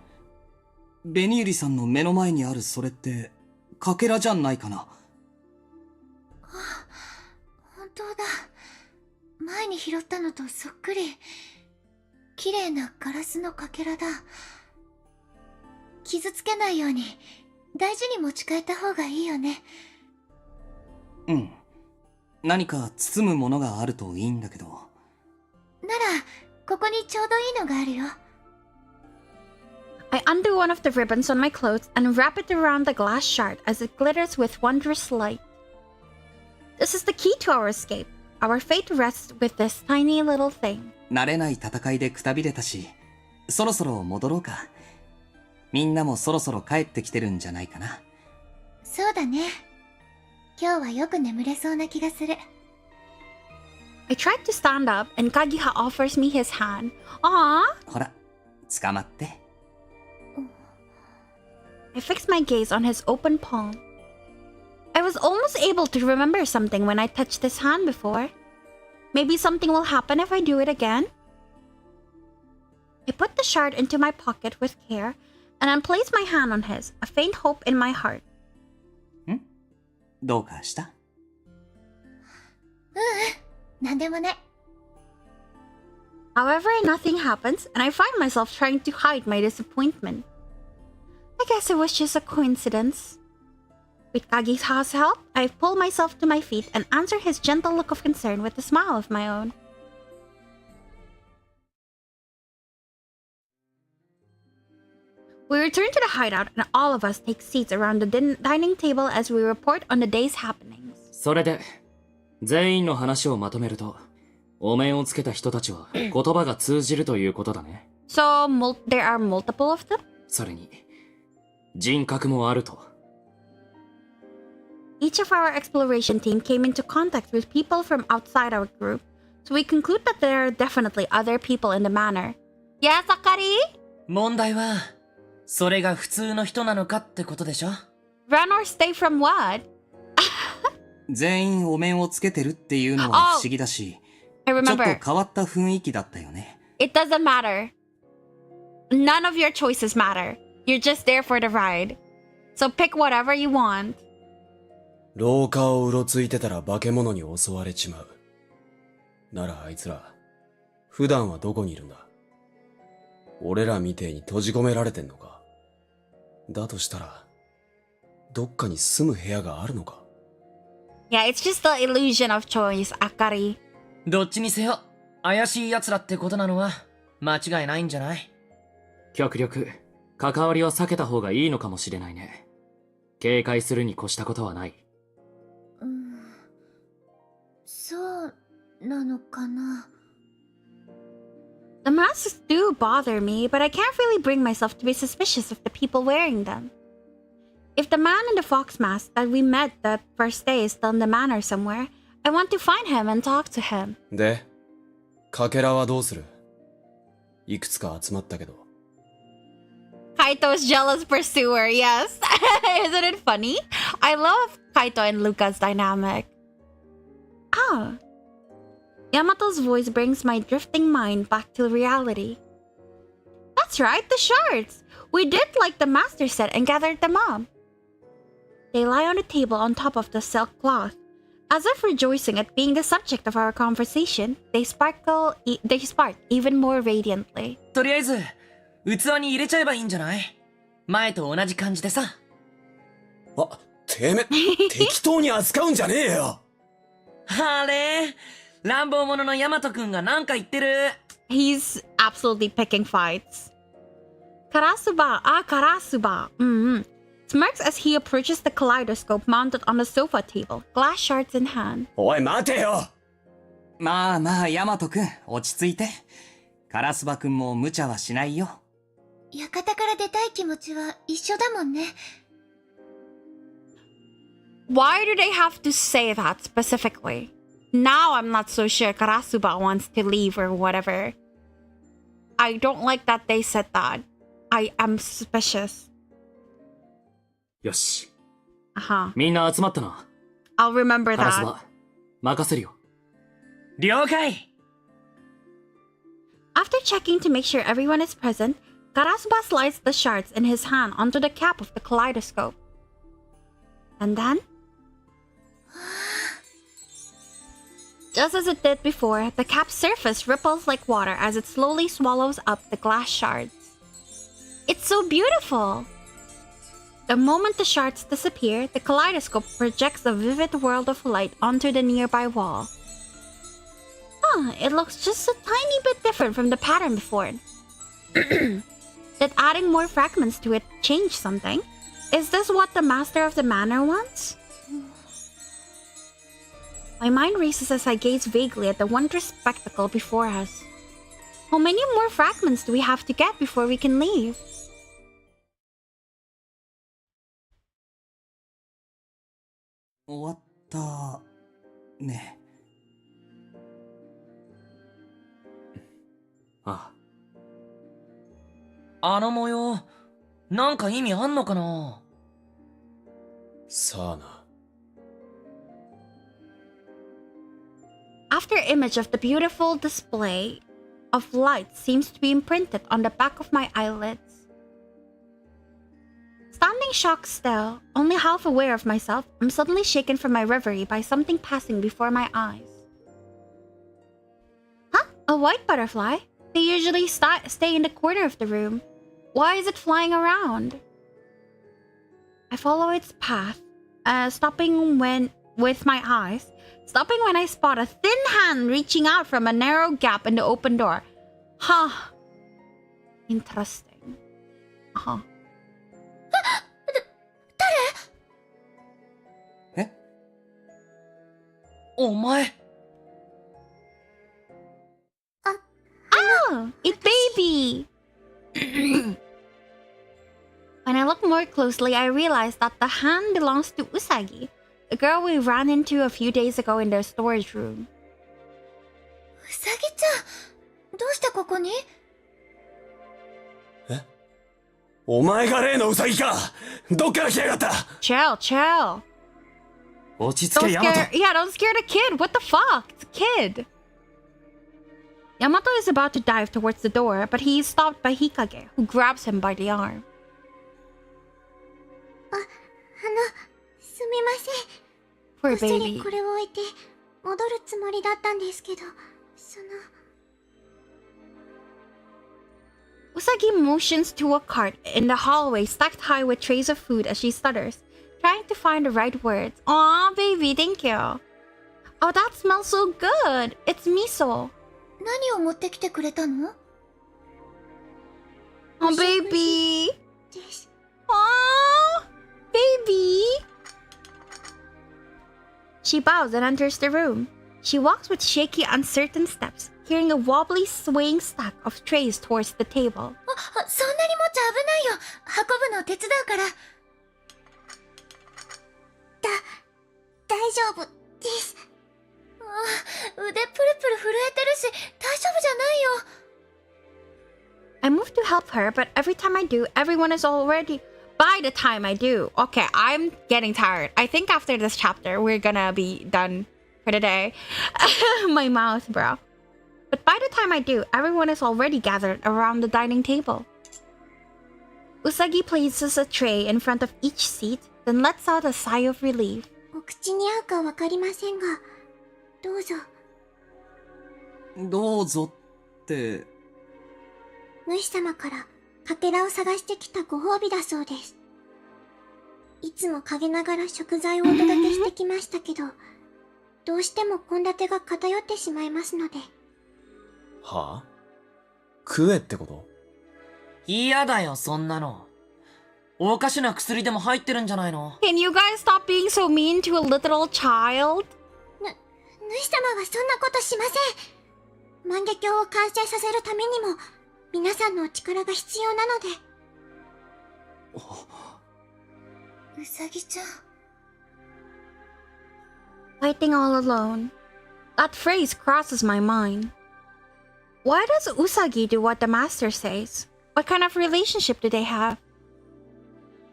ベニユリさんの目の前にあるそれって、かけらじゃないかな。本当だ。前に拾ったのとそっくり。綺麗なガラスのかけらだ。傷つけないように大事に持ち帰った方がいいよね。うん。何か包むものがあるといいんだけど。なら、こここにちょうどいいのがあるよ。I undo one of the ribbons on my clothes and wrap it around the glass shard as it glitters with wondrous light. This is the key to our escape. Our fate rests with this tiny little thing. 慣れない戦いでくたびれたし、そろそろ戻ろうか。みんなもそろそろ帰ってきてるんじゃないかな。そうだね。今日はよく眠れそうな気がする。I tried to stand up and Kagiha offers me his hand. Aww! ほら、捕まって。I fixed my gaze on his open palm. I was almost able to remember something when I touched his hand before. Maybe something will happen if I do it again? I put the shard into my pocket with care and then placed my hand on his, a faint hope in my heart. どうかした？なんでもない。However, nothing happens, and I find myself trying to hide my disappointment. I guess it was just a coincidence. With Kagiha's help, I pull myself to my feet and answer his gentle look of concern with a smile of my own. We return to the hideout, and all of us take seats around the dining table as we report on the day's happenings. それで、全員の話をまとめると、お面をつけた人たちは言葉が通じるということだね。So, there are multiple of them? それに、人格もあると。Each of our exploration team came into contact with people from outside our group, so we conclude that there are definitely other people in the manor. Yeah, Sakari? 問題は、それが普通の人なのかってことでしょ？ Run or stay from what? 全員お面をつけてるっていうのは不思議だし、I ちょっと remember. 変わった雰囲気だったよね。It doesn't matter. None of your choices matter. You're just there for the ride. So pick whatever you want. 廊下をうろついてたら化け物に襲われちまう。ならあいつら、普段はどこにいるんだ？俺らみてえに閉じ込められてんのか？だとしたら、どっかに住む部屋があるのか？ Yeah, it's just the illusion of choice, Akari. どっちにせよ、怪しい奴らってことなのは間違いないんじゃない？極力、関わりは避けた方がいいのかもしれないね。警戒するに越したことはない。そうなのかな。The masks do bother me, but I can't really bring myself to be suspicious of the people wearing them. If the man in the fox mask that we met that first day is still in the manor somewhere, I want to find him and talk to him. で、かけらはどうする？いくつか集まったけど。Kaito's jealous pursuer, yes. Isn't it funny? I love Kaito and Luca's dynamic. Ah. Yamato's voice brings my drifting mind back to reality. That's right, the shards! We did like the master said and gathered them up. They lie on the table on top of the silk cloth. As if rejoicing at being the subject of our conversation, they spark even more radiantly. とりあえず、器に入れちゃえばいいんじゃない？前と同じ感じでさ。あ、てめ、適当に扱うんじゃねえよ！あれ？乱暴者のヤマトくんがなんか言ってる。He's absolutely picking fights. Karasuba, Karasuba. Smirks as he approaches the kaleidoscope mounted on the sofa table, glass shards in hand. おい、待てよ！まあまあ、ヤマトくん、落ち着いて。カラスバくんも無茶はしないよ。館から出たい気持ちは一緒だもんね。Why do they have to say that specifically? Now I'm not so sure Karasuba wants to leave or whatever. I don't like that they said that. I am suspicious. よし。Uh-huh. みんな集まったな。I'll remember カラス that. バ、任せるよ。了解。After checking to make sure everyone is present, Karasuba slides the shards in his hand onto the cap of the kaleidoscope. And then... Just as it did before, the cap's surface ripples like water as it slowly swallows up the glass shards. It's so beautiful! The moment the shards disappear, the kaleidoscope projects a vivid world of light onto the nearby wall. It looks just a tiny bit different from the pattern before. Did adding more fragments to it change something? Is this what the master of the manor wants? My mind races as I gaze vaguely at the wondrous spectacle before us. How many more fragments do we have to get before we can leave?終わったね。ああの模様、なんか意味あんのかな？さあな。After image of the beautiful display of light seems to be imprinted on the back of my eyelids. Standing shocked still, only half aware of myself, I'm suddenly shaken from my reverie by something passing before my eyes. Huh? A white butterfly? They usually stay in the corner of the room. Why is it flying around? I follow its path, stopping when I spot a thin hand reaching out from a narrow gap in the open door. Huh. Interesting. Huh. え？お前。Oh, it's baby! When I look more closely, I realize that the hand belongs to Usagi, the girl we ran into a few days ago in the storage room. うさぎちゃん、どうしてここに？お前が例のウサギか。どっから来やがった。 Chill, chill. 落ち着 Don't けヤマト。 don't scare the kid. What the fuck? It's a kid. Yamato is about to dive towards the door, but he is stopped by Hikage, who grabs him by the arm. すみません。 Poor こっそり baby. これを置いて戻るつもりだったんですけど、その。 Usagi motions to a cart in the hallway stacked high with trays of food as she stutters, trying to find the right words. Aw, baby, thank you. Oh, that smells so good. It's miso. 何を持ってきてくれたの？ Oh, baby. です。 Aw, baby. She bows and enters the room. She walks with shaky, uncertain steps, carrying a wobbly, swaying stack of trays towards the table. そんなに持っちゃ危ないよ。運ぶの手伝うから。大丈夫です。腕プルプル震えてるし、大丈夫じゃないよ。I move to help her, but every time I do, everyone is already... By the time I do... Okay, I'm getting tired. I think after this chapter, we're gonna be done for the day. My mouth, bro. But by the time I do, everyone is already gathered around the dining table. Usagi places a tray in front of each seat, then lets out a sigh of relief. お口に合うかわかりませんが、どうぞ。どうぞって。主様からかけらを探してきたご褒美だそうです。いつも陰ながら食材をお届けしてきましたけど、どうしても献立が偏ってしまいますので。はあ？食えってこと？嫌だよ、そんなの。おかしな薬でも入ってるんじゃないの？ Can you guys stop being so mean to a literal child? 主様はそんなことしません。万華鏡を完成させるためにも、皆さんのお力が必要なので。うさぎちゃん。Fighting all alone. That phrase crosses my mind. Why does Usagi do what the master says? What kind of relationship do they have?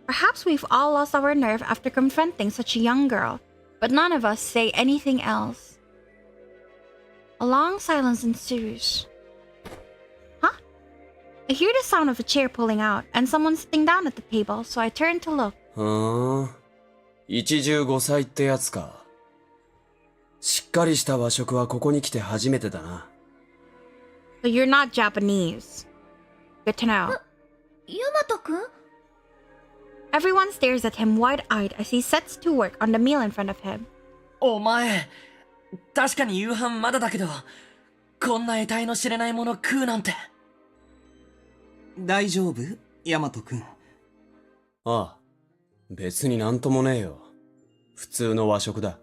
Perhaps we've all lost our nerve after confronting such a young girl, but none of us say anything else. A long silence ensues. Huh? I hear the sound of a chair pulling out and someone sitting down at the table, so I turn to look. 一汁五菜ってやつか。しっかりした和食はここに来て初めてだな。So you're not Japanese. Good to know. ヤマトくん？ Everyone stares at him wide-eyed as he sets to work on the meal in front of him. お前、確かに夕飯まだだけど、こんな得体の知れないもの食うなんて。大丈夫ヤマトくん。ああ、別になんともねえよ。普通の和食だ。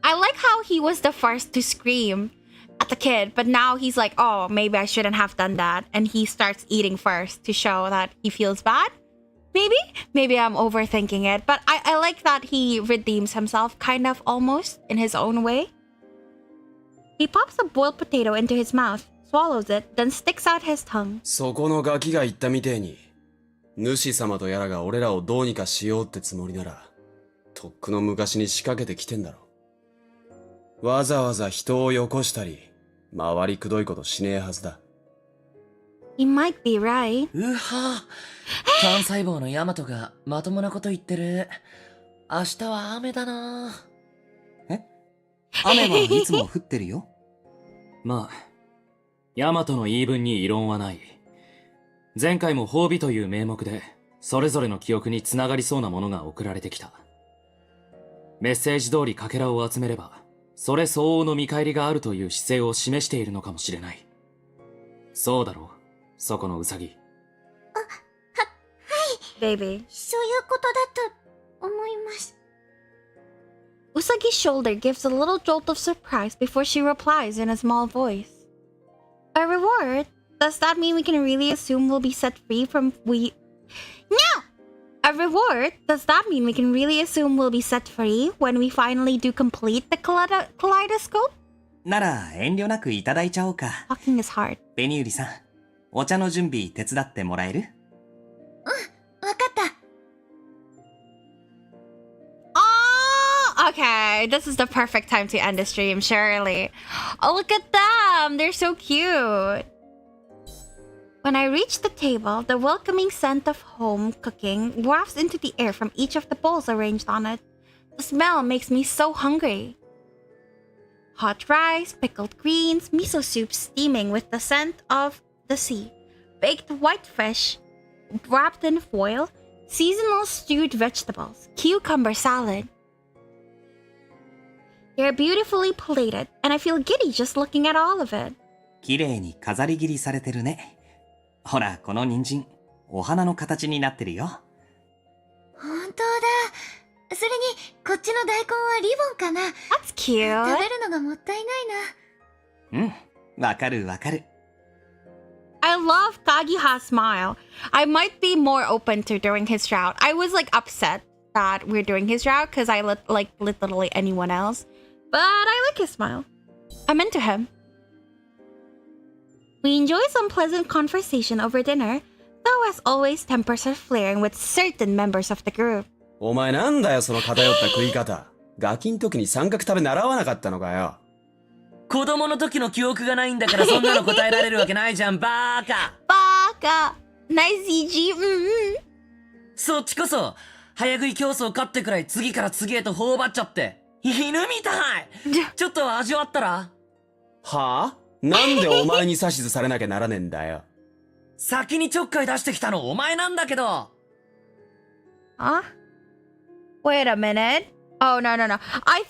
I like how he was the first to scream at the kid, but now he's like, oh, maybe I shouldn't have done that. And he starts eating first to show that he feels bad. Maybe I'm overthinking it, but I like that he redeems himself kind of almost in his own way. He pops a boiled potato into his mouth, swallows it, then sticks out his tongue. そこのガキが言ったみてえに、主様とやらが俺らをどうにかしようってつもりなら、とっくの昔に仕掛けてきてんだろ。わざわざ人をよこしたり、回りくどいことしねえはずだ。He might be right. うは単細胞のヤマトがまともなこと言ってる。明日は雨だな。雨はいつも降ってるよ。まあ、ヤマトの言い分に異論はない。前回も褒美という名目で、それぞれの記憶につながりそうなものが送られてきた。メッセージ通りかけらを集めれば、それ相応の見返りがあるという姿勢を示しているのかもしれない。そうだろう、そこのウサギ。Baby. そういうことだと思います。Usagi's shoulder gives a little jolt of surprise before she replies in a small voice. A reward? Does that mean we can really assume we'll be set free from No! A reward? Does that mean we can really assume we'll be set free when we finally do complete the kaleidoscope? なら遠慮なくいただいちゃおうか。Talking is hard. ベニユリさん、お茶の準備手伝ってもらえる？わかった。Oh, okay. This is the perfect time to end the stream, surely. Oh, look at them. They're so cute. When I reach the table, the welcoming scent of home cooking wafts into the air from each of the bowls arranged on it. The smell makes me so hungry. Hot rice, pickled greens, miso soup steaming with the scent of the sea, baked white fish wrapped in foil, seasonal stewed vegetables, cucumber salad. They're beautifully plated, and I feel giddy just looking at all of it. 綺麗に飾り切りされてるね。ほら、この人参、お花の形になってるよ。本当だ。それに、こっちの大根はリボンかな。That's cute. 食べるのがもったいないな。うん、わかるわかる。I love Kagiha's smile. I might be more open to doing his route. I was like upset that we're doing his route because I like literally anyone else. But I like his smile. I'm into him. We enjoy some pleasant conversation over dinner, though as always tempers are flaring with certain members of the group. お前なんだよその偏った食い方。ガキん時に三角食べ習わなかったのかよ。子供の時の記憶がないんだからそんなの答えられるわけないじゃん、バーカ。Baka! Nice CG! Mm-hmm. そっちこそ、早食い競争勝ってくらい次から次へと頬張っちゃって。犬みたいちょっと味わったら？はぁ？なんでお前に指図されなきゃならねえんだよ。先にちょっかい出してきたのお前なんだけど。Huh? Wait a minute. Oh, no. I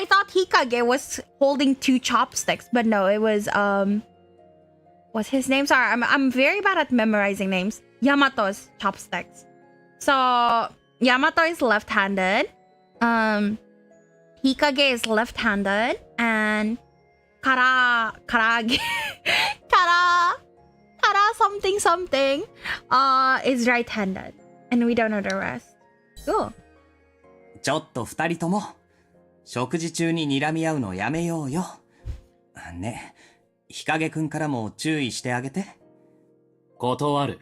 thought Hikage was holding two chopsticks, but no, it was, what's his name? Sorry, I'm very bad at memorizing names. Yamato's chopsticks. So, Yamato is left-handed. Hikage is left-handed. And Karage, Kara something, is right-handed. And we don't know the rest. Cool. ちょっと二人とも、食事中に睨み合うのやめようよ。ね、日陰くんからも注意してあげて。断る。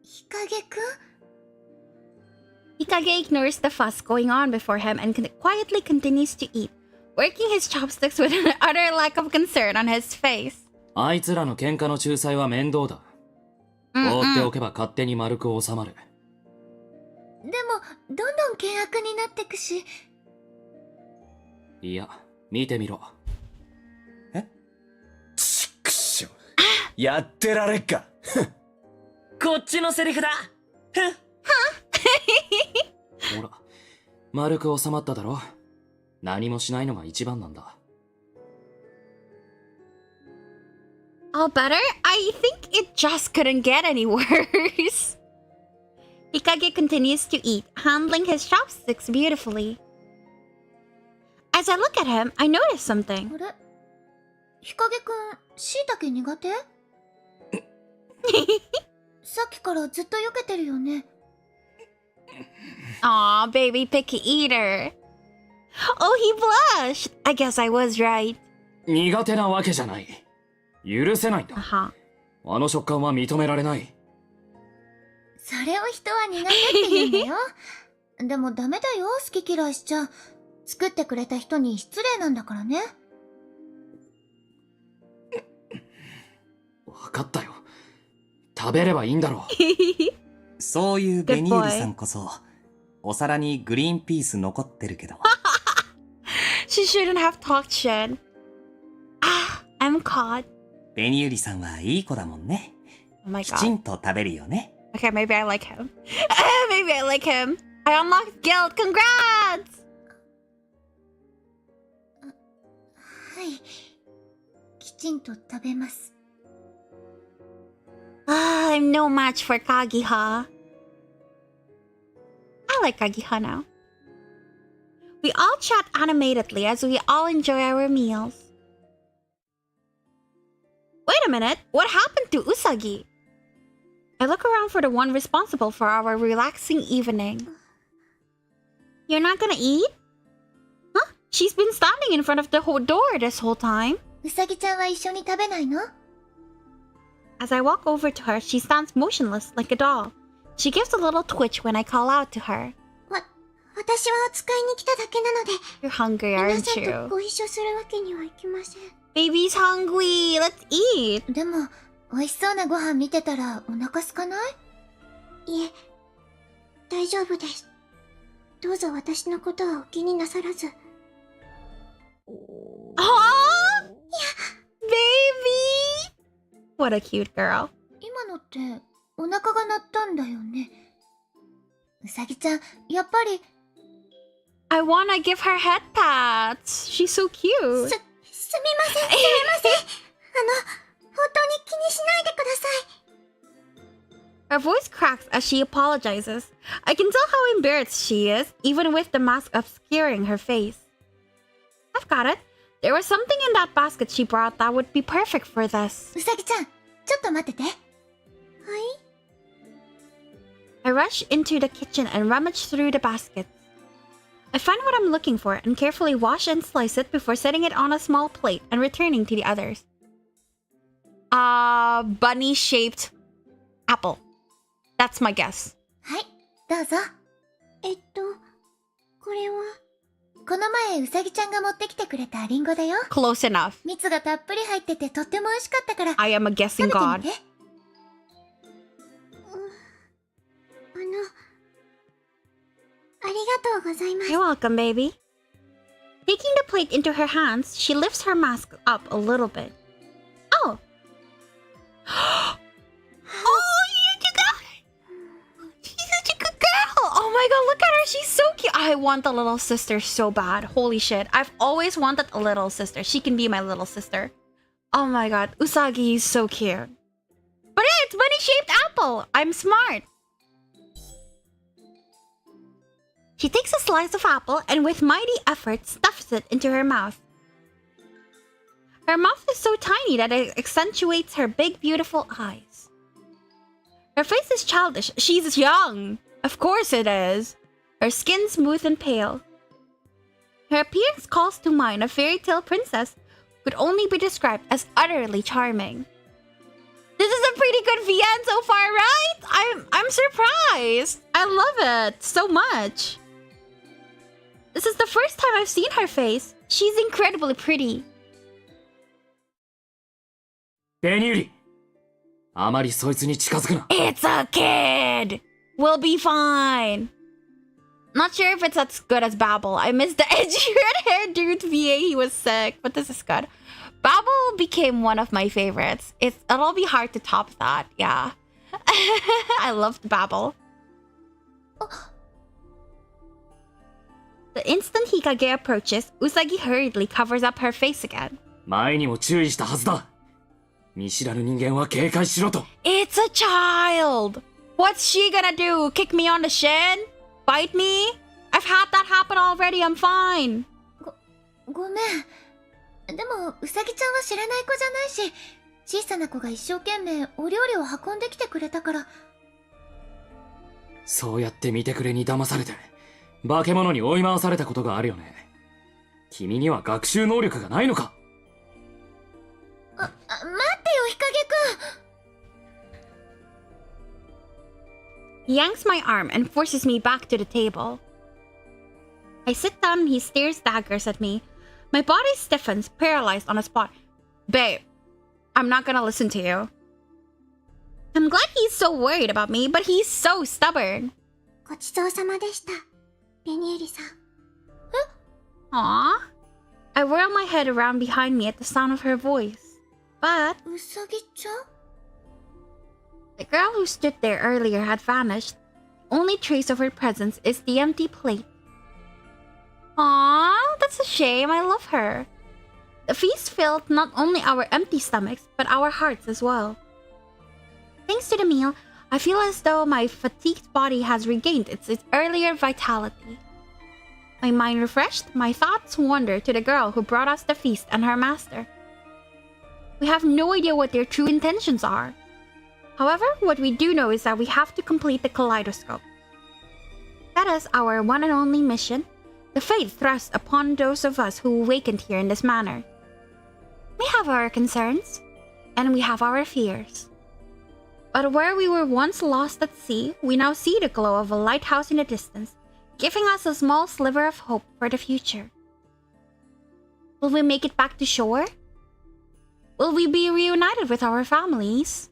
日陰くん？ Hikage ignores the fuss going on before him and quietly continues to eat, working his chopsticks with an utter lack of concern on his face. あいつらの喧嘩の仲裁は面倒だ。放っておけば勝手に丸く収まる。でも、どんどん険悪になってくし。いや、見てみろ。ちくしょ。やってられっか。こっちのセリフだ。ほら、丸く収まっただろ。何もしないのが一番なんだ。All better? I think it just couldn't get any worse. Hikage continues to eat, handling his chopsticks beautifully. As I look at him, I notice something. あれ日陰くん、椎茸苦手さっきからずっと避けてるよね。Aw, baby picky eater. Oh, he blushed. I guess I was right. 苦手なわけじゃない。許せないんだ。 Uh-huh. あの食感は認められない。それを人は苦手って言うんだよ。でもダメだよ、好き嫌いしちゃ。作ってくれた人に失礼なんだからね。わかったよ。食べればいいんだろう。そういうベニユリさんこそ、お皿にグリーンピース残ってるけど。She shouldn't have talked shit. Ah, I'm caught. ベニユリさんはいい子だもんね。 Oh my きち god. んと食べるよね。Okay, maybe I like him. Maybe I like him. I unlocked guild. Congrats! はい。きちんと食べます。Ah, I'm no match for Kagiha. I like Kagiha now. We all chat animatedly as we all enjoy our meals. Wait a minute, what happened to Usagi? I look around for the one responsible for our relaxing evening. You're not gonna eat? Huh? She's been standing in front of the whole door this whole time. うさぎちゃんは一緒に食べないの？ As I walk over to her, she stands motionless like a doll. She gives a little twitch when I call out to her. 私は使いに来ただけなので、 You're hungry, 皆 aren't さんと you? ご一緒するわけにはいきません。 Baby's hungry. Let's eat. でも、美味しそうなご飯見てたらお腹空かない？いえ、大丈夫です。どうぞ私のことはお気になさらず。Huh? Baby! What a cute girl. 今のってお腹が鳴ったんだよね。うさぎちゃん、やっぱり I wanna give her head pats. She's so cute. すみません、すみません。本当に気にしないでください。 Her voice cracks as she apologizes. I can tell how embarrassed she is, even with the mask obscuring her face. I've got it. There was something in that basket she brought that would be perfect for this. うさぎちゃん、ちょっと待ってて。はい。 I rush into the kitchen and rummage through the baskets. I find what I'm looking for and carefully wash and slice it before setting it on a small plate and returning to the others. Bunny-shaped apple. That's my guess. はい、どうぞ。これは。この前うさぎちゃんが持ってきてくれたリンゴだよ。 Close enough. 蜜がたっぷり入っててとっても美味しかったから。 I am a 食 guessing べて god. みて。ありがとうございます。 You're welcome, baby. Taking the plate into her hands, she lifts her mask up a little bit. Oh. Oh, you got. She's such a good girl. Oh my god, look at her. She's so cute. I want a little sister so bad. Holy shit. I've always wanted a little sister. She can be my little sister. Oh my god, Usagi is so cute. But yeah, it's bunny-shaped apple. I'm smart. She takes a slice of apple and with mighty effort stuffs it into her mouth. Her mouth is so tiny that it accentuates her big, beautiful eyes. Her face is childish. She's young. Of course it is. Her skin smooth and pale. Her appearance calls to mind a fairy tale princess who could only be described as utterly charming. This is a pretty good VN so far, right? I'm surprised. I love it so much. This is the first time I've seen her face. She's incredibly pretty. ベニュリ、あまりそいつに近づくな。 It's a kid! We'll be fine. Not sure if it's as good as Babel. I missed the edgy red-haired dude VA. He was sick, but this is good. Babel became one of my favorites. It'll be hard to top that, yeah. I loved Babel. The instant Hikage approaches, Usagi hurriedly covers up her face again. 前にも注意したはずだ。見知らぬ人間は警戒しろと。 It's a child! What's she gonna do? Kick me on the shin? Bite me? I've had that happen already, I'm fine. ごめん。でも、うさぎちゃんは知らない子じゃないし、小さな子が一生懸命お料理を運んできてくれたから。そうやって見てくれに騙されて、化け物に追い回されたことがあるよね。君には学習能力がないのか？待ってよ、日陰くん。 He yanks my arm and forces me back to the table. I sit down and he stares daggers at me. My body stiffens, paralyzed on the spot. Babe, I'm not gonna listen to you. I'm glad he's so worried about me, but he's so stubborn. ごちそうさまでした。ベニエリさん。Aww. I whirl my head around behind me at the sound of her voice. But うさぎちゃん？ the girl who stood there earlier had vanished. The only trace of her presence is the empty plate. Aww, that's a shame. I love her. The feast filled not only our empty stomachs, but our hearts as well. Thanks to the meal, I feel as though my fatigued body has regained its earlier vitality. My mind refreshed, my thoughts wander to the girl who brought us the feast and her master. We have no idea what their true intentions are. However, what we do know is that we have to complete the kaleidoscope. That is our one and only mission, the fate thrust upon those of us who awakened here in this manner. We have our concerns, and we have our fears. But where we were once lost at sea, we now see the glow of a lighthouse in the distance, giving us a small sliver of hope for the future. Will we make it back to shore? Will we be reunited with our families?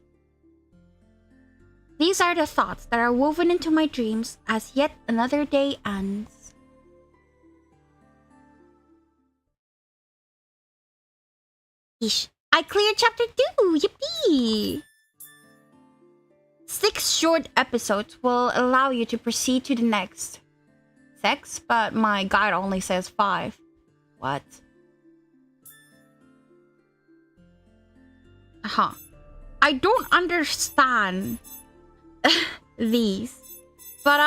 These are the thoughts that are woven into my dreams as yet another day ends. Yeesh. I cleared chapter 2! Yippee! 6 short episodes will allow you to proceed to the next. 6? But my guide only says 5. What? I don't understand these. But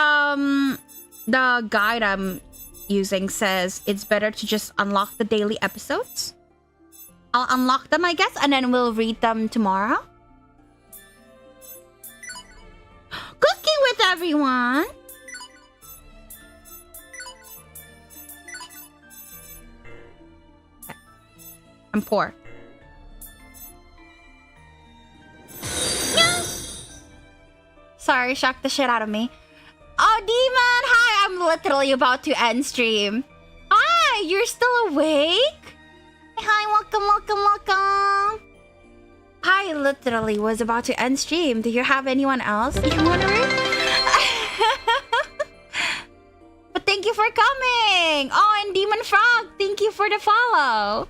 the guide I'm using says it's better to just unlock the daily episodes. I'll unlock them, I guess, and then we'll read them tomorrow. Cooking with everyone! I'm poor. Sorry, shocked the shit out of me. Oh, Demon! Hi, I'm literally about to end stream. Hi, you're still awake? Hi, welcome. I literally was about to end stream. Do you have anyone else you want to read? But thank you for coming! Oh, and Demon Frog, thank you for the follow.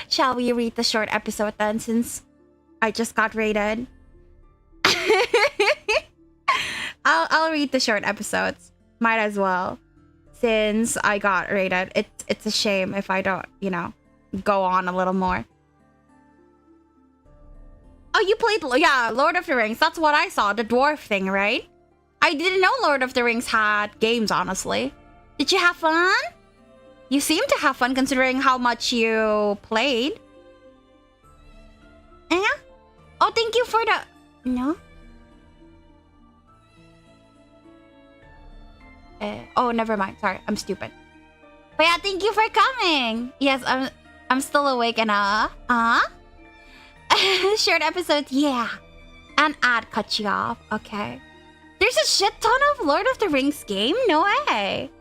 Shall we read the short episode then, since I just got rated? I'll read the short episodes. Might as well. Since I got rated. It's a shame if I don't, go on a little more. Oh, you played, yeah, Lord of the Rings. That's what I saw, the dwarf thing, right? I didn't know Lord of the Rings had games, honestly. Did you have fun? You seem to have fun considering how much you played. Yeah? Oh, thank you for the... No? Oh, never mind. Sorry, I'm stupid. But yeah, thank you for coming. Yes, I'm still awake and short episode, yeah. And ad cut you off. Okay. There's a shit ton of Lord of the Rings game? No way.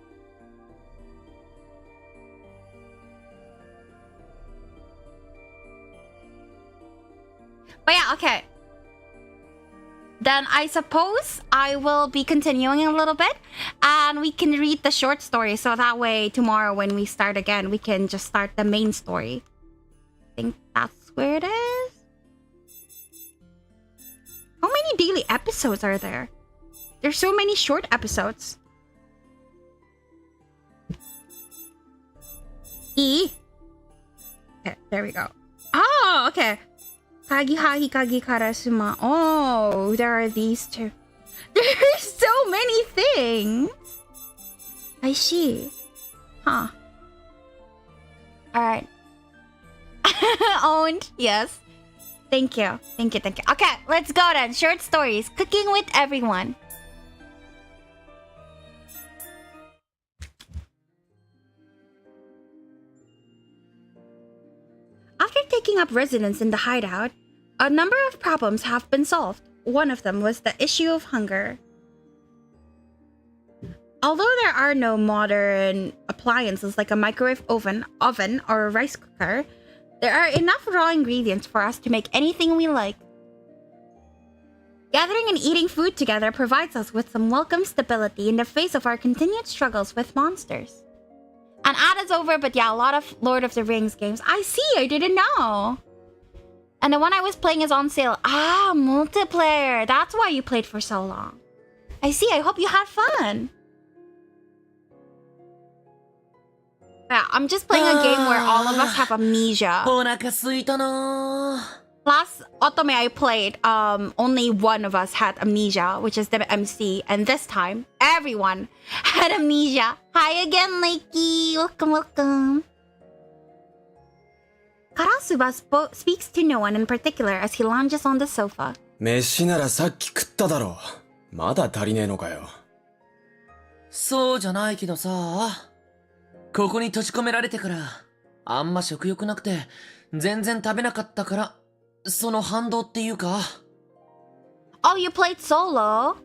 But yeah, okay. Then I suppose I will be continuing a little bit. And we can read the short story. So that way, tomorrow when we start again, we can just start the main story. I think that's where it is. How many daily episodes are there? There's so many short episodes. Okay, there we go. Oh, okay. Kagiha, Hikage, Karasuma. Oh, there are these two. There's so many things. I see. Huh. Alright. Owned. Yes. Thank you. Thank you. Thank you. Okay, let's go then. Short stories. Cooking with everyone. After taking up residence in the hideout, a number of problems have been solved. One of them was the issue of hunger. Although there are no modern appliances like a microwave oven, or a rice cooker, there are enough raw ingredients for us to make anything we like. Gathering and eating food together provides us with some welcome stability in the face of our continued struggles with monsters. An ad is over, but yeah, a lot of Lord of the Rings games. I see, I didn't know. And the one I was playing is on sale. Ah, multiplayer. That's why you played for so long. I see, I hope you had fun. Yeah, I'm just playing a game where all of us have amnesia. お腹すいたな。 Last otome I played, only one of us had amnesia, which is the MC. And this time, everyone had amnesia. Hi again, Lakey. Welcome, welcome. Karasuba speaks to no one in particular as he lounges on the sofa. 飯ならさっき食っただろ。まだ足りねえのかよ。そうじゃないけどさ。ここに閉じ込められてから、あんま食欲なくて、全然食べなかったから、その反動っていうか。Oh, you played solo?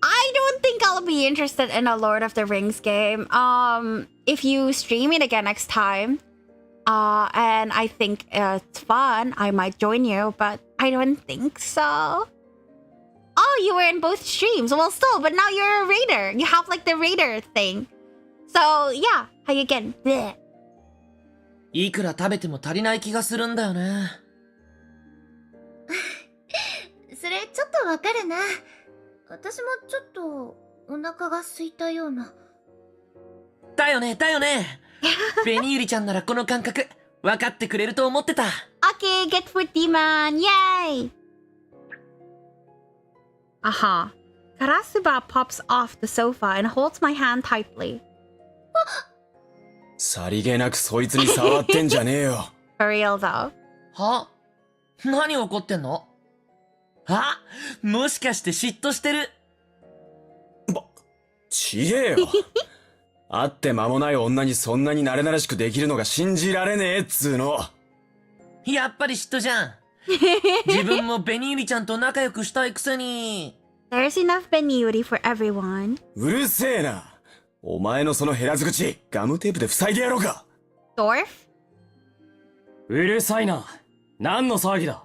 I don't think I'll be interested in a Lord of the Rings game. If you stream it again next time, and I think it's fun, I might join you, but I don't think so. Oh, you were in both streams. Well, still, but now you're a raider. You have like the raider thing. So, yeah. Hi again. Blech. いくら食べても足りない気がするんだよね。それちょっとわかるな。私もちょっとお腹が空いたような。だよね、だよね。ベニユリちゃんならこの感覚、分かってくれると思ってた。Okay, get food demon. Yay! Aha. Karasuba pops off the sofa and holds my hand tightly. さりげなくそいつに触ってんじゃねえよ。For real though. は？何怒ってんの？あ、もしかして嫉妬してる？ちげえよ。会って間もない女にそんなに慣れ慣れしくできるのが信じられねえっつーの。やっぱり嫉妬じゃん。自分もベニユリちゃんと仲良くしたいくせに。There's enough Beniyuri for everyone. うるせえな。お前のその減らず口、ガムテープで塞いでやろうか。Dwarf? うるさいな。何の騒ぎだ。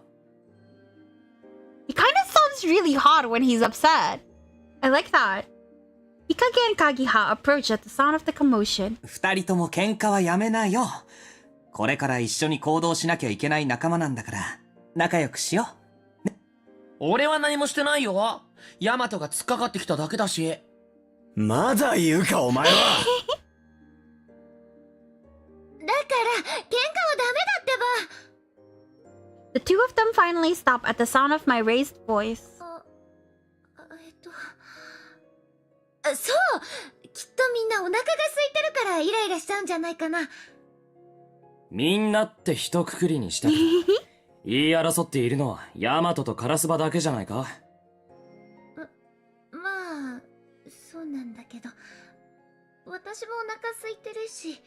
He kind of sounds really hot when he's upset. I like that. Hikage and Kagiha approach at the sound of the commotion. 二人とも喧嘩はやめなよ。これから一緒に行動しなきゃいけない仲間なんだから、仲良くしよう。ね、俺は何もしてないよ。ヤマトが突っかかってきただけだし。まだ言うか、お前は。だから喧嘩はダメだってば。 The two of them finally stop at the sound of my raised voice. そう、きっとみんなお腹が空いてるからイライラしちゃうんじゃないかな。みんなって一括りにしたけど言い争っているのはヤマトとカラスバだけじゃないか。まあそうなんだけど、私もお腹空いてるし。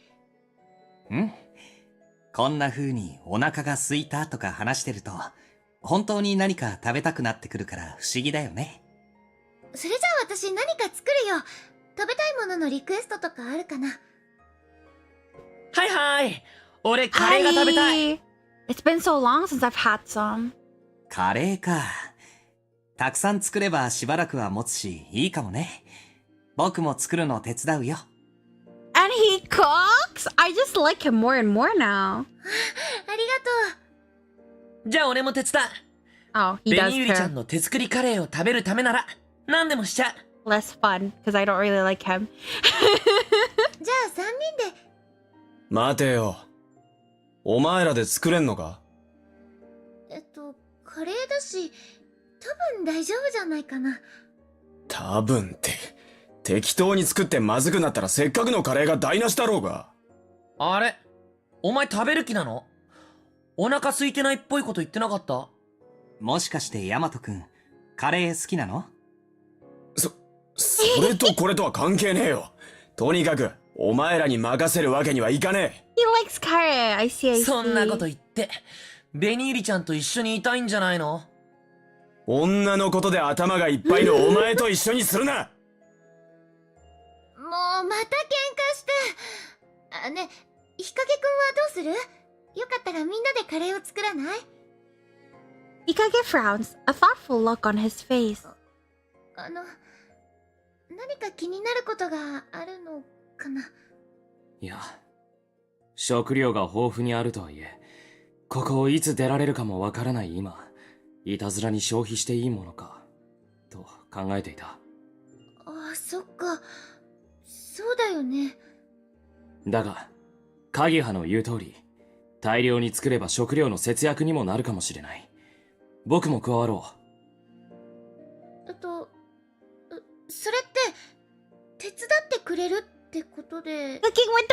ん？こんな風にお腹が空いたとか話してると、本当に何か食べたくなってくるから不思議だよね。それじゃあ私何か作るよ。食べたいもののリクエストとかあるかな。はいはい。俺カレーが食べたい。It's been so long since I've had some. カレーか。たくさん作ればしばらくは持つし、いいかもね。僕も作るの手伝うよ。And he cooks? I just like him more and more now. ありがとう。じゃあ俺も手伝う。Oh, he ベ does ニユリちゃん too. の手作りカレーを食べるためなら何でもしちゃう。Less fun, because I don't really like him. じゃあ3人で。待てよ。お前らで作れんのか？カレーだし、多分大丈夫じゃないかな。多分って、適当に作ってまずくなったらせっかくのカレーが台無しだろうが。あれ、お前食べる気なの？お腹空いてないっぽいこと言ってなかった？もしかしてヤマトくん、カレー好きなの？それとこれとは関係ねえよ。とにかく、お前らに任せるわけにはいかねえ。He likes curry. I see, I see. そんなこと言って、ベニーリちゃんと一緒にいたいんじゃないの？女のことで頭がいっぱいのお前と一緒にするな。もうまた喧嘩して。ね、日陰くんはどうする？よかったらみんなでカレーを作らない？ Hikage frowns, a thoughtful look on his face. 何か気になることがあるのかな？いや、食料が豊富にあるとはいえ、ここをいつ出られるかもわからない今、いたずらに消費していいものか、と考えていた。あ、そっか。そうだよね。だが、カギハの言う通り、大量に作れば食料の節約にもなるかもしれない。僕も加わろう。それって、手伝ってくれるってことで。Cooking with the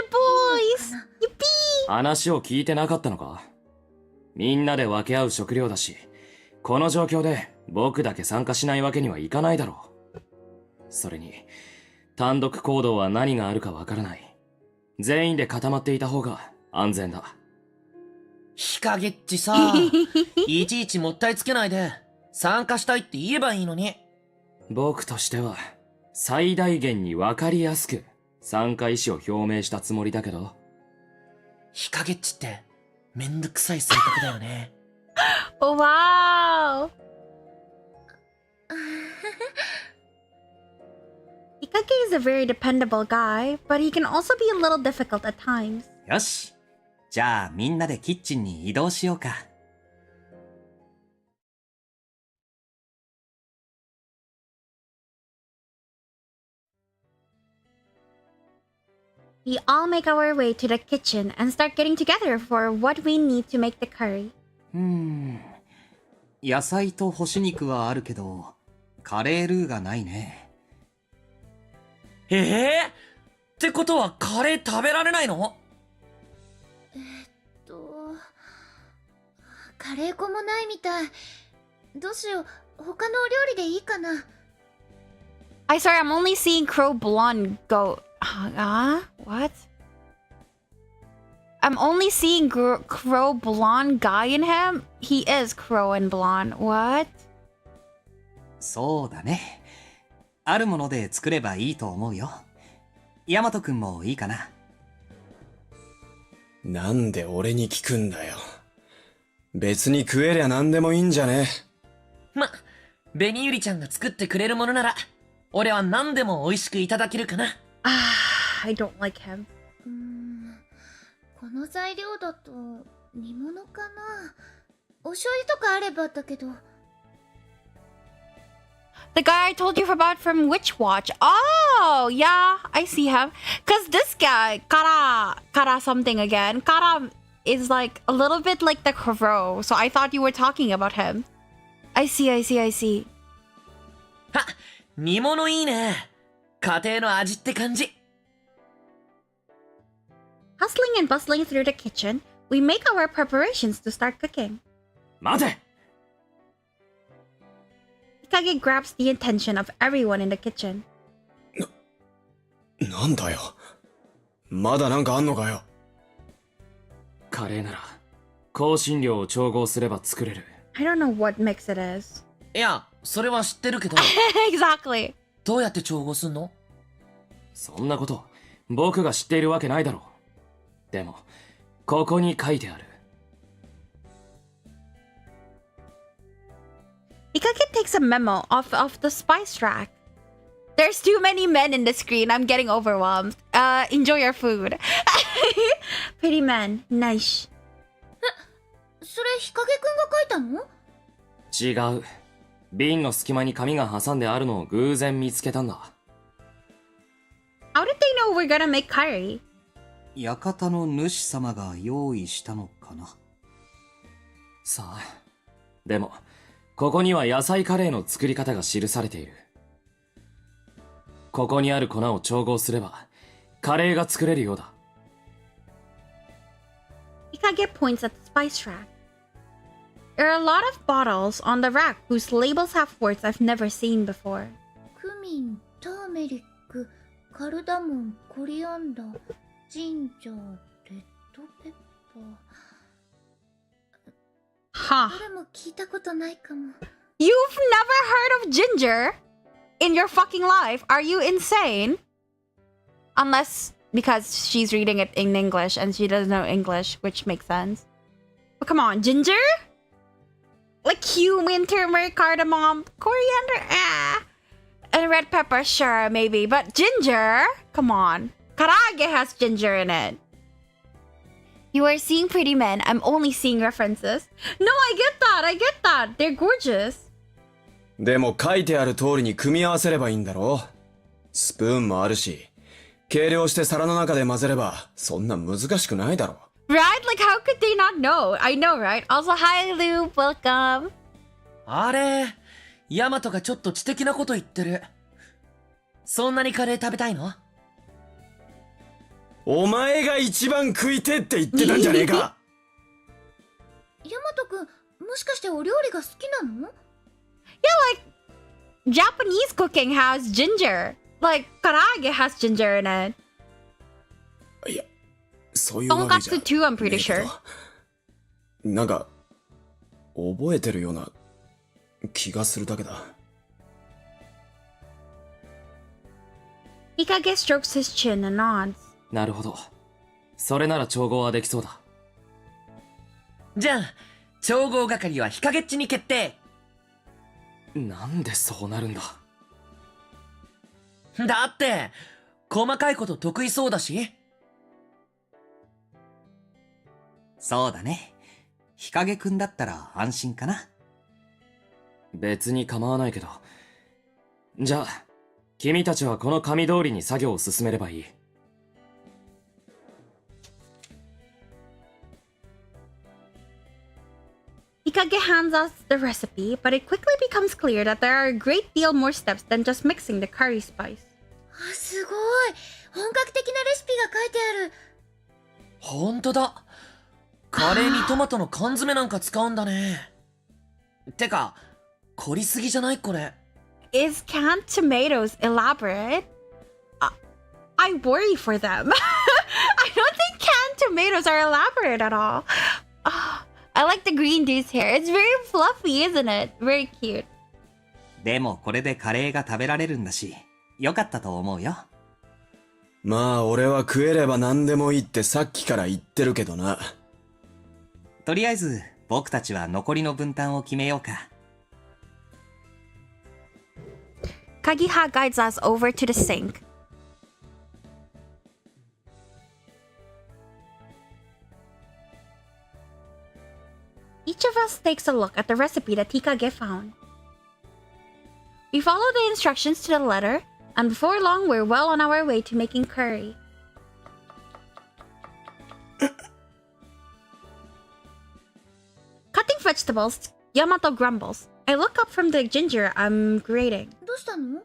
boys! Yippee! 話を聞いてなかったのか？みんなで分け合う食料だし、この状況で僕だけ参加しないわけにはいかないだろう。それに、単独行動は何があるかわからない。全員で固まっていた方が安全だ。日陰っちさ、いちいちもったいつけないで、参加したいって言えばいいのに。僕としては、最大限に分かりやすく参加意思を表明したつもりだけど。日陰っちって、めんどくさい性格だよね。Oh, wow! Hikage is a very dependable guy, but he can also be a little difficult at times. よし。じゃあみんなでキッチンに移動しようか。We all make our way to the kitchen and start getting together for what we need to make the curry. 野菜と干し肉はあるけど、カレールーがないね。ってことはカレー食べられないの？カレー粉もないみたい。どうしよう、他のお料理でいいかな。I swear I'm only seeing Crow Blonde go... What? I'm only seeing Crow Blonde guy in him? He is Crow and Blonde. What? そうだね。あるもので作ればいいと思うよ。ヤマトくんもいいかな。なんで俺に聞くんだよ。別に食えりゃ何でもいいんじゃね？ま、ベニユリちゃんが作ってくれるものなら、俺は何でも美味しくいただけるかな。I don't like him. この材料だと煮物かな。お醤油とかあればだけど。The guy I told you about from Witch Watch. Oh, yeah, I see him. Cause this guy, Kara something again. Kara is like a little bit like the crow, so I thought you were talking about him. I see. は、煮物いいね。家庭の味って感じ。Hustling and bustling through the kitchen, we make our preparations to start cooking. 待て！ Hikage grabs the attention of everyone in the kitchen. なんだよ。まだなんかあんのかよ。カレーなら、香辛料を調合すれば作れる。I don't know what mix it is. いや、それは知ってるけど。Exactly. どうやって調合すんの？そんなこと、僕が知っているわけないだろう。でも、ここに書いてある。Hikage takes a memo off of the spice rack. There's too many men in the screen. I'm getting overwhelmed. Enjoy your food. Pretty man. Nice. それ日陰くんが書いたの？違う。瓶の隙間に紙が挟んであるのを偶然見つけたんだ。How did they know we're gonna make curry? 館の主様が用意したのかな。さあ。でも、ここには野菜カレーの作り方が記されている。ここにある粉を調合すれば、カレーが作れるようだ。Hikage points at the spice rack. There are a lot of bottles on the rack whose labels have words I've never seen before. クミン、ターメリック、カルダモン、コリアンダー、ジンジャー、レッドペッパー。 Huh. どれも聞いたことないかも。 You've never heard of ginger in your fucking life? Are you insane? Unless because she's reading it in English and she doesn't know English, which makes sense. But come on, ginger? Like cumin, turmeric, cardamom, coriander, and red pepper, sure, maybe. But ginger? Come on. Karage has ginger in it. You are seeing pretty men. I'm only seeing references. No, I get that. They're gorgeous. でも書いてある通りに組み合わせればいいんだろ。スプーンもあるし、計量して皿の中で混ぜれば、そんな難しくないだろ。Right? Like, how could they not know? I know, right? Also, hi, Lou. Welcome. あれ、ヤマトがちょっと知的なこと言ってる。そんなにカレー食べたいの？お前が一番食いてって言ってたんじゃねえか。ヤマトくん、もしかしてお料理が好きなの？ Yeah, like, Japanese cooking has ginger. Like, karage has ginger in it. いや、そういうわけじゃ Tonkatsu too, I'm pretty sure. なんか、覚えてるような気がするだけだ。Hikage strokes his chin and nods. なるほど。それなら調合はできそうだ。じゃあ、調合係は日陰っちに決定。なんでそうなるんだ。だって、細かいこと得意そうだし。そうだね。日陰くんだったら安心かな。別に構わないけど。じゃあ、君たちはこの紙通りに作業を進めればいい。Hikage hands us the recipe, but it quickly becomes clear that there are a great deal more steps than just mixing the curry spice. あ、すごい。本格的なレシピが書いてある。ほんとだ。カレーにトマトの缶詰なんか使うんだね。てか、凝りすぎじゃないこれ。Is canned tomatoes elaborate? I worry for them. I don't think canned tomatoes are elaborate at all. I like the green dude's hair. It's very fluffy, isn't it? Very cute. でもこれでカレーが食べられるんだし、よかったと思うよ。まあ俺は食えれば何でもいいってさっきから言ってるけどな。とりあえず僕たちは残りの分担を決めようか。Kagiha guides us over to the sink. Each of us takes a look at the recipe that Hikage found. We follow the instructions to the letter, and before long we're well on our way to making curry. Cutting vegetables, Yamato grumbles. I look up from the ginger I'm grating. どうしたの？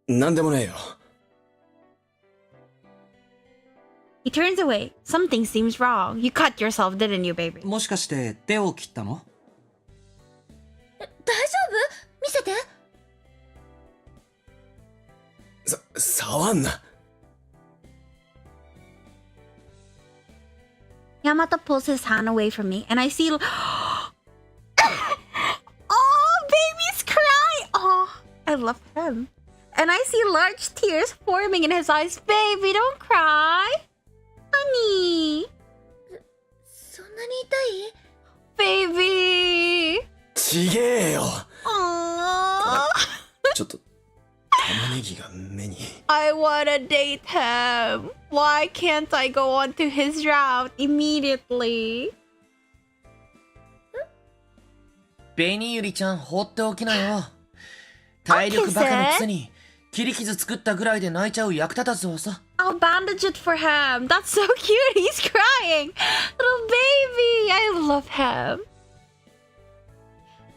なんでもねえよ。He turns away. Something seems wrong. You cut yourself, didn't you, baby? もしかして手を切ったの？大丈夫？見せて。触んな。Yamato pulls his hand away from me, and I see... Oh, baby's crying! Oh, I love him. And I see large tears forming in his eyes. Baby, don't cry! Honey! そんなに痛い？ Baby! ちげえよ。Aww. ちょっと玉ねぎが目に。I wanna date him. Why can't I go on to his route immediately? ベニユリちゃん放っておきなよ。体力バカのくせに切り傷作ったぐらいで泣いちゃう役立たずをさ。I'll bandage it for him. That's so cute. He's crying. Little baby. I love him.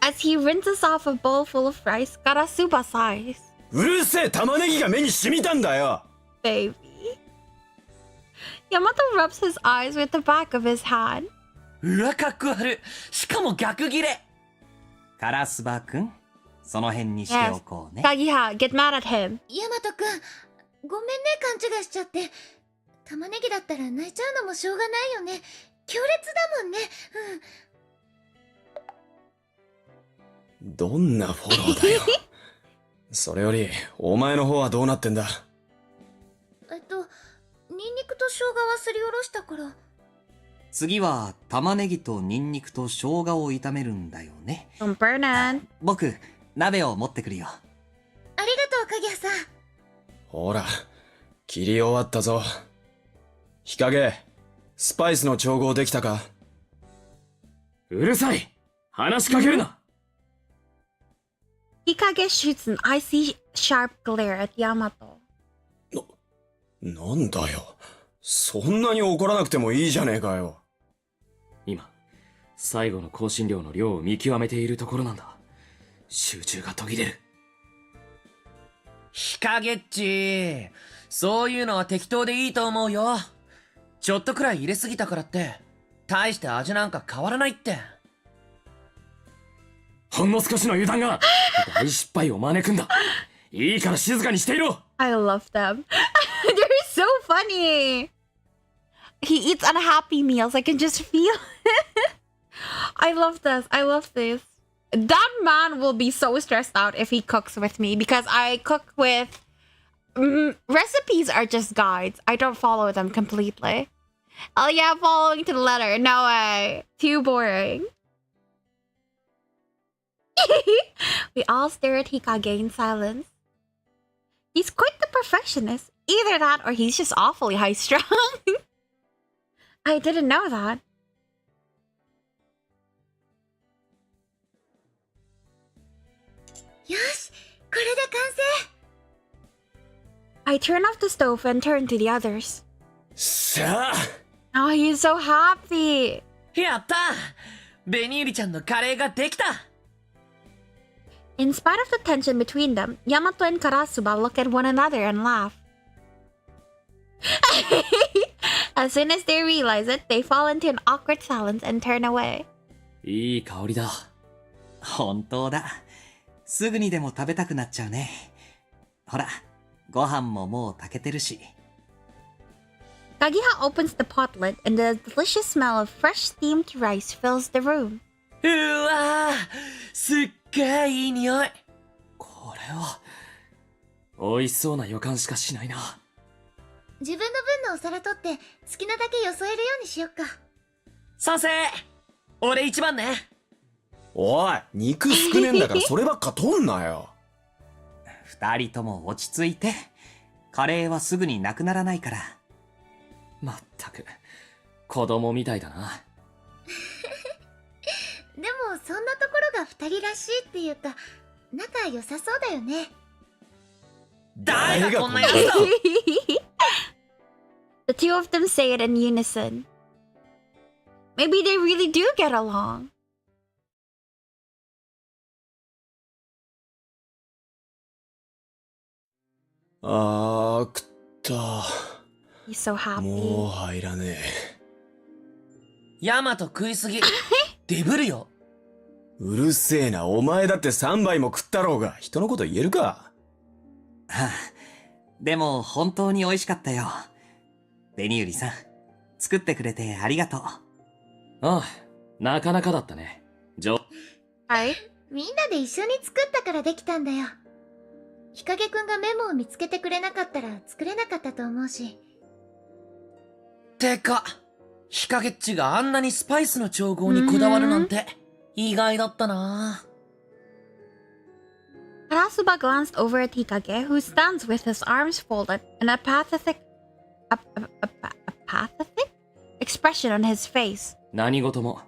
As he rinses off a bowl full of rice, Karasuba sighs. うるせえ、玉ねぎが目に染みたんだよ。Baby. Yamato rubs his eyes with the back of his hand. うわ、かっこ悪い。しかも逆切れ。カラスバくん、その辺にしておこうね。 Kagiha, get mad at him. ヤマトくん、ごめんね、勘違いしちゃって。玉ねぎだったら泣いちゃうのもしょうがないよね。強烈だもんね。どんなフォローだよ。それより、お前の方はどうなってんだ。ニンニクと生姜はすりおろしたから。次は玉ねぎとニンニクと生姜を炒めるんだよね。Don't burn it. 僕、鍋を持ってくるよ。ありがとう、鍵谷さん。ほら、切り終わったぞ。日陰、スパイスの調合できたか？うるさい、話しかけるな。Hikage shoots an icy, sharp glare at Yamato. なんだよ。そんなに怒らなくてもいいじゃねえかよ。今、最後の香辛料の量を見極めているところなんだ。集中が途切れる。日陰っち。そういうのは適当でいいと思うよ。ちょっとくらい入れすぎたからって、大して味なんか変わらないって。ほんの少しの油断が大失敗を招くんだ。いいから静かにしていろ。 I love them. They're so funny. He eats unhappy meals. I can just feel it. I love this. I love this. That man will be so stressed out if he cooks with me because I cook with... recipes are just guides. I don't follow them completely. Oh yeah, following to the letter. No way. Too boring. We all stare at Hikage in silence. He's quite the perfectionist. Either that or he's just awfully high-strung. I didn't know that. Yosh, これで完成。I turn off the stove and turn to the others. さあ、 Oh, he's so happy. やった！ベニーリちゃんのカレーができた！ In spite of the tension between them, Yamato and Karasuba look at one another and laugh. As soon as they realize it, they fall into an awkward silence and turn away. いい香りだ。本当だ。すぐにでも食べたくなっちゃうね。ほら、ご飯ももう炊けてるし。Kagiha opens the pot lid and the delicious smell of fresh steamed rice fills the room. うわー、すっげーいい匂い。これは美味しそうな予感しかしないな。自分の分のお皿取って好きなだけよそえるようにしよっか。賛成。俺一番ね。おい、肉少ねえんだからそればっか取んなよ。二人とも落ち着いて。カレーはすぐになくならないから。まったく、子供みたいだな。でもそんなところが二人らしいっていうか、仲良さそうだよね。誰がこんなやつだ。The two of them say it in unison. Maybe they really do get along. Ah, 食った。 He's so happy. もう入らねヤマト食いすぎ。デブるよ。え。うるせえな、お前だって3杯も食ったろうが、人のこと言えるか。はあ、でも本当に美味しかったよ。ベニユリさん、作ってくれてありがとう。ああ、なかなかだったね。Hi. みんなで一緒に作ったからできたんだよ。日陰くんがメモを見つけてくれなかったら作れなかったと思うし。てか、ヒカゲッチがあんなにスパイスの調合にこだわるなんて意外だったな。Karasuba glanced over at Hikage, who stands with his arms folded and a apathetic expression on his face. 何事も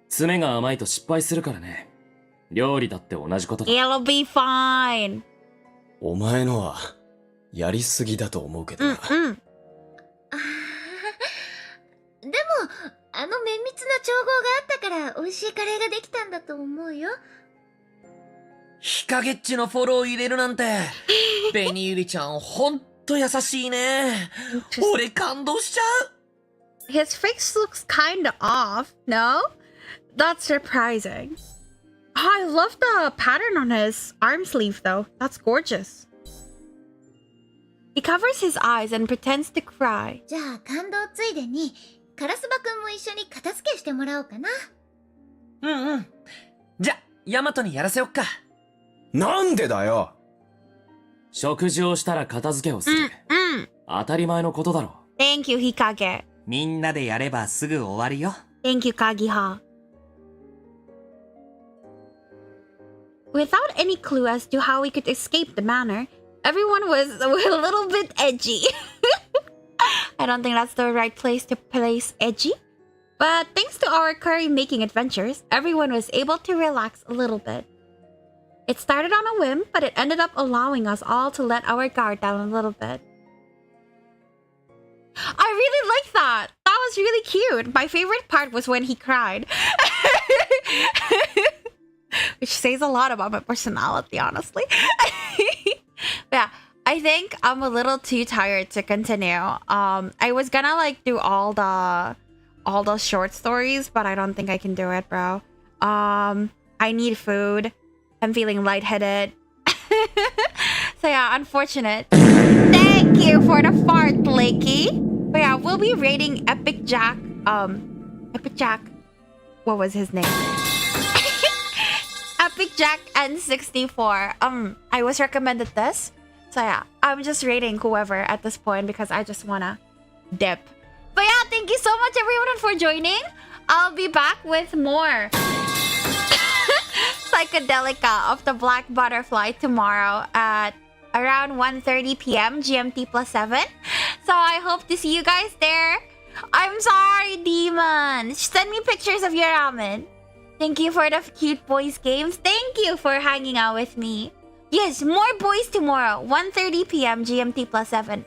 詰めが甘いと失敗するからね。料理だって同じことだ。 It'll be fine. お前のは、やりすぎだと思うけどな。でも、あの綿密な調合があったから美味しいカレーができたんだと思うよ。ヒカゲッチのフォロー入れるなんて、ベニユリちゃんほんと優しいね。俺感動しちゃう。His face looks kinda off, no? That's surprising. Oh, I love the pattern on his arm sleeve though. That's gorgeous. He covers his eyes and pretends to cry. じゃあ感動ついでに、カラスバくんも一緒に片付けしてもらおうかな。うんうん。じゃ、ヤマトにやらせよっか。なんでだよ。食事をしたら片付けをする。当たり前のことだろ。Thank you, Hikage. みんなでやればすぐ終わるよ。 Thank you, Kagiha. Without any clue as to how we could escape the manor, everyone was a little bit edgy. I don't think that's the right place to place edgy. But thanks to our curry-making adventures, everyone was able to relax a little bit. It started on a whim, but it ended up allowing us all to let our guard down a little bit. I really like that. That was really cute. My favorite part was when he cried. Which says a lot about my personality, honestly. Yeah, I think I'm a little too tired to continue. I was gonna like do all the short stories, but I don't think I can do it, bro. I need food. I'm feeling lightheaded. So yeah, unfortunate. Thank you for the fart, Lakey. But yeah, we'll be rating Epic Jack. Epic Jack. What was his name? Epic Jack N64. I was recommended this. So yeah, I'm just rating whoever at this point because I just wanna dip. But yeah, thank you so much everyone for joining. I'll be back with more Psychedelica of the Black Butterfly tomorrow at around 1:30 p.m. GMT +7. So I hope to see you guys there. I'm sorry, Demon. Send me pictures of your ramen. Thank you for the cute boys games. Thank you for hanging out with me. Yes, more boys tomorrow, 1:30 p.m. GMT +7.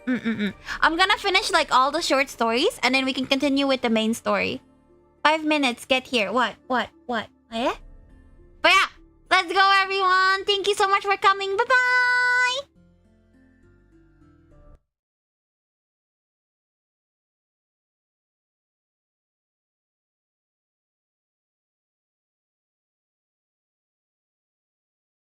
I'm gonna finish like all the short stories and then we can continue with the main story. 5 minutes, get here. What? Eh? But yeah, let's go everyone. Thank you so much for coming. Bye-bye.